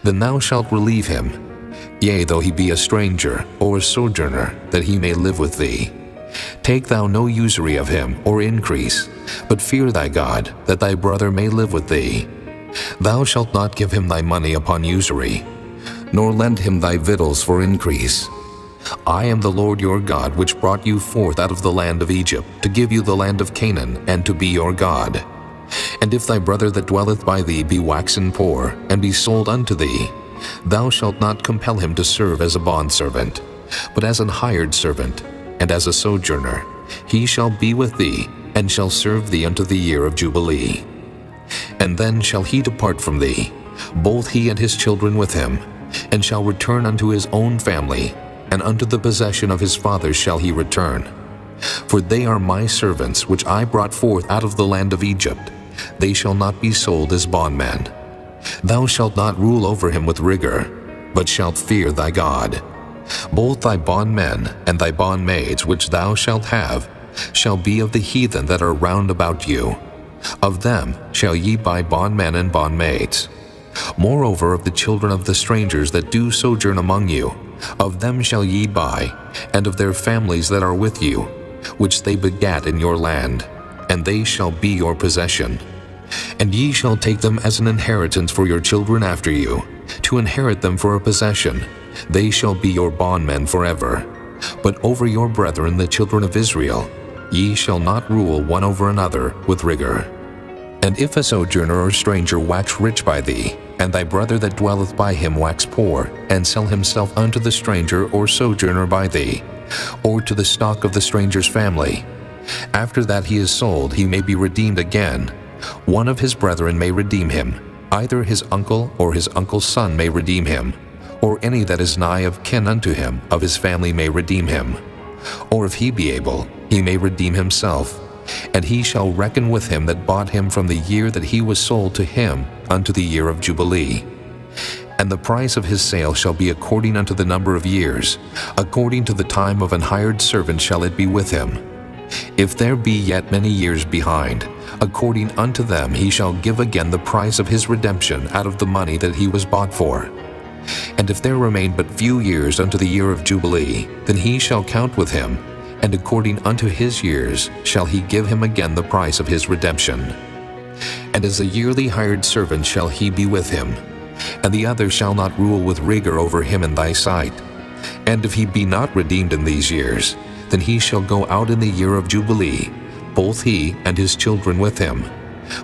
then thou shalt relieve him, yea, though he be a stranger or a sojourner, that he may live with thee. Take thou no usury of him, or increase, but fear thy God, that thy brother may live with thee. Thou shalt not give him thy money upon usury, nor lend him thy victuals for increase. I am the Lord your God, which brought you forth out of the land of Egypt, to give you the land of Canaan, and to be your God. And if thy brother that dwelleth by thee be waxen poor, and be sold unto thee, thou shalt not compel him to serve as a bondservant, but as an hired servant, and as a sojourner. He shall be with thee, and shall serve thee unto the year of Jubilee. And then shall he depart from thee, both he and his children with him, and shall return unto his own family, and unto the possession of his fathers shall he return. For they are my servants, which I brought forth out of the land of Egypt. They shall not be sold as bondmen. Thou shalt not rule over him with rigor, but shalt fear thy God. Both thy bondmen and thy bondmaids which thou shalt have shall be of the heathen that are round about you. Of them shall ye buy bondmen and bondmaids. Moreover, of the children of the strangers that do sojourn among you, of them shall ye buy, and of their families that are with you, which they begat in your land, and they shall be your possession. And ye shall take them as an inheritance for your children after you, to inherit them for a possession. They shall be your bondmen forever. But over your brethren the children of Israel, ye shall not rule one over another with rigor. And if a sojourner or stranger wax rich by thee, and thy brother that dwelleth by him wax poor, and sell himself unto the stranger or sojourner by thee, or to the stock of the stranger's family, after that he is sold, he may be redeemed again. One of his brethren may redeem him, either his uncle or his uncle's son may redeem him, or any that is nigh of kin unto him of his family may redeem him. Or if he be able, he may redeem himself, and he shall reckon with him that bought him from the year that he was sold to him unto the year of Jubilee. And the price of his sale shall be according unto the number of years, according to the time of an hired servant shall it be with him. If there be yet many years behind, according unto them he shall give again the price of his redemption out of the money that he was bought for. And if there remain but few years unto the year of Jubilee, then he shall count with him, and according unto his years shall he give him again the price of his redemption. And as a yearly hired servant shall he be with him, and the other shall not rule with rigor over him in thy sight. And if he be not redeemed in these years, then he shall go out in the year of Jubilee, both he and his children with him.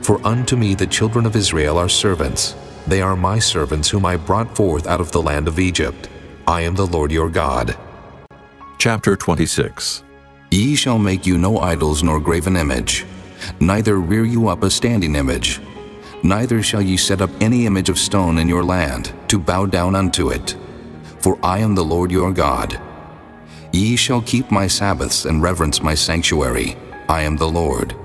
For unto me the children of Israel are servants. They are my servants whom I brought forth out of the land of Egypt. I am the Lord your God. Chapter 26. Ye shall make you no idols nor graven image, neither rear you up a standing image. Neither shall ye set up any image of stone in your land, to bow down unto it. For I am the Lord your God. Ye shall keep my Sabbaths and reverence my sanctuary. I am the Lord.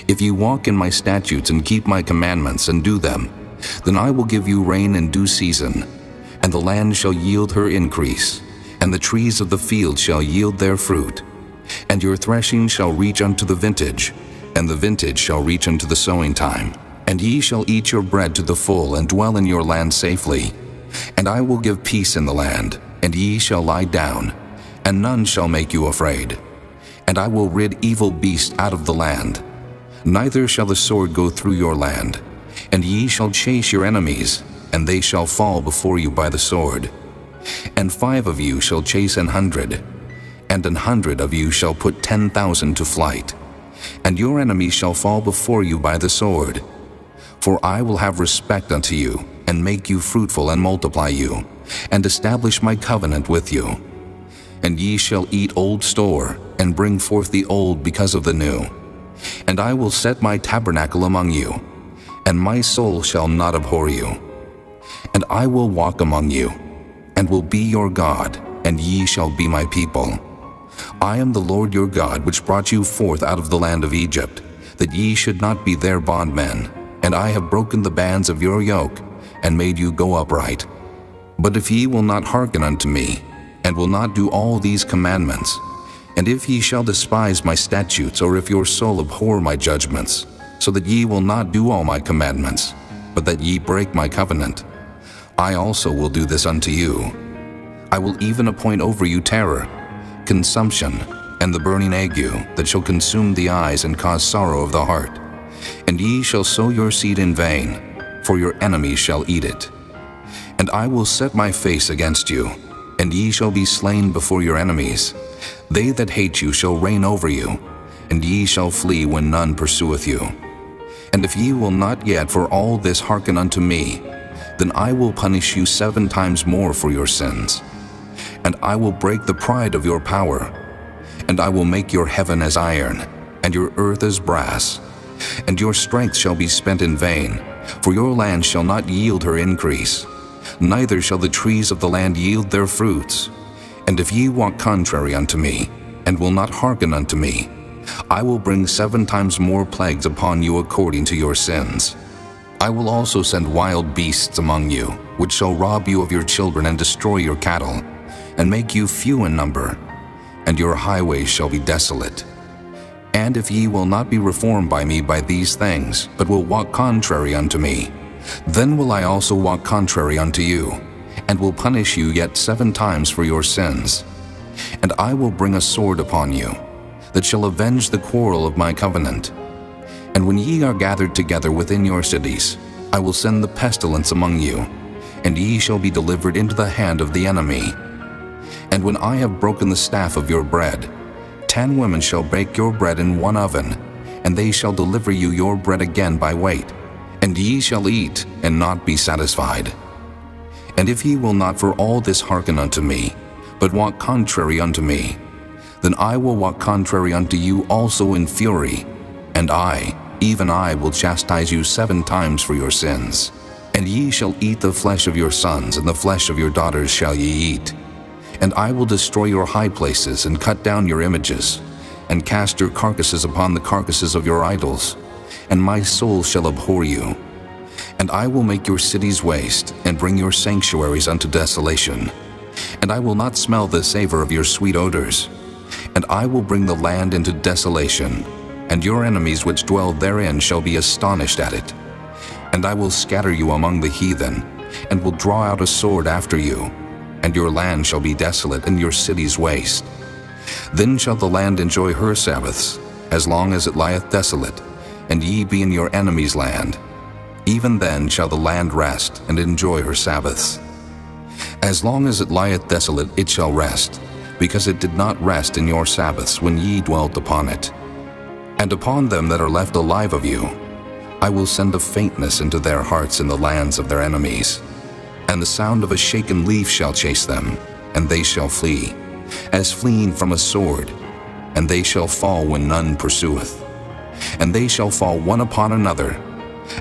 If ye walk in my statutes and keep my commandments and do them, then I will give you rain in due season, and the land shall yield her increase, and the trees of the field shall yield their fruit. And your threshing shall reach unto the vintage, and the vintage shall reach unto the sowing time. And ye shall eat your bread to the full, and dwell in your land safely. And I will give peace in the land, and ye shall lie down, and none shall make you afraid. And I will rid evil beasts out of the land. Neither shall the sword go through your land. And ye shall chase your enemies, and they shall fall before you by the sword. And 5 of you shall chase 100, and 100 of you shall put 10,000 to flight. And your enemies shall fall before you by the sword. For I will have respect unto you, and make you fruitful, and multiply you, and establish my covenant with you. And ye shall eat old store, and bring forth the old because of the new. And I will set my tabernacle among you, and my soul shall not abhor you. And I will walk among you, and will be your God, and ye shall be my people. I am the Lord your God, which brought you forth out of the land of Egypt, that ye should not be their bondmen. And I have broken the bands of your yoke, and made you go upright. But if ye will not hearken unto me, and will not do all these commandments, and if ye shall despise my statutes, or if your soul abhor my judgments, so that ye will not do all my commandments, but that ye break my covenant, I also will do this unto you. I will even appoint over you terror, consumption, and the burning ague, that shall consume the eyes and cause sorrow of the heart. And ye shall sow your seed in vain, for your enemies shall eat it. And I will set my face against you, and ye shall be slain before your enemies. They that hate you shall reign over you, and ye shall flee when none pursueth you. And if ye will not yet for all this hearken unto me, then I will punish you 7 times more for your sins. And I will break the pride of your power, and I will make your heaven as iron, and your earth as brass. And your strength shall be spent in vain, for your land shall not yield her increase, neither shall the trees of the land yield their fruits. And if ye walk contrary unto me, and will not hearken unto me, I will bring 7 times more plagues upon you according to your sins. I will also send wild beasts among you, which shall rob you of your children and destroy your cattle, and make you few in number, and your highways shall be desolate. And if ye will not be reformed by me by these things, but will walk contrary unto me, then will I also walk contrary unto you, and will punish you yet 7 times for your sins. And I will bring a sword upon you, that shall avenge the quarrel of my covenant. And when ye are gathered together within your cities, I will send the pestilence among you, and ye shall be delivered into the hand of the enemy. And when I have broken the staff of your bread, 10 women shall bake your bread in one oven, and they shall deliver you your bread again by weight, and ye shall eat and not be satisfied. And if ye will not for all this hearken unto me, but walk contrary unto me, then I will walk contrary unto you also in fury, and I, even I, will chastise you 7 times for your sins. And ye shall eat the flesh of your sons, and the flesh of your daughters shall ye eat. And I will destroy your high places, and cut down your images, and cast your carcasses upon the carcasses of your idols, and my soul shall abhor you. And I will make your cities waste, and bring your sanctuaries unto desolation. And I will not smell the savor of your sweet odors. And I will bring the land into desolation, and your enemies which dwell therein shall be astonished at it. And I will scatter you among the heathen, and will draw out a sword after you, and your land shall be desolate, and your cities waste. Then shall the land enjoy her Sabbaths, as long as it lieth desolate, and ye be in your enemy's land. Even then shall the land rest, and enjoy her Sabbaths. As long as it lieth desolate, it shall rest, because it did not rest in your Sabbaths when ye dwelt upon it. And upon them that are left alive of you, I will send a faintness into their hearts in the lands of their enemies. And the sound of a shaken leaf shall chase them, and they shall flee, as fleeing from a sword, and they shall fall when none pursueth. And they shall fall one upon another,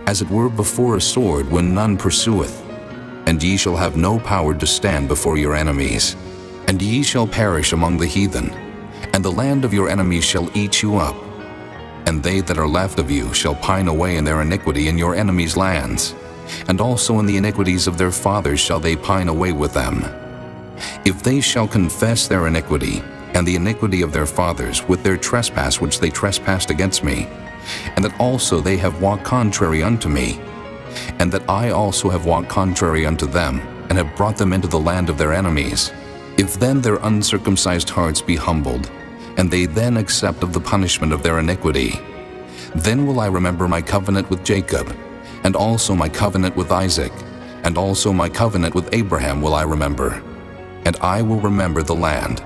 as it were before a sword when none pursueth. And ye shall have no power to stand before your enemies. And ye shall perish among the heathen, and the land of your enemies shall eat you up. And they that are left of you shall pine away in their iniquity in your enemies' lands, and also in the iniquities of their fathers shall they pine away with them. If they shall confess their iniquity, and the iniquity of their fathers, with their trespass which they trespassed against me, and that also they have walked contrary unto me, and that I also have walked contrary unto them, and have brought them into the land of their enemies, if then their uncircumcised hearts be humbled, and they then accept of the punishment of their iniquity, then will I remember my covenant with Jacob, and also my covenant with Isaac, and also my covenant with Abraham will I remember, and I will remember the land.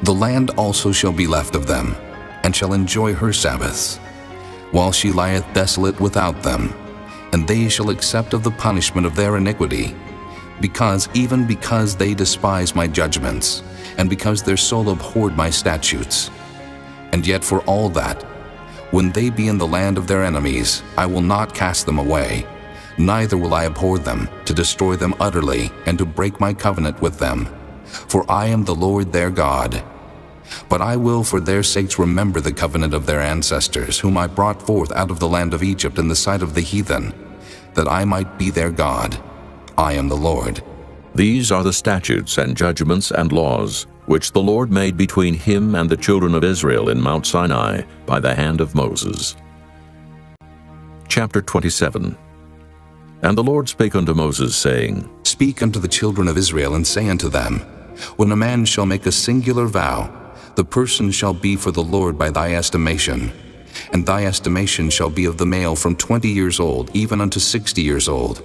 The land also shall be left of them, and shall enjoy her Sabbaths, while she lieth desolate without them, and they shall accept of the punishment of their iniquity, because they despise my judgments, and because their soul abhorred my statutes. And yet for all that, when they be in the land of their enemies, I will not cast them away, neither will I abhor them, to destroy them utterly, and to break my covenant with them. For I am the Lord their God. But I will for their sakes remember the covenant of their ancestors, whom I brought forth out of the land of Egypt in the sight of the heathen, that I might be their God. I am the Lord. These are the statutes and judgments and laws, which the Lord made between him and the children of Israel in Mount Sinai by the hand of Moses. Chapter 27. And the Lord spake unto Moses, saying, Speak unto the children of Israel, and say unto them, When a man shall make a singular vow, the person shall be for the Lord by thy estimation. And thy estimation shall be of the male from 20 years old, even unto 60 years old.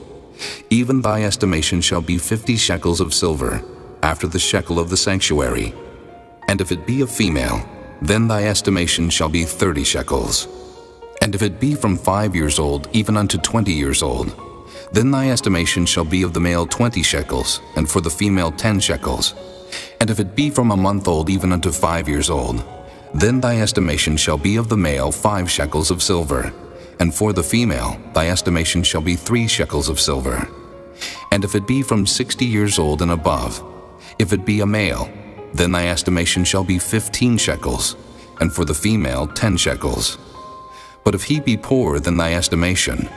Even thy estimation shall be 50 shekels of silver, after the shekel of the sanctuary. And if it be a female, then thy estimation shall be 30 shekels. And if it be from 5 years old, even unto 20 years old, then thy estimation shall be of the male 20 shekels, and for the female 10 shekels. And if it be from a month old even unto 5 years old, then thy estimation shall be of the male 5 shekels of silver, and for the female thy estimation shall be 3 shekels of silver. And if it be from 60 years old and above, if it be a male, then thy estimation shall be 15 shekels, and for the female 10 shekels. But if he be poorer than thy estimation,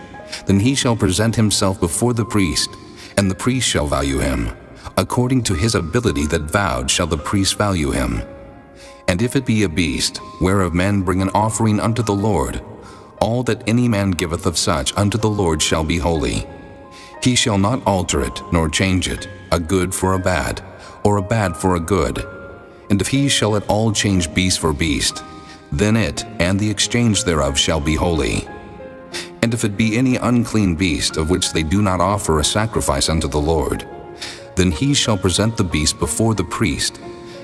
then he shall present himself before the priest, and the priest shall value him. According to his ability that vowed shall the priest value him. And if it be a beast, whereof men bring an offering unto the Lord, all that any man giveth of such unto the Lord shall be holy. He shall not alter it, nor change it, a good for a bad, or a bad for a good. And if he shall at all change beast for beast, then it and the exchange thereof shall be holy. And if it be any unclean beast of which they do not offer a sacrifice unto the Lord, then he shall present the beast before the priest,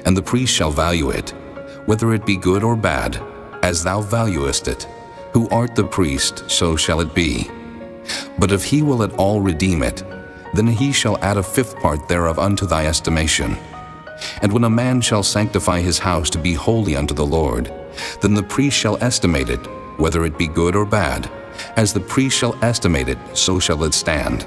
and the priest shall value it, whether it be good or bad, as thou valuest it. Who art the priest, so shall it be. But if he will at all redeem it, then he shall add a 5th part thereof unto thy estimation. And when a man shall sanctify his house to be holy unto the Lord, then the priest shall estimate it, whether it be good or bad. As the priest shall estimate it, so shall it stand.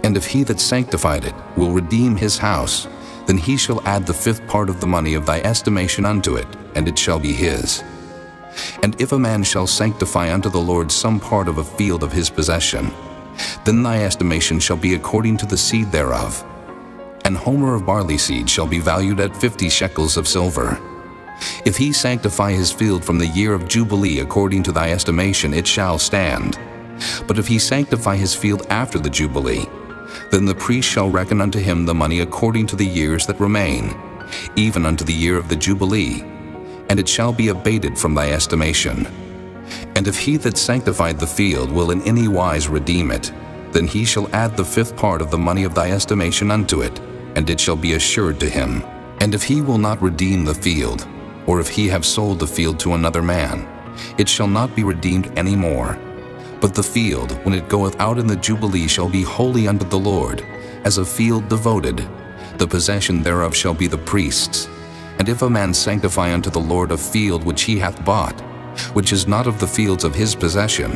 And if he that sanctified it will redeem his house, then he shall add the 5th part of the money of thy estimation unto it, and it shall be his. And if a man shall sanctify unto the Lord some part of a field of his possession, Then thy estimation shall be according to the seed thereof. An homer of barley seed shall be valued at 50 shekels of silver. If he sanctify his field from the year of Jubilee according to thy estimation, it shall stand. But if he sanctify his field after the Jubilee, then the priest shall reckon unto him the money according to the years that remain, even unto the year of the Jubilee, and it shall be abated from thy estimation. And if he that sanctified the field will in any wise redeem it, then he shall add the 5th part of the money of thy estimation unto it, and it shall be assured to him. And if he will not redeem the field, or if he have sold the field to another man, it shall not be redeemed any more. But the field, when it goeth out in the Jubilee, shall be holy unto the Lord, as a field devoted. The possession thereof shall be the priest's. And if a man sanctify unto the Lord a field which he hath bought, which is not of the fields of his possession,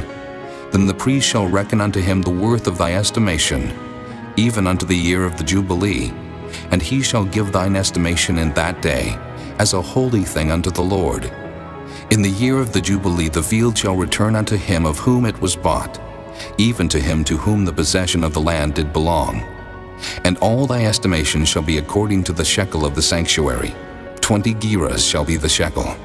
then the priest shall reckon unto him the worth of thy estimation, even unto the year of the Jubilee, and he shall give thine estimation in that day, as a holy thing unto the Lord. In the year of the Jubilee the field shall return unto him of whom it was bought, even to him to whom the possession of the land did belong. And all thy estimation shall be according to the shekel of the sanctuary. 20 gerahs shall be the shekel.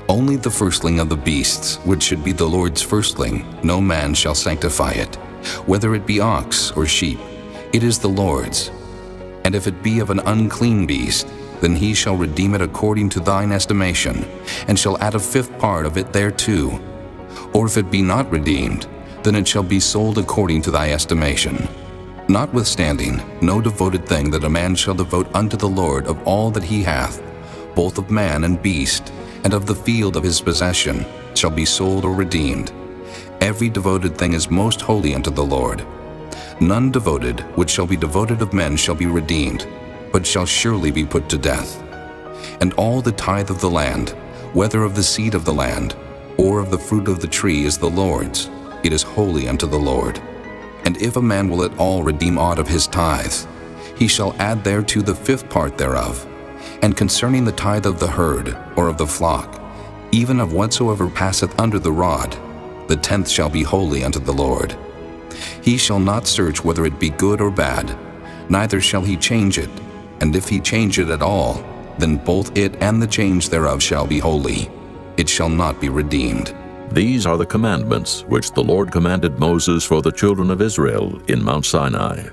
Only the firstling of the beasts, which should be the Lord's firstling, no man shall sanctify it, whether it be ox or sheep, it is the Lord's. And if it be of an unclean beast, then he shall redeem it according to thine estimation, and shall add a 5th part of it thereto. Or if it be not redeemed, then it shall be sold according to thy estimation. Notwithstanding, no devoted thing that a man shall devote unto the Lord of all that he hath, both of man and beast, and of the field of his possession, shall be sold or redeemed. Every devoted thing is most holy unto the Lord. None devoted, which shall be devoted of men, shall be redeemed, but shall surely be put to death. And all the tithe of the land, whether of the seed of the land, or of the fruit of the tree, is the Lord's. It is holy unto the Lord. And if a man will at all redeem aught of his tithes, he shall add thereto the 5th part thereof. And concerning the tithe of the herd, or of the flock, even of whatsoever passeth under the rod, the 10th shall be holy unto the Lord. He shall not search whether it be good or bad, neither shall he change it. And if he change it at all, then both it and the change thereof shall be holy. It shall not be redeemed. These are the commandments which the Lord commanded Moses for the children of Israel in Mount Sinai.